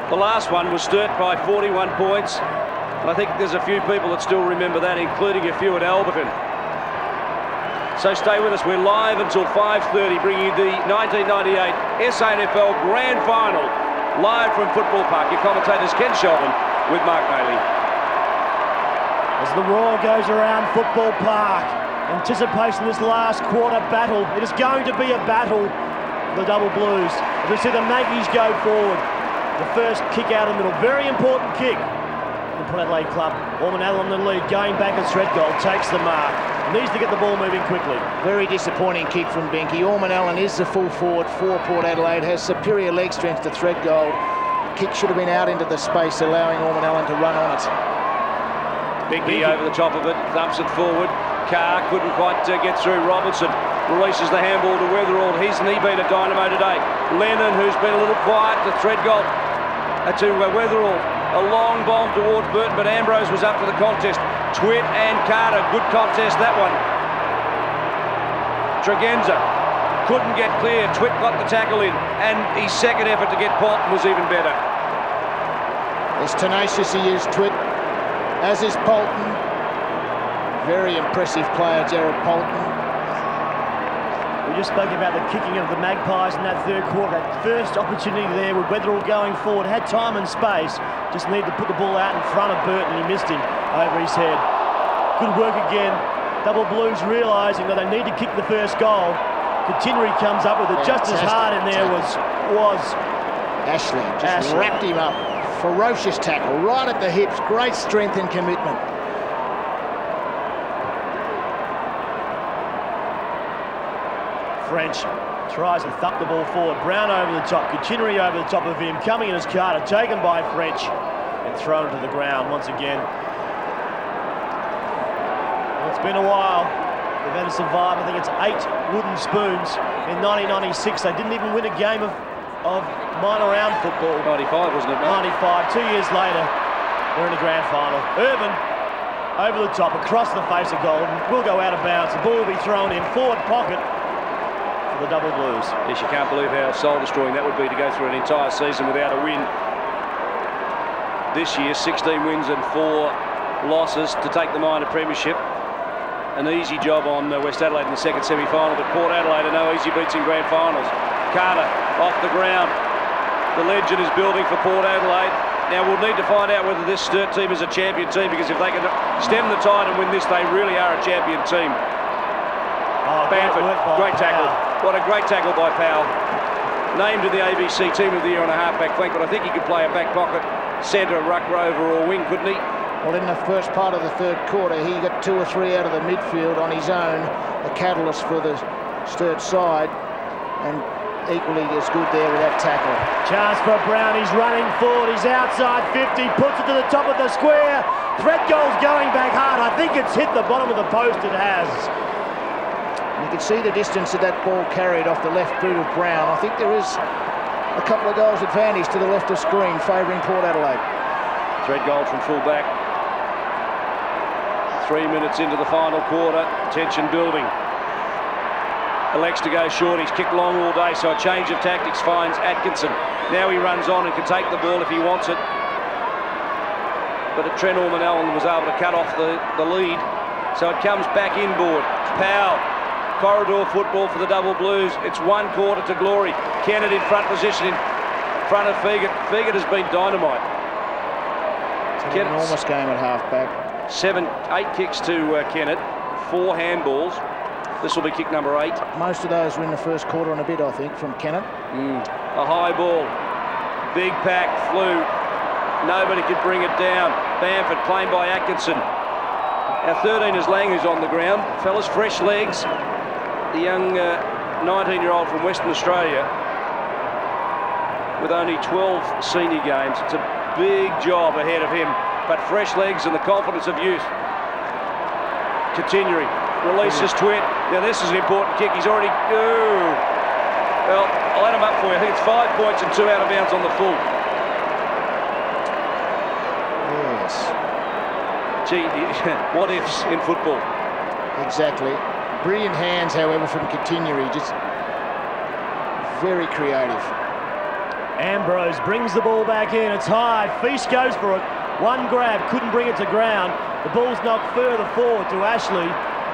The last one was Sturt by 41 points. And I think there's a few people that still remember that, including a few at Alberton. So stay with us. We're live until 5:30, bringing you the 1998 SANFL Grand Final, live from Football Park. Your commentators, Ken Sheldon with Mark Bailey. As the roar goes around Football Park, anticipation of this last quarter battle. It is going to be a battle for the Double Blues. As we see the Magpies go forward. The first kick out of the middle, very important kick. The Port Adelaide club, Orman Allen in the lead, going back at threat goal, takes the mark. Needs to get the ball moving quickly. Very disappointing kick from Benke. Orman Allen is the full forward for Port Adelaide, has superior leg strength to thread goal. Kick should have been out into the space, allowing Orman Allen to run on it. Benke over the top of it, thumps it forward. Carr couldn't quite get through. Robertson releases the handball to Weatherall. His knee been a dynamo today. Lennon, who's been a little quiet, to thread goal to Weatherall. A long bomb towards Burton, but Ambrose was up for the contest. Twitt and Carter, good contest that one. Tregenza couldn't get clear. Twitt got the tackle in, and his second effort to get Polton was even better. As tenacious he is, Twitt, as is Polton. Very impressive player, Jared Polton. We just spoke about the kicking of the Magpies in that third quarter. That first opportunity there with Weatherall going forward, had time and space, just needed to put the ball out in front of Burton. He missed him over his head. Good work again. Double Blues realising that they need to kick the first goal. Continuary comes up with it. Just as hard in there was Ashley. Just wrapped him up. Ferocious tackle right at the hips. Great strength and commitment. French tries to thump the ball forward. Brown over the top, Continuary over the top of him, coming in as Carter, taken by French and thrown to the ground once again. Well, it's been a while. They've had to survive. I think it's 8 wooden spoons. In 1996, they didn't even win a game of minor round football. 95, wasn't it? 95. 2 years later, they're in the grand final. Irvin over the top, across the face of Golden, will go out of bounds. The ball will be thrown in forward pocket. The Double Blues. Yes, you can't believe how soul-destroying that would be to go through an entire season without a win. This year, 16 wins and 4 losses to take the minor premiership. An easy job on West Adelaide in the second semi-final, but Port Adelaide are no easy beats in grand finals. Carter off the ground. The legend is building for Port Adelaide. Now we'll need to find out whether this Sturt team is a champion team, because if they can stem the tide and win this, they really are a champion team. Oh, Bamford, great tackle. What a great tackle by Powell. Named in the ABC Team of the Year on a half-back flank, but I think he could play a back pocket, centre, ruck rover or wing, couldn't he? Well, in the first part of the third quarter, he got 2 or 3 out of the midfield on his own, a catalyst for the Sturt side, and equally as good there with that tackle. Chance for Brown, he's running forward, he's outside 50, puts it to the top of the square. Threat goal's going back hard. I think it's hit the bottom of the post, it has. You can see the distance that that ball carried off the left boot of Brown. I think there is a couple of goals advantage to the left of screen favouring Port Adelaide. Thread goal from full back. 3 minutes into the final quarter, tension building. Elects to go short, he's kicked long all day, so a change of tactics finds Atkinson. Now he runs on and can take the ball if he wants it. But Trent Orman Allen was able to cut off the lead, so it comes back inboard. Powell. Corridor football for the Double Blues. It's 1 quarter to glory. Kennett in front position in front of Fegert. Fegert has been dynamite. It's an enormous game at half-back. 8 kicks to Kennett, 4 handballs. This will be kick number 8. Most of those were in the first quarter and a bit, I think, from Kennett. A high ball. Big pack, flew. Nobody could bring it down. Bamford claimed by Atkinson. Now 13 is Lang, who's on the ground. Fellas, fresh legs. The young 19-year-old from Western Australia with only 12 senior games. It's a big job ahead of him, but fresh legs and the confidence of youth. Continuing, releases Twitt. Now this is an important kick. He's already, Well, I'll add them up for you. I think it's 5 points and 2 out of bounds on the full. Yes. Gee, what ifs in football? Exactly. Brilliant hands, however, from Continuary. Just very creative. Ambrose brings the ball back in. It's high. Feast goes for it. One grab, couldn't bring it to ground. The ball's knocked further forward to Ashley.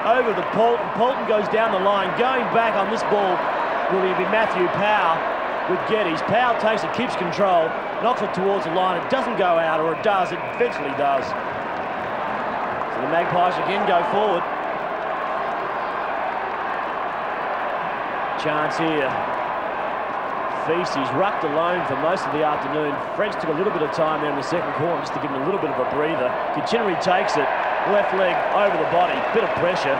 Over to Polton. Polton goes down the line. Going back on this ball will be Matthew Powell with Geddes. Powell takes it, keeps control, knocks it towards the line. It doesn't go out, or it does. It eventually does. So the Magpies again go forward. Chance here. Feast, he's rucked alone for most of the afternoon. French took a little bit of time there in the second quarter just to give him a little bit of a breather. Kitchenery takes it, left leg over the body, bit of pressure.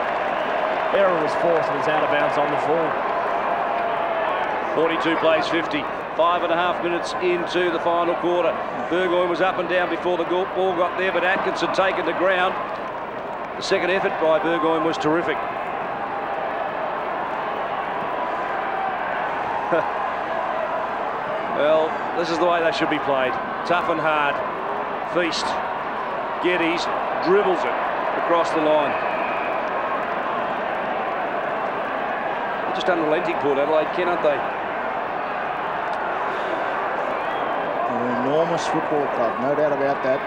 Error was forced and it's out of bounds on the full. 42 plays 50. 5.5 minutes into the final quarter. Burgoyne was up and down before the ball got there, but Atkinson taken to ground. The second effort by Burgoyne was terrific. Well, this is the way they should be played. Tough and hard. Feast. Geddes dribbles it across the line. They're just unrelenting, Port Adelaide, aren't they? An enormous football club, no doubt about that.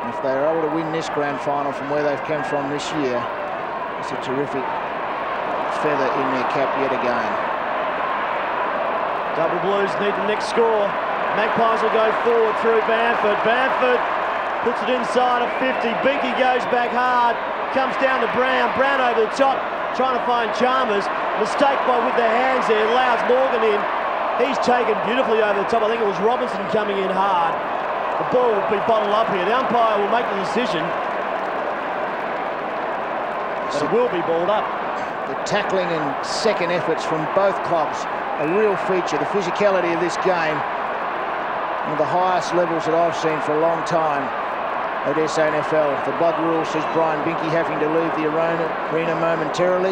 And if they're able to win this grand final from where they've come from this year, it's a terrific feather in their cap yet again. Double Blues need the next score. Magpies will go forward through Bamford. Bamford puts it inside of 50. Binky goes back hard. Comes down to Brown. Brown over the top, trying to find Chalmers. Mistake with their hands there. Allows Morgan in. He's taken beautifully over the top. I think it was Robinson coming in hard. The ball will be bottled up here. The umpire will make the decision. But it will be balled up. The tackling and second efforts from both clubs, a real feature. The physicality of this game, one of the highest levels that I've seen for a long time at SANFL. The blood rule says Brian Binky having to leave the arena momentarily.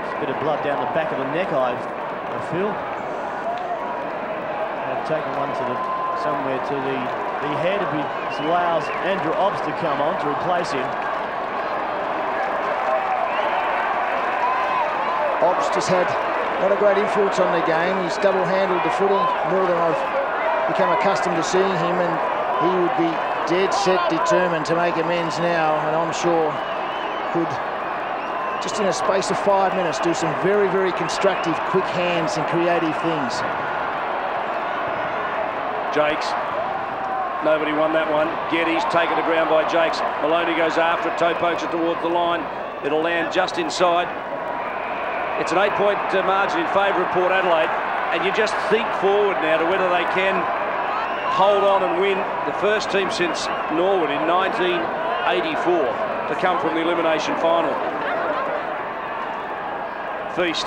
There's a bit of blood down the back of the neck, I feel. They've taken one to somewhere to the head. It allows Andrew Obbs to come on to replace him. Obbs just had not a great influence on the game. He's double-handled the footy more than I've become accustomed to seeing him, and he would be dead set determined to make amends now, and I'm sure could, just in a space of 5 minutes, do some very, very constructive, quick hands and creative things. Jakes. Nobody won that one. Geddes taken to ground by Jakes. Maloney goes after it, toe pokes it towards the line. It'll land just inside. It's an 8-point margin in favour of Port Adelaide, and you just think forward now to whether they can hold on and win. The first team since Norwood in 1984 to come from the elimination final. Feast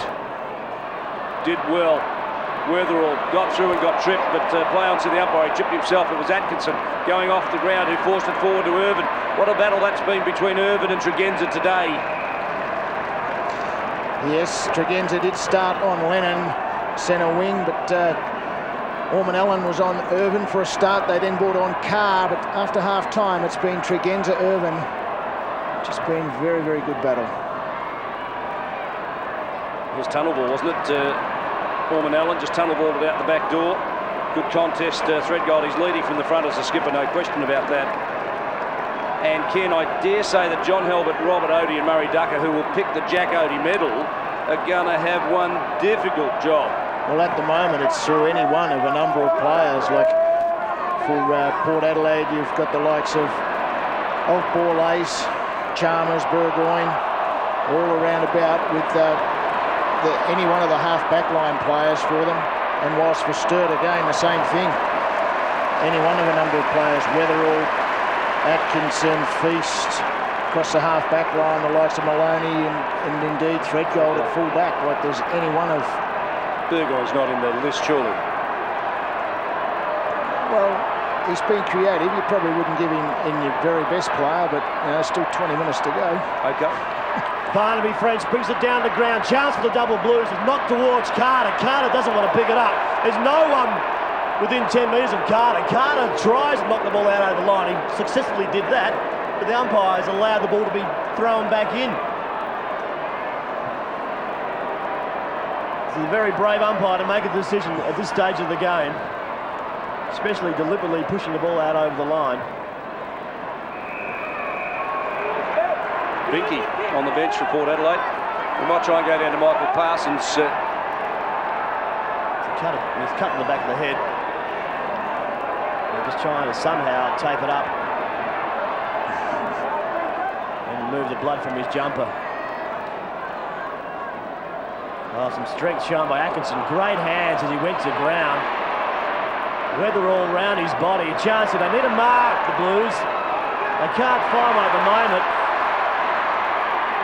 did well. Weatherall got through and got tripped, but play on to the umpire. He tripped himself. It was Atkinson going off the ground who forced it forward to Irvin. What a battle that's been between Irvin and Tregenza today. Yes, Tregenza did start on Lennon, centre wing, but Orman Allen was on Irvin for a start. They then brought on Carr, but after half-time, it's been Tregenza, Irvin. Just been very, very good battle. It was tunnel ball, wasn't it? Orman Allen just tunnel balled it out the back door. Good contest. Threadgold, he's leading from the front as a skipper, no question about that. And Ken, I dare say that John Helbert, Robert Odie and Murray Ducker, who will pick the Jack Odie medal, are going to have one difficult job. Well, at the moment, it's through any one of a number of players. Like for Port Adelaide, you've got the likes of Ball Ace, Chalmers, Burgoyne, all around about with any one of the half-back line players for them. And whilst for Sturt, again, the same thing. Any one of a number of players, Weatherall, Atkinson, Feast, across the half-back line, the likes of Maloney and indeed Threadgold at full-back. Like there's any one of... Burgoyne's not in the list, surely. Well, he's been creative. You probably wouldn't give him in your very best player, but you know, still 20 minutes to go. Okay. Barnaby French brings it down the ground. Chance for the double blues. It's knocked towards Carter. Carter doesn't want to pick it up. There's no one within 10 metres of Carter. Carter tries to knock the ball out over the line. He successfully did that, but the umpires allowed the ball to be thrown back in. It's a very brave umpire to make a decision at this stage of the game, especially deliberately pushing the ball out over the line. Binky on the bench for Port Adelaide. We might try and go down to Michael Parsons. He's cutting the back of the head. They're just trying to somehow tape it up and move the blood from his jumper. Oh, some strength shown by Atkinson. Great hands as he went to ground. Weather all round his body. A chance that they need to mark the Blues. They can't find one at the moment.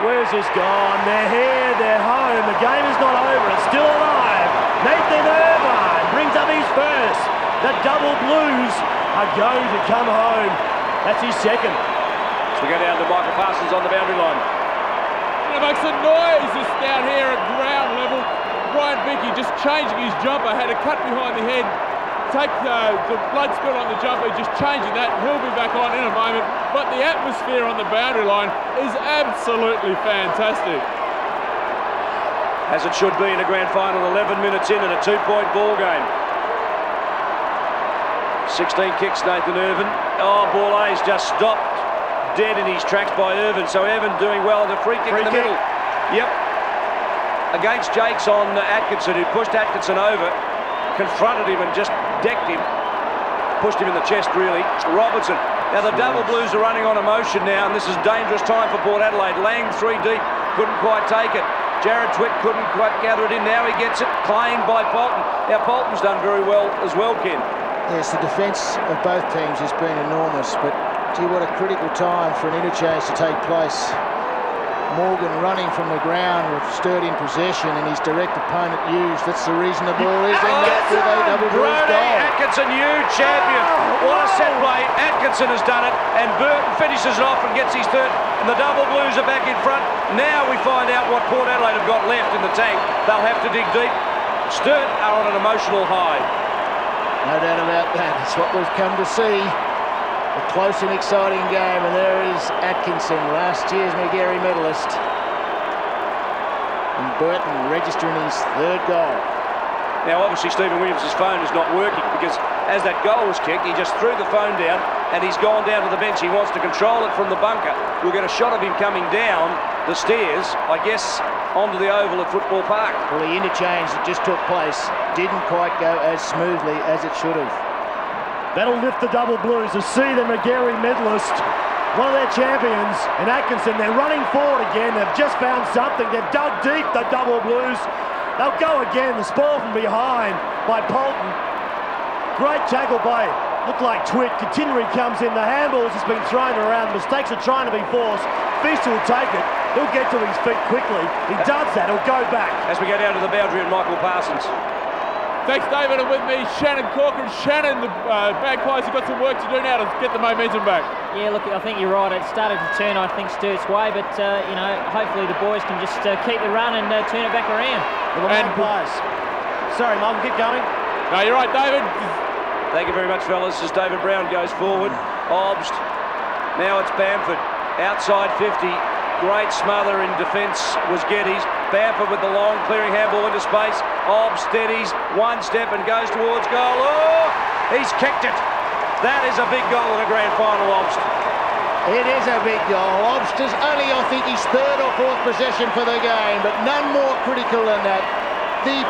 Where's this gone? They're here, they're home. The game is not over, it's still alive. Nathan Irvine brings up his first. The double Blues are going to come home. That's his second. So we go down to Michael Parsons on the boundary line. It makes a noise just down here at ground level. Brian Binky just changing his jumper, had a cut behind the head. Take the blood spill on the jumper, just changing that. He'll be back on in a moment. But the atmosphere on the boundary line is absolutely fantastic. As it should be in a grand final, 11 minutes in and a 2-point ball game. 16 kicks, Nathan Irvine. Oh, Borlay's just stopped dead in his tracks by Irvine. So Irvine doing well in the free kick in the middle. Yep. Against Jakes on Atkinson, who pushed Atkinson over, confronted him and just decked him. Pushed him in the chest, really. Robertson. Now the double Blues are running on emotion now, and this is dangerous time for Port Adelaide. Lang 3 deep, couldn't quite take it. Jared Twitt couldn't quite gather it in. Now he gets it, claimed by Polton. Now Polton's done very well as well, Ken. Yes, the defence of both teams has been enormous, but gee, what a critical time for an interchange to take place. Morgan running from the ground with Sturt in possession and his direct opponent used. That's the reason the ball is in net with a double Blues Brodie, goal. Atkinson, huge champion. What a set play. Atkinson has done it, and Burton finishes it off and gets his third, and the double Blues are back in front. Now we find out what Port Adelaide have got left in the tank. They'll have to dig deep. Sturt are on an emotional high. No doubt about that. It's what we've come to see. A close and exciting game, and there is Atkinson, last year's Magarey medalist. And Burton registering his third goal. Now obviously Stephen Williams' phone is not working, because as that goal was kicked, he just threw the phone down and he's gone down to the bench. He wants to control it from the bunker. We'll get a shot of him coming down the stairs, I guess, onto the oval at Football Park. Well, the interchange that just took place didn't quite go as smoothly as it should have. That'll lift the double Blues to see the Magarey medalist, one of their champions, and Atkinson. They're running forward again. They've just found something. They've dug deep, the double Blues. They'll go again. The spoil from behind by Polton. Great tackle by, looked like Twitt. Continuary comes in. The handball's just been thrown around. Mistakes are trying to be forced. Feast will take it. He'll get to his feet quickly. He does that. He'll go back. As we go down to the boundary and Michael Parsons. Thanks, David, and with me, Shannon Corcoran. Shannon, the Magpies have got some work to do now to get the momentum back. Yeah, look, I think you're right. It started to turn, I think, Sturt's way, but, you know, hopefully the boys can just keep the run and turn it back around. The Magpies. Sorry, Malcolm, keep going. No, you're right, David. Thank you very much, fellas, as David Brown goes forward. Obst. Now it's Bamford. Outside 50. Great smother in defence was Geddes. Bamford with the long clearing handball into space. Obst steadies, one step and goes towards goal. Oh, he's kicked it. That is a big goal in a grand final, Obst. It is a big goal. Obst is only, I think, his third or fourth possession for the game, but none more critical than that.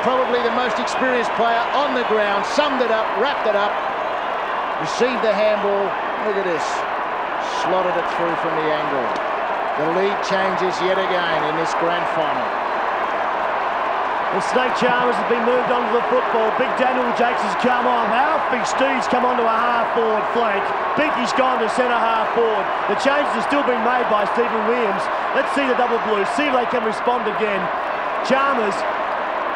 Probably the most experienced player on the ground, summed it up, wrapped it up, received the handball. Look at this. Slotted it through from the angle. The lead changes yet again in this grand final. The Snake Charmers have been moved onto the football. Big Daniel Jakes has come on. Alfie Steve's come onto a half-forward flank. Binky's gone to centre half-forward. The changes are still being made by Stephen Williams. Let's see the double Blues, see if they can respond again. Chalmers,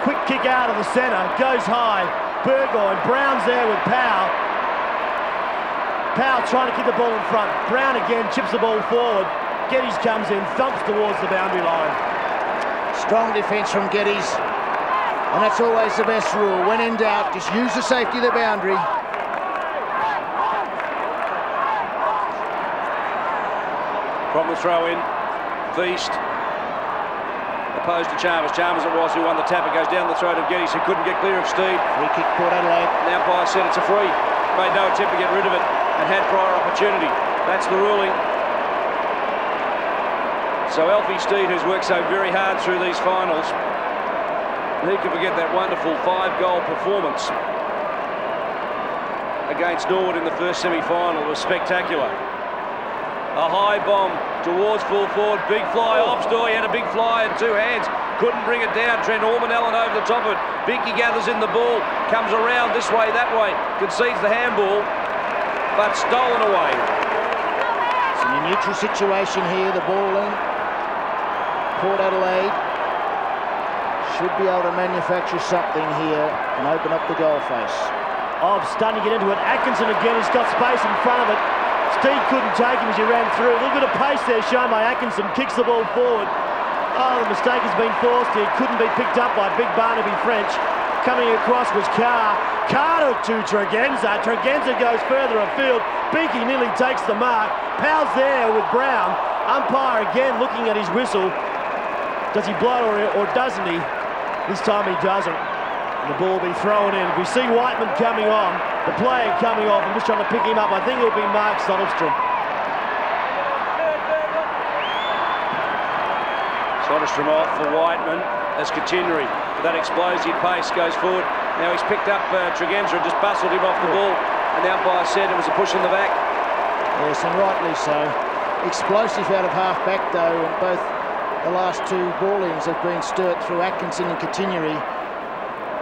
quick kick out of the centre, goes high. Burgoyne, Brown's there with Powell. Powell trying to keep the ball in front. Brown again chips the ball forward. Geddes comes in, thumps towards the boundary line. Strong defence from Geddes, and that's always the best rule. When in doubt, just use the safety of the boundary. From the throw-in, Feast opposed to Chalmers. Chalmers it was who won the tap. It goes down the throat of Geddes, who couldn't get clear of Steve. Free kick, Port Adelaide. The umpire said it's a free. Made no attempt to get rid of it and had prior opportunity. That's the ruling. So Alfie Steed, who's worked so very hard through these finals, he can forget that wonderful 5-goal performance against Norwood in the first semi-final. It was spectacular. A high bomb towards full forward, big fly, Obstoy had a big fly in 2 hands, couldn't bring it down. Trent Ormanellen over the top of it. Binky gathers in the ball, comes around this way, that way, concedes the handball, but stolen away. It's in a neutral situation here, the ball in. Port Adelaide should be able to manufacture something here and open up the goal face. Starting to get into it. Atkinson again, he's got space in front of it. Steve couldn't take him as he ran through. A little bit of pace there shown by Atkinson. Kicks the ball forward. Oh, the mistake has been forced here. Couldn't be picked up by Big Barnaby French. Coming across was Carr. Carr to Tregenza. Tregenza goes further afield. Binky nearly takes the mark. Powell's there with Brown. Umpire again looking at his whistle. Does he blow or doesn't he? This time he doesn't. The ball will be thrown in. If we see Whiteman coming on, the player coming off, I'm just trying to pick him up. I think it'll be Mark Soderstrom. Soderstrom off for Whiteman as Continuary. That explosive pace goes forward. Now he's picked up Tregenza and just bustled him off the ball. And the umpire said it was a push in the back. Yes, and rightly so. Explosive out of half-back though, and both the last 2 ball-ins have been Sturt through Atkinson and Continuary.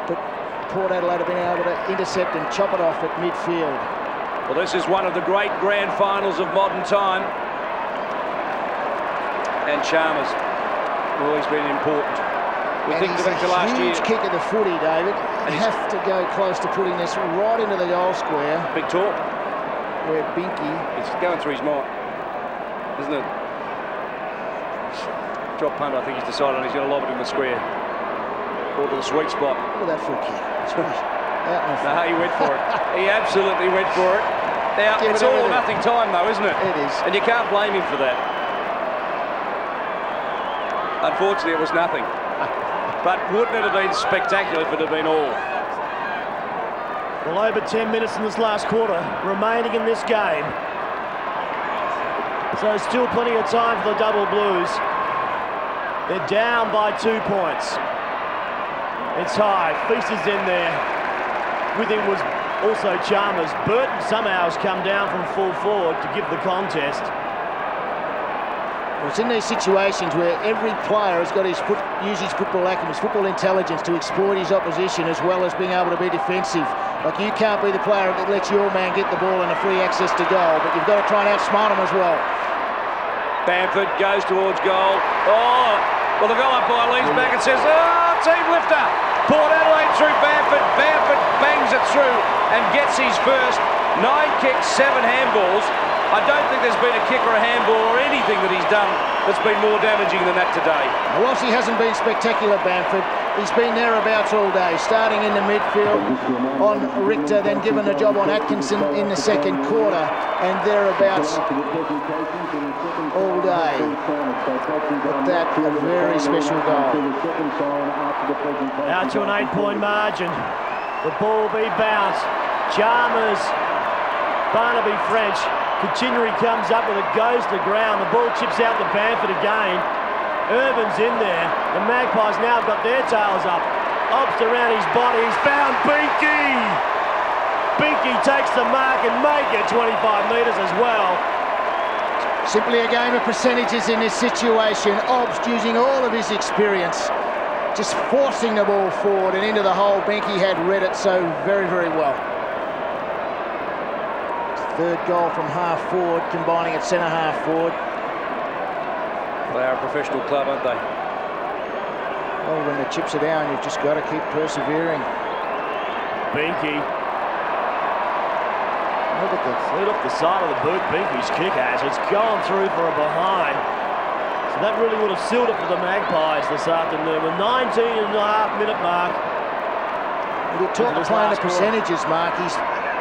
But Port Adelaide have been able to intercept and chop it off at midfield. Well, this is one of the great grand finals of modern time. And Chalmers have always been important. We think back to last year. Huge kick of the footy, David. And have to go close to putting this right into the goal square. Big talk. Where Binky... It's going through his mind, isn't it? Drop punt, I think he's decided on. He's going to lob it in the square. Or to the sweet spot. Look at that free kick. No, he went for it. He absolutely went for it. Now, it's all or nothing time though, isn't it? It is. And you can't blame him for that. Unfortunately, it was nothing. But wouldn't it have been spectacular if it had been all? Well, over 10 minutes in this last quarter remaining in this game. So still plenty of time for the Double Blues. They're down by 2 points. It's high. Feast is in there. With him was also Chalmers. Burton somehow has come down from full forward to give the contest. Well, it's in these situations where every player has got use his football acumen, his football intelligence to exploit his opposition as well as being able to be defensive. Like, you can't be the player that lets your man get the ball and a free access to goal, but you've got to try and outsmart him as well. Bamford goes towards goal. Oh, well, the goal umpire leans back and says, oh, team lifter. Port Adelaide through Bamford. Bamford bangs it through and gets his first. 9 kicks, 7 handballs. I don't think there's been a kick or a handball or anything that he's done that's been more damaging than that today. Now, whilst he hasn't been spectacular, Bamford, he's been thereabouts all day, starting in the midfield on Richter, then given a job on Atkinson in the second quarter, and thereabouts all day. But that, a very special goal. Out to an 8-point margin. The ball be bounced. Chalmers, Barnaby French. Continuary comes up with it, goes to ground. The ball chips out to Bamford again. Urban's in there. The Magpies now have got their tails up. Ops around his body. He's found Binky. Binky takes the mark and make it 25 metres as well. Simply a game of percentages in this situation. Obst using all of his experience, just forcing the ball forward and into the hole. Binky had read it so very, very well. Third goal from half forward, combining at centre half forward. They are a professional club, aren't they? Well, when the chips are down, you've just got to keep persevering. Binky. Look at the fleet off the side of the boot Binky's kick has. It's gone through for a behind. That really would have sealed it for the Magpies this afternoon. The 19.5-minute mark. You talk playing the percentages, Mark.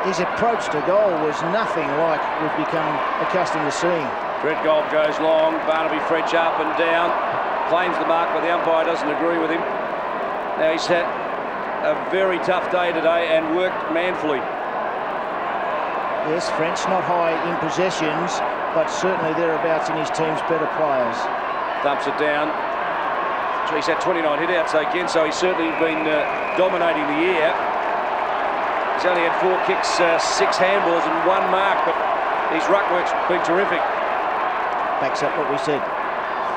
His approach to goal was nothing like we've become accustomed to seeing. Treadgold goes long. Barnaby French up and down. Claims the mark, but the umpire doesn't agree with him. Now he's had a very tough day today and worked manfully. Yes, French not high in possessions, but certainly thereabouts in his team's better players. Dumps it down. He's had 29 hit-outs again, so he's certainly been dominating the air. He's only had 4 kicks, 6 handballs and 1 mark, but his ruck work's been terrific. Backs up what we said.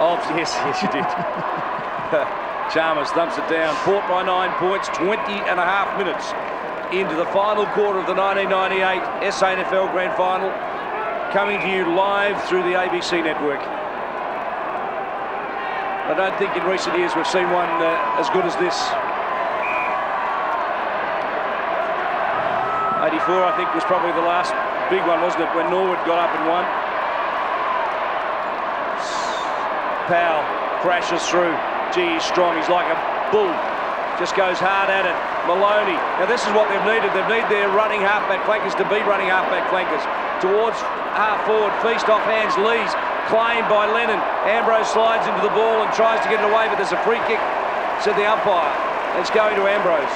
Oh, yes, you did. Chalmers thumps it down. Port by 9 points, 20.5 minutes into the final quarter of the 1998 SANFL Grand Final, coming to you live through the ABC network. I don't think in recent years we've seen one as good as this. 84, I think, was probably the last big one, wasn't it, when Norwood got up and won. Powell crashes through. Gee, he's strong. He's like a bull. Just goes hard at it. Maloney. Now this is what they've needed. They've needed their running halfback flankers to be running halfback flankers. Towards half forward. Feast off hands. Lees. Claimed by Lennon. Ambrose slides into the ball and tries to get it away, but there's a free kick, said the umpire. It's going to Ambrose.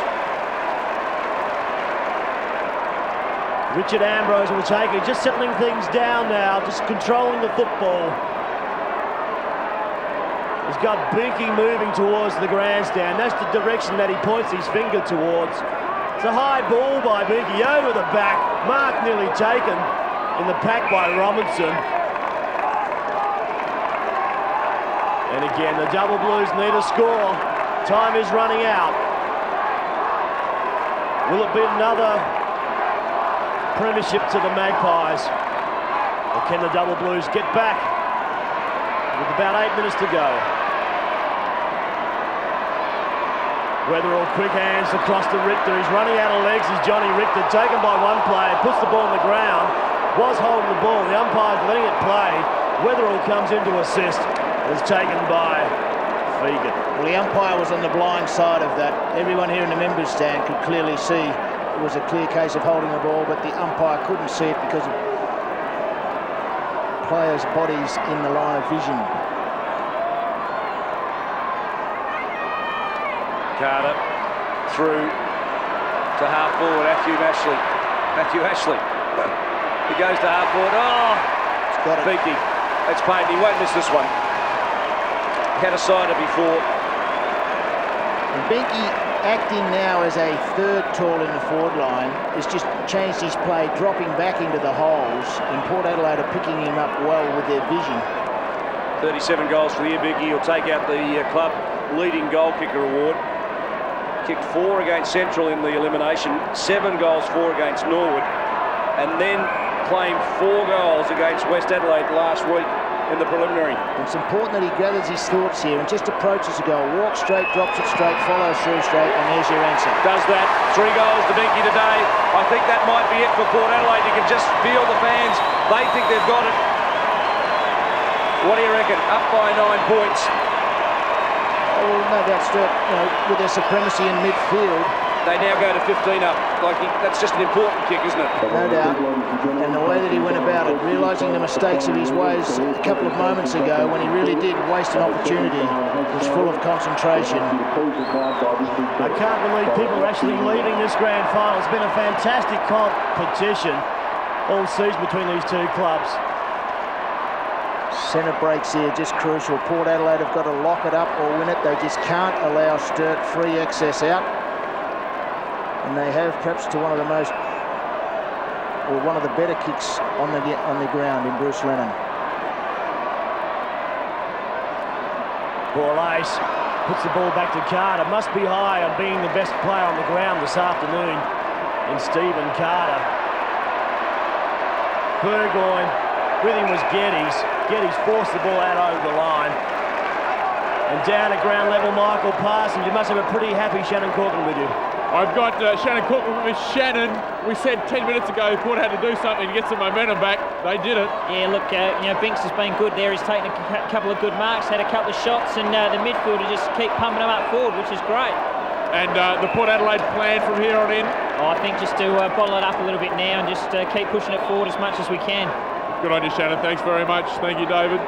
Richard Ambrose will take it, just settling things down now, just controlling the football. He's got Binky moving towards the grandstand. That's the direction that he points his finger towards. It's a high ball by Binky over the back. Mark nearly taken in the pack by Robinson. And again, the Double Blues need a score. Time is running out. Will it be another premiership to the Magpies? Or can the Double Blues get back with about 8 minutes to go? Weatherall, quick hands across to Richter. He's running out of legs. Is Johnny Richter, taken by one player, puts the ball on the ground, was holding the ball. The umpire's letting it play. Weatherall comes in to assist. It's taken by Fegan. Well, the umpire was on the blind side of that. Everyone here in the members' stand could clearly see it was a clear case of holding the ball, but the umpire couldn't see it because of players' bodies in the live vision. Carter through to half forward. Matthew Ashley. He goes to half forward. Oh, it's got it. Beaky. It's paid. He won't miss this one. Had a sider before. And Binky, acting now as a third tall in the forward line, has just changed his play, dropping back into the holes, and Port Adelaide are picking him up well with their vision. 37 goals for the year. Binky will take out the club leading goal kicker award. Kicked 4 against Central in the elimination, 7 goals, 4 against Norwood, and then claimed 4 goals against West Adelaide last week in the preliminary. It's important that he gathers his thoughts here and just approaches the goal. Walks straight, drops it straight, follows through straight, and there's your answer. Does that. 3 goals to Binky today. I think that might be it for Port Adelaide. You can just feel the fans. They think they've got it. What do you reckon? Up by 9 points. Well, no doubt Sturt, with their supremacy in midfield. They now go to 15 up. That's just an important kick, isn't it? No doubt. And the way that he went about it, realising the mistakes of his ways a couple of moments ago when he really did waste an opportunity, was full of concentration. I can't believe people are actually leaving this grand final. It's been a fantastic competition all season between these two clubs. Centre breaks here, just crucial. Port Adelaide have got to lock it up or win it. They just can't allow Sturt free access out. And they have perhaps to one of the better kicks on the ground in Bruce Lennon. Borlase puts the ball back to Carter. Must be high on being the best player on the ground this afternoon in Stephen Carter. Burgoyne, with him was Geddes. Geddes forced the ball out over the line. And down at ground level, Michael Parsons. You must have a pretty happy Shannon Corcoran with you. I've got Shannon Corcoran with Shannon. We said 10 minutes ago Port had to do something to get some momentum back. They did it. Yeah, look, Binks has been good there. He's taken a couple of good marks, had a couple of shots, and the midfielder just keep pumping them up forward, which is great. And the Port Adelaide plan from here on in? I think just to bottle it up a little bit now and just keep pushing it forward as much as we can. Good on you, Shannon. Thanks very much. Thank you, David.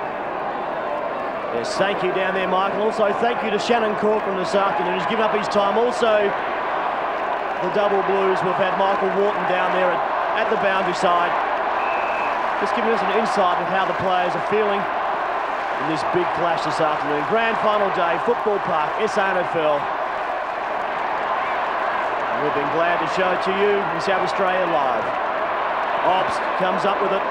Yes, thank you down there, Michael. Also, thank you to Shannon Corcoran this afternoon. He's given up his time. Also, the double blues, we've had Michael Wharton down there at the boundary side, just giving us an insight of how the players are feeling in this big clash this afternoon. Grand final day, Football Park, SANFL. We've been glad to show it to you in South Australia live. Obbs comes up with it.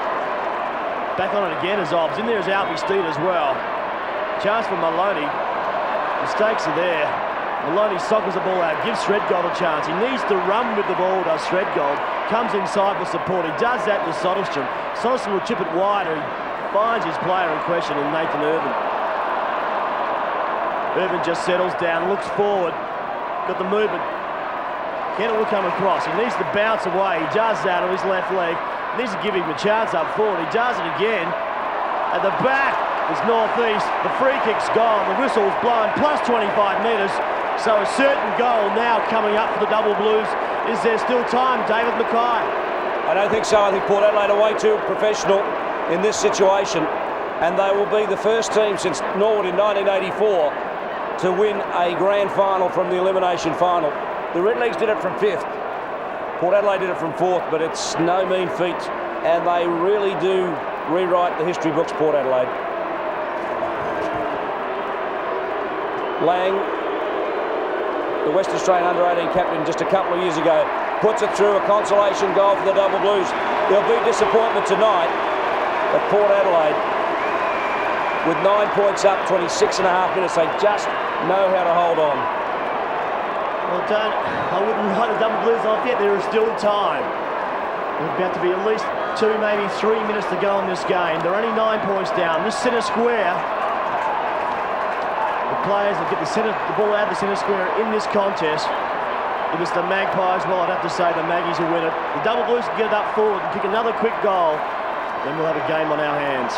Back on it again as Obbs. In there is Alfie Steed as well. Chance for Maloney. Mistakes are there. Maloney sockers the ball out, gives Threadgold a chance. He needs to run with the ball, does Threadgold. Comes inside for support. He does that to Soderstrom. Soderstrom will chip it wide, and he finds his player in question in Nathan Irvin. Irvin just settles down, looks forward. Got the movement. Kennett will come across. He needs to bounce away. He does that on his left leg. He needs to give him a chance up forward. He does it again. At the back is Northeast. The free kick's gone. The whistle's blown. Plus 25 metres. So a certain goal now coming up for the Double Blues. Is there still time, David Mackay? I don't think so. I think Port Adelaide are way too professional in this situation, and they will be the first team since Norwood in 1984 to win a grand final from the elimination final. The Redlegs did it from 5th. Port Adelaide did it from 4th, but it's no mean feat, and they really do rewrite the history books, Port Adelaide. Lang, the West Australian under-18 captain just a couple of years ago, puts it through, a consolation goal for the Double Blues. There'll be disappointment tonight, but Port Adelaide, with 9 points up, 26 and a half minutes, they just know how to hold on. Well, I wouldn't write the Double Blues off yet. There is still time. There's about to be at least 2, maybe 3 minutes to go in this game. They're only 9 points down. This centre square, the players that get the ball out of the centre square in this contest, if it's the Magpies, well, I'd have to say the Maggies will win it. The Double Blues can get it up forward and kick another quick goal, then we'll have a game on our hands.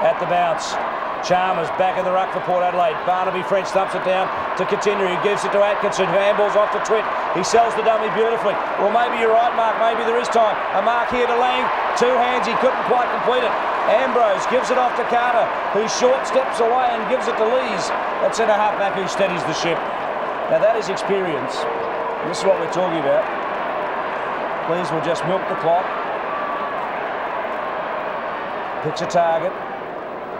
At the bounce, Chalmers back in the ruck for Port Adelaide. Barnaby French thumps it down to Continue. He gives it to Atkinson, who handballs off to Twitt. He sells the dummy beautifully. Well, maybe you're right, Mark. Maybe there is time. A mark here to Lang. 2 hands. He couldn't quite complete it. Ambrose gives it off to Carter, who short steps away and gives it to Lees. That centre half-back who steadies the ship. Now, that is experience. And this is what we're talking about. Lees will just milk the clock. Picks a target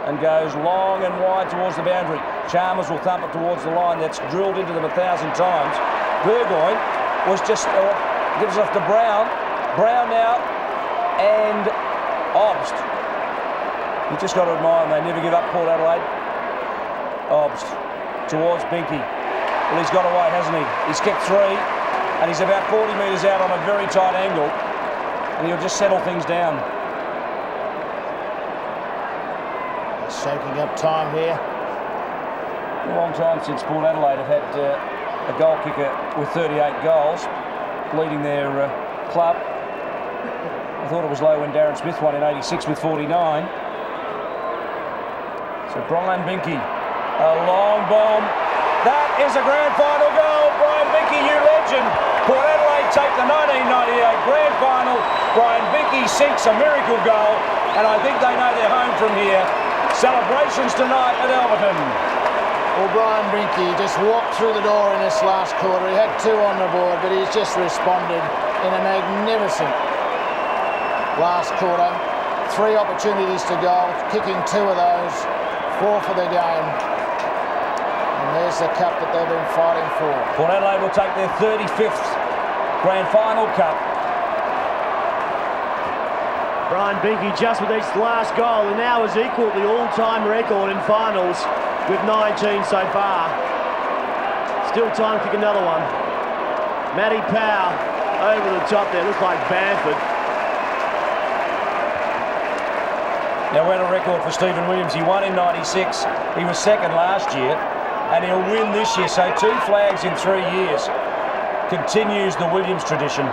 and goes long and wide towards the boundary. Chalmers will thump it towards the line. That's drilled into them 1,000 times. Burgoyne was just gives it off to Brown. Brown now and Obst. You just got to admire them. They never give up, Port Adelaide. Obst towards Binky. Well, he's got away, hasn't he? He's kicked 3 and he's about 40 metres out on a very tight angle, and he'll just settle things down. Soaking up time here. A long time since Port Adelaide have had a goal kicker with 38 goals, leading their club. I thought it was low when Darren Smith won in '86 with 49. So Brian Binky, a long bomb. That is a grand final goal. Brian Binky, you legend. Port Adelaide take the 1998 grand final. Brian Binky sinks a miracle goal, and I think they know they're home from here. Celebrations tonight at Alberton. Well, Brian Binky just walked through the door in this last quarter. He had 2 on the board, but he's just responded in a magnificent last quarter. 3 opportunities to goal, kicking 2 of those, 4 for the game. And there's the cup that they've been fighting for. Port Adelaide will take their 35th grand final cup. Brian Binky just with his last goal, and now has equalled the all-time record in finals with 19 so far. Still time to kick another one. Matty Powell over the top there, looks like Bamford. Now, we had a record for Stephen Williams. He won in '96. He was second last year, and he'll win this year. So 2 flags in 3 years. continues the Williams tradition.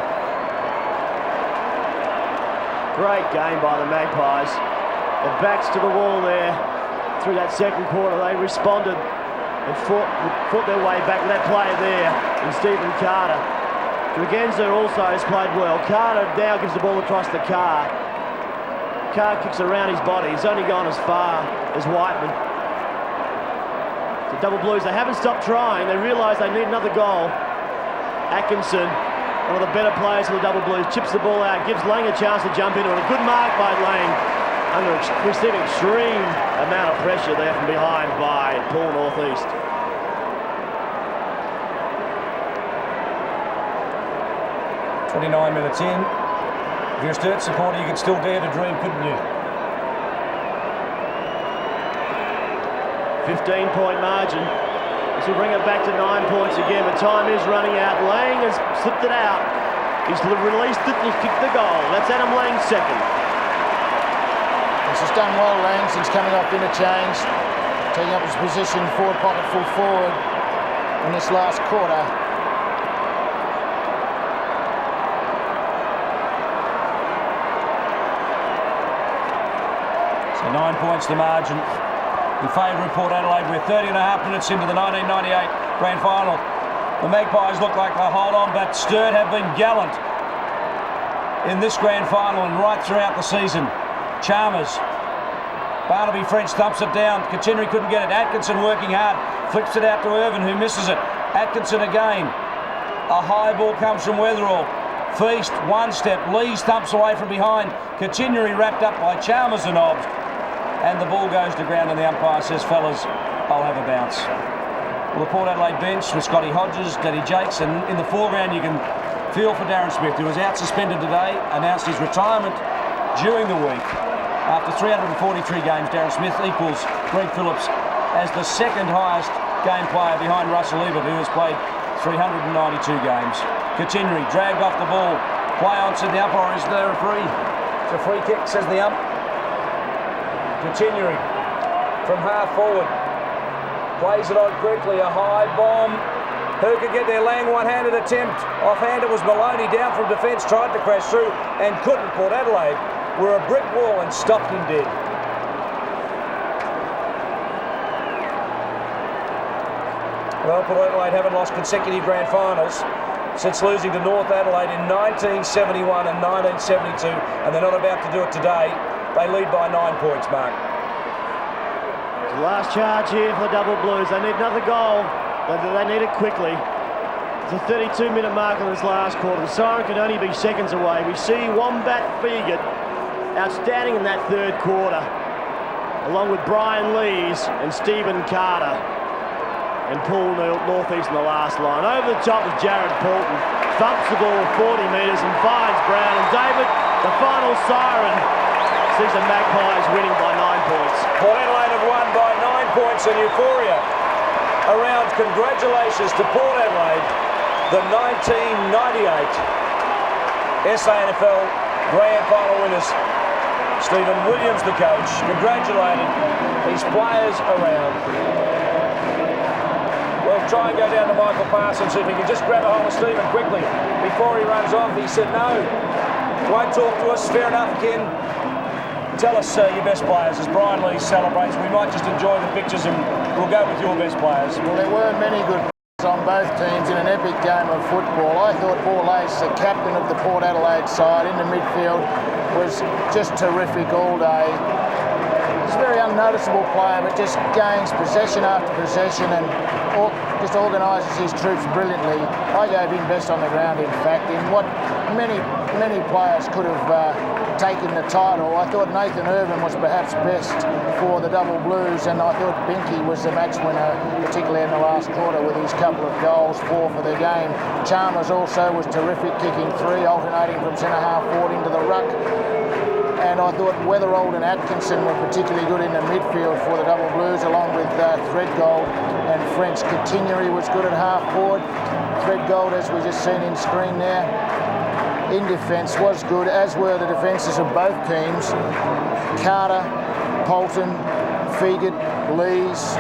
Great game by the Magpies. Their backs to the wall there through that second quarter. They responded and fought their way back with that player there in Stephen Carter. Dragenza also has played well. Carter now gives the ball across the Carr. Carr kicks around his body. He's only gone as far as Whiteman. The Double Blues, they haven't stopped trying. They realise they need another goal. Atkinson, one of the better players for the Double Blues, chips the ball out, gives Lang a chance to jump into it. A good mark by Lang, receiving extreme amount of pressure there from behind by Paul Northeast. "29 minutes in. If you're a Sturt supporter, you could still dare to dream, couldn't you?" 15-point margin. This will bring it back to 9 points again, but time is running out. Lang has slipped it out. He's released it and he's kicked the goal. That's Adam Lang's second. This has done well, Lang, since coming off interchange, taking up his position forward pocket full forward in this last quarter. So 9 points the margin in favour of Port Adelaide. We're 30.5 minutes into the 1998 Grand Final. The Magpies look like they'll hold on, but Sturt have been gallant in this Grand Final and right throughout the season. Chalmers, Barnaby French thumps it down. Katinri couldn't get it. Atkinson working hard, flips it out to Irvin, who misses it. Atkinson again. A high ball comes from Weatherall. Feast, one step. Lees thumps away from behind. Katinri wrapped up by Chalmers and Hobbs. And the ball goes to ground and the umpire says, "Fellas, I'll have a bounce." Well, the Port Adelaide bench with Scotty Hodges, Daddy Jakes, and in the foreground you can feel for Darren Smith, who was out suspended today, announced his retirement during the week. After 343 games, Darren Smith equals Greg Phillips as the second highest game player behind Russell Ebert, who has played 392 games. Katinri dragged off the ball. Play on, said the umpire, is there a free? It's a free kick, says the ump. Katinri from half forward. Plays it on quickly, a high bomb. Who could get there? Lang, one-handed attempt. Offhand it was Maloney, down from defence, tried to crash through and couldn't. Port Adelaide were a brick wall and stopped him dead. Well, Port Adelaide haven't lost consecutive grand finals since losing to North Adelaide in 1971 and 1972, and they're not about to do it today. They lead by 9 points, Mark. The last charge here for the Double Blues. They need another goal. They need it quickly. It's a 32-minute mark on this last quarter. The siren can only be seconds away. We see Wombat Fegert outstanding in that third quarter, along with Brian Lees and Stephen Carter and Paul Northeast in the last line. Over the top is Jared Poulton. Thumps the ball 40 metres and finds Brown. And David, the final siren, sees the Magpies winning by 9 points. Port Adelaide have won by 9 points and euphoria around. Congratulations to Port Adelaide, the 1998 SANFL Grand Final winners. Stephen Williams, the coach, congratulated his players around. We'll try and go down to Michael Parsons, see if he can just grab a hold of Stephen quickly before he runs off. He said, "No, won't talk to us." Fair enough, Ken. Tell us your best players as Brian Lee celebrates. We might just enjoy the pictures and we'll go with your best players. Well, there were many good players on both teams in an epic game of football. I thought Paul Ace, the captain of the Port Adelaide side in the midfield, was just terrific all day. He's a very unnoticeable player, but just gains possession after possession and just organises his troops brilliantly. I gave him best on the ground, in fact, in what many players could have taken the title. I thought Nathan Irvin was perhaps best for the Double Blues, and I thought Binky was the match winner, particularly in the last quarter with his couple of goals, 4 for the game. Chalmers also was terrific, kicking 3, alternating from centre-half forward into the ruck. And I thought Weatherall and Atkinson were particularly good in the midfield for the Double Blues, along with Threadgold and French. Katinri was good at half forward. Threadgold, as we just seen in screen there, in defence was good, as were the defences of both teams. Carter, Poulton, Fegert, Lees,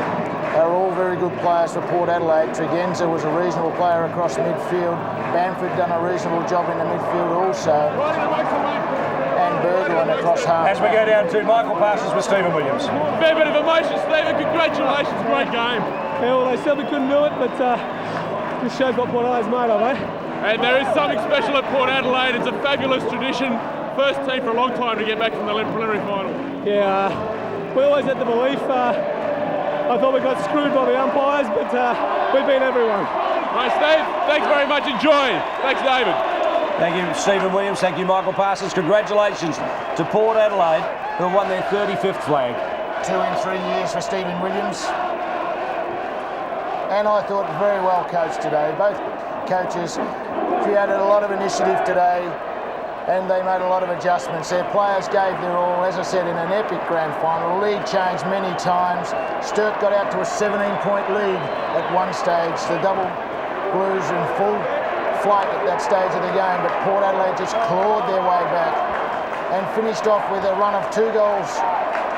They were all very good players for Port Adelaide. Tregenza was a reasonable player across midfield. Bamford done a reasonable job in the midfield also. And Burgoyne across half. As we go down to Michael Parsons with Stephen Williams. Fair bit of emotion, Stephen. Congratulations, great game. Yeah, well, they said we couldn't do it, but this shows what Port Adelaide's made of, eh? And there is something special at Port Adelaide. It's a fabulous tradition. First team for a long time to get back from the preliminary final. Yeah, we always had the belief. I thought we got screwed by the umpires, but we beat everyone. Right, Steve, thanks very much. Enjoy. Thanks, David. Thank you, Stephen Williams. Thank you, Michael Parsons. Congratulations to Port Adelaide, who won their 35th flag. 2 in 3 years for Stephen Williams. And I thought very well coached today. Both coaches created a lot of initiative today, and they made a lot of adjustments. Their players gave their all, as I said, in an epic grand final. The lead changed many times. Sturt got out to a 17-point lead at one stage. The double Blues in full flight at that stage of the game, but Port Adelaide just clawed their way back and finished off with a run of 2 goals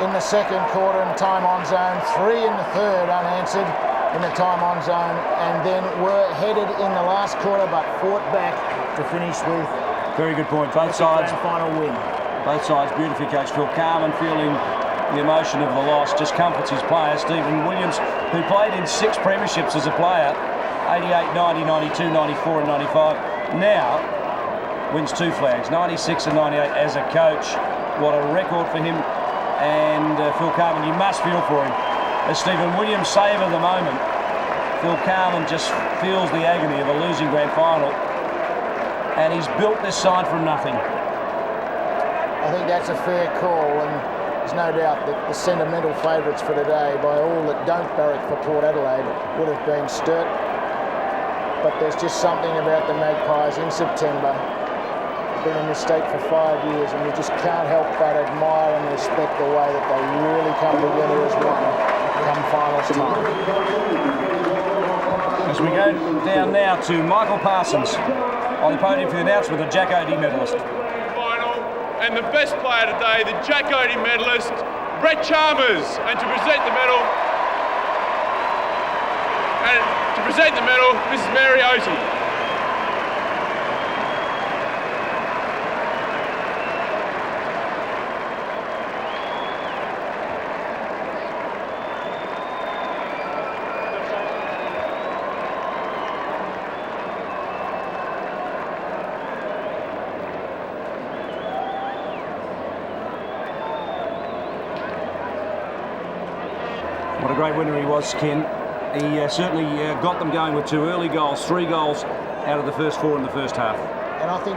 in the second quarter in time on zone, 3 in the third unanswered in the time on zone, and then were headed in the last quarter but fought back to finish with very good point. Both sides. Final win. Both sides beautifully coached. Phil Carman feeling the emotion of the loss just comforts his players. Stephen Williams, who played in 6 premierships as a player, 88, 90, 92, 94 and 95, now wins 2 flags, 96 and 98 as a coach. What a record for him. And Phil Carman, you must feel for him. As Stephen Williams savour the moment, Phil Carman just feels the agony of a losing grand final. And he's built this side from nothing. I think that's a fair call, and there's no doubt that the sentimental favourites for today, by all that don't barrack for Port Adelaide, would have been Sturt. But there's just something about the Magpies in September. Been in this state for 5 years, and you just can't help but admire and respect the way that they really come together as one come finals time. As we go down now to Michael Parsons on the podium for the announcement of the Jack Oatey medalist. Final, and the best player today, the Jack Oatey medalist, Brett Chalmers, and to present the medal, Mrs. Mary Oatey. What a great winner he was, Ken. He certainly got them going with 2 early goals, 3 goals out of the first 4 in the first half. And I think,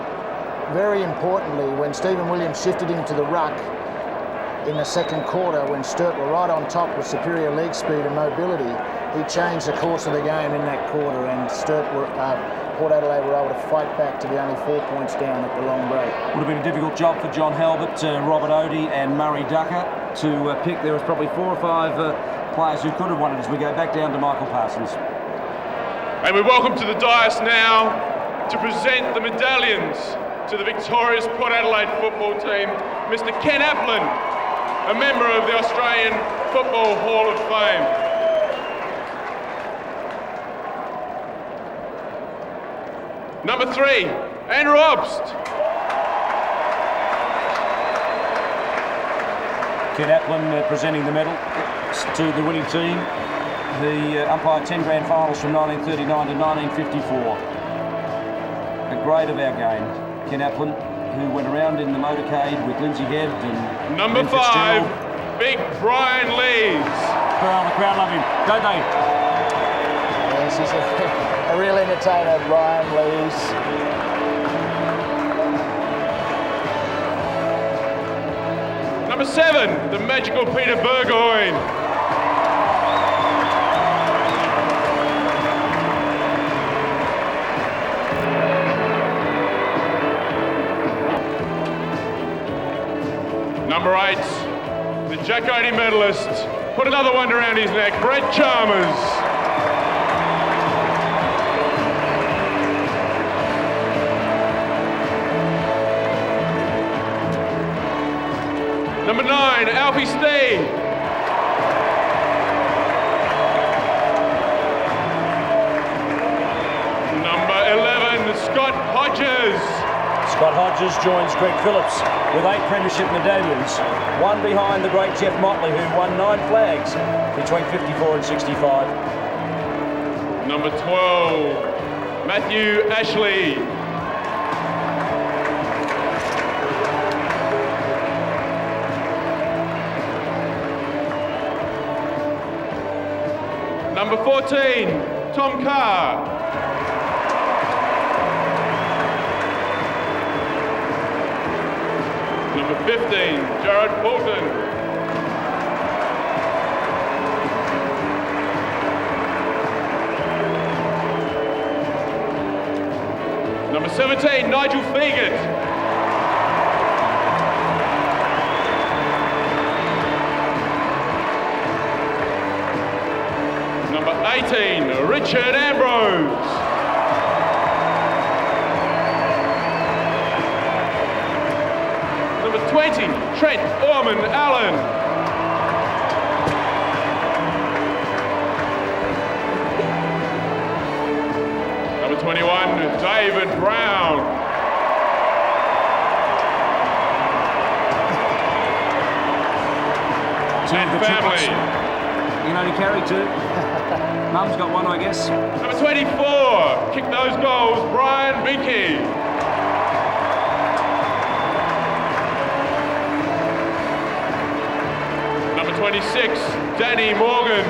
very importantly, when Stephen Williams shifted him to the ruck in the second quarter, when Sturt were right on top with superior leg speed and mobility, he changed the course of the game in that quarter, and Port Adelaide were able to fight back to be only 4 points down at the long break. Would have been a difficult job for John Halbert, Robert Oatey and Murray Ducker to pick. There was probably 4 or 5 players who could have won it as we go back down to Michael Parsons. And we welcome to the dais now to present the medallions to the victorious Port Adelaide football team, Mr. Ken Applin, a member of the Australian Football Hall of Fame. Number 3, Andrew Obst. Ken Applin presenting the medal to the winning team. The umpired 10 grand finals from 1939 to 1954. A great of our game. Ken Applin, who went around in the motorcade with Lindsay Head and Number 5, Big Brian Lees. Well, the crowd love him, don't they? Yes, he's a real entertainer, Brian Lees. Number 7, the magical Peter Burgoyne. Number 8, the Jack Oatey medalist. Put another one around his neck, Brett Chalmers. Number 9, Alfie Stee. Scott Hodges. Scott Hodges joins Greg Phillips with 8 premiership medallions, one behind the great Jeff Motley, who won 9 flags between 54 and 65. Number 12, Matthew Ashley. Number 14, Tom Carr. Number 15, Jared Fulton. Number 17, Nigel Fegert. Number 18, Richard Ambrose. Number 20, Trent Orman Allen. Number 21, David Brown. And family. You can only carry 2. Mum's got 1, I guess. Number 24, kick those goals, Brian Binky. Number 26, Danny Morgan.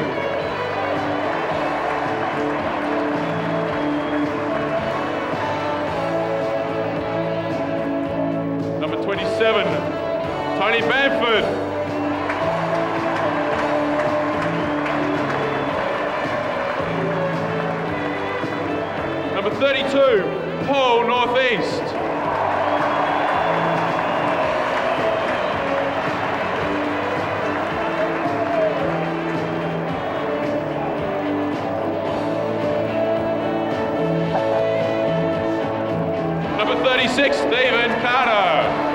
Number 27, Tony Bamford. Number 32, Paul Northeast. Number 36, Stephen Carter.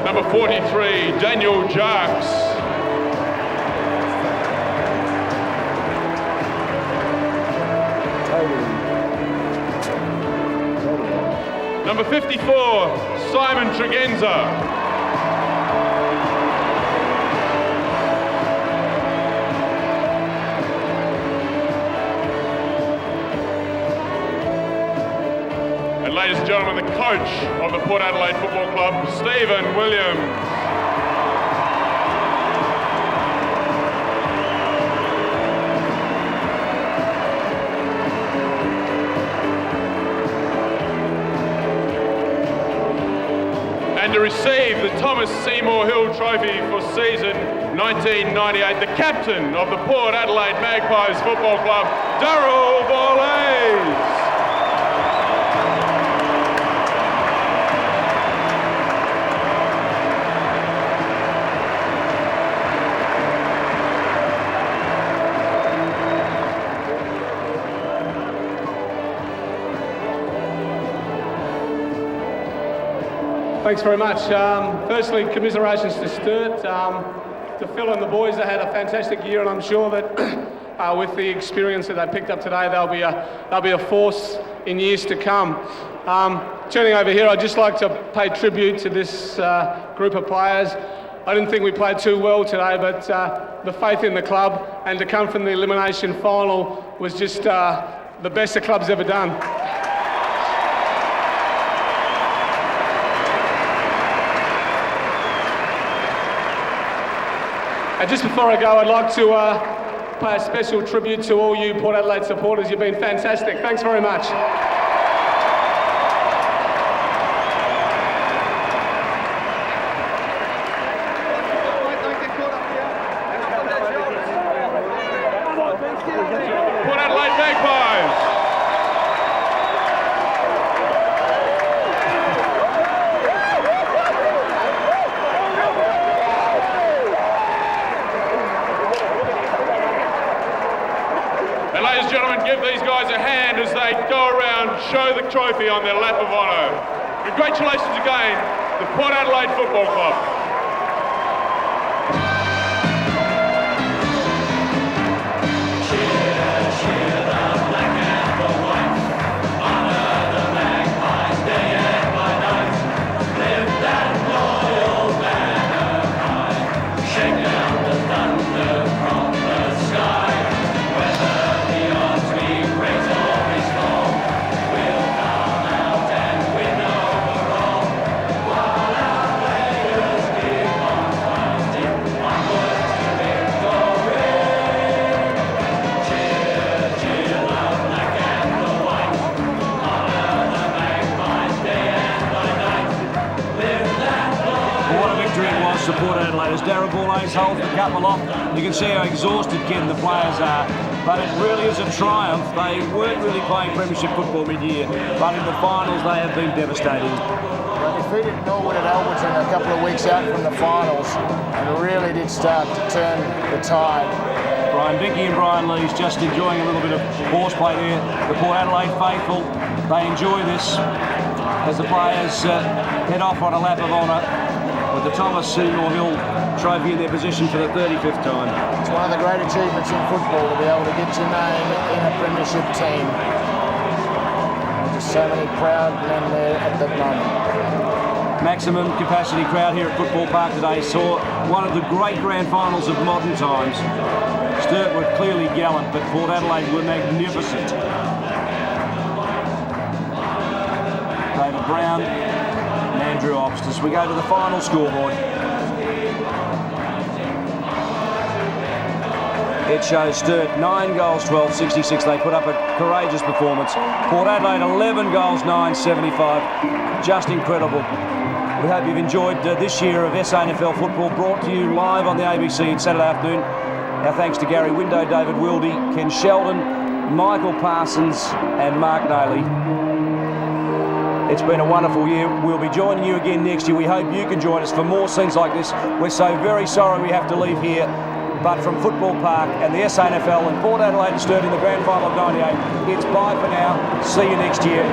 Number 43, Daniel Jarks. Number 54, Simon Tregenza. And ladies and gentlemen, the coach of the Port Adelaide Football Club, Stephen Williams. And to receive the Thomas Seymour Hill Trophy for season 1998, the captain of the Port Adelaide Magpies Football Club, Darryl Borlase. Thanks very much. Firstly, commiserations to Sturt, to Phil and the boys. They had a fantastic year, and I'm sure that with the experience that they picked up today, they'll be a force in years to come. Turning over here, I'd just like to pay tribute to this group of players. I didn't think we played too well today, but the faith in the club and to come from the elimination final was just the best the club's ever done. And just before I go, I'd like to pay a special tribute to all you Port Adelaide supporters. You've been fantastic. Thanks very much. Port Adelaide Magpies. Ladies and gentlemen, give these guys a hand as they go around, show the trophy on their lap of honour. Congratulations again, the Port Adelaide Football Club. to Port Adelaide. As Darren Bourlays holds the couple off, you can see how exhausted, Ken, the players are. But it really is a triumph. They weren't really playing premiership football mid-year, but in the finals they have been devastating. They defeated Norwood at Alberton a couple of weeks out from the finals and really did start to turn the tide. Brian Dickey and Brian Lee's just enjoying a little bit of horseplay there. The Port Adelaide faithful, they enjoy this as the players head off on a lap of honour with the Thomas Seymour Hill trophy in their possession for the 35th time. It's one of the great achievements in football to be able to get your name in a premiership team. There's so many proud men there at that moment. Maximum capacity crowd here at Football Park today saw one of the great grand finals of modern times. Sturt were clearly gallant, but Port Adelaide were magnificent. David Brown and Andrew Obst as we go to the final scoreboard. It shows Sturt 9 goals, 12-66. They put up a courageous performance. Port Adelaide 11 goals, 9-75. Just incredible. We hope you've enjoyed this year of SANFL football, brought to you live on the ABC on Saturday afternoon. Our thanks to Gary Window, David Wildy, Ken Sheldon, Michael Parsons and Mark Nayley. It's been a wonderful year. We'll be joining you again next year. We hope you can join us for more scenes like this. We're so very sorry we have to leave here, but from Football Park and the SANFL and Port Adelaide and Sturt in the grand final of '98, it's bye for now. See you next year.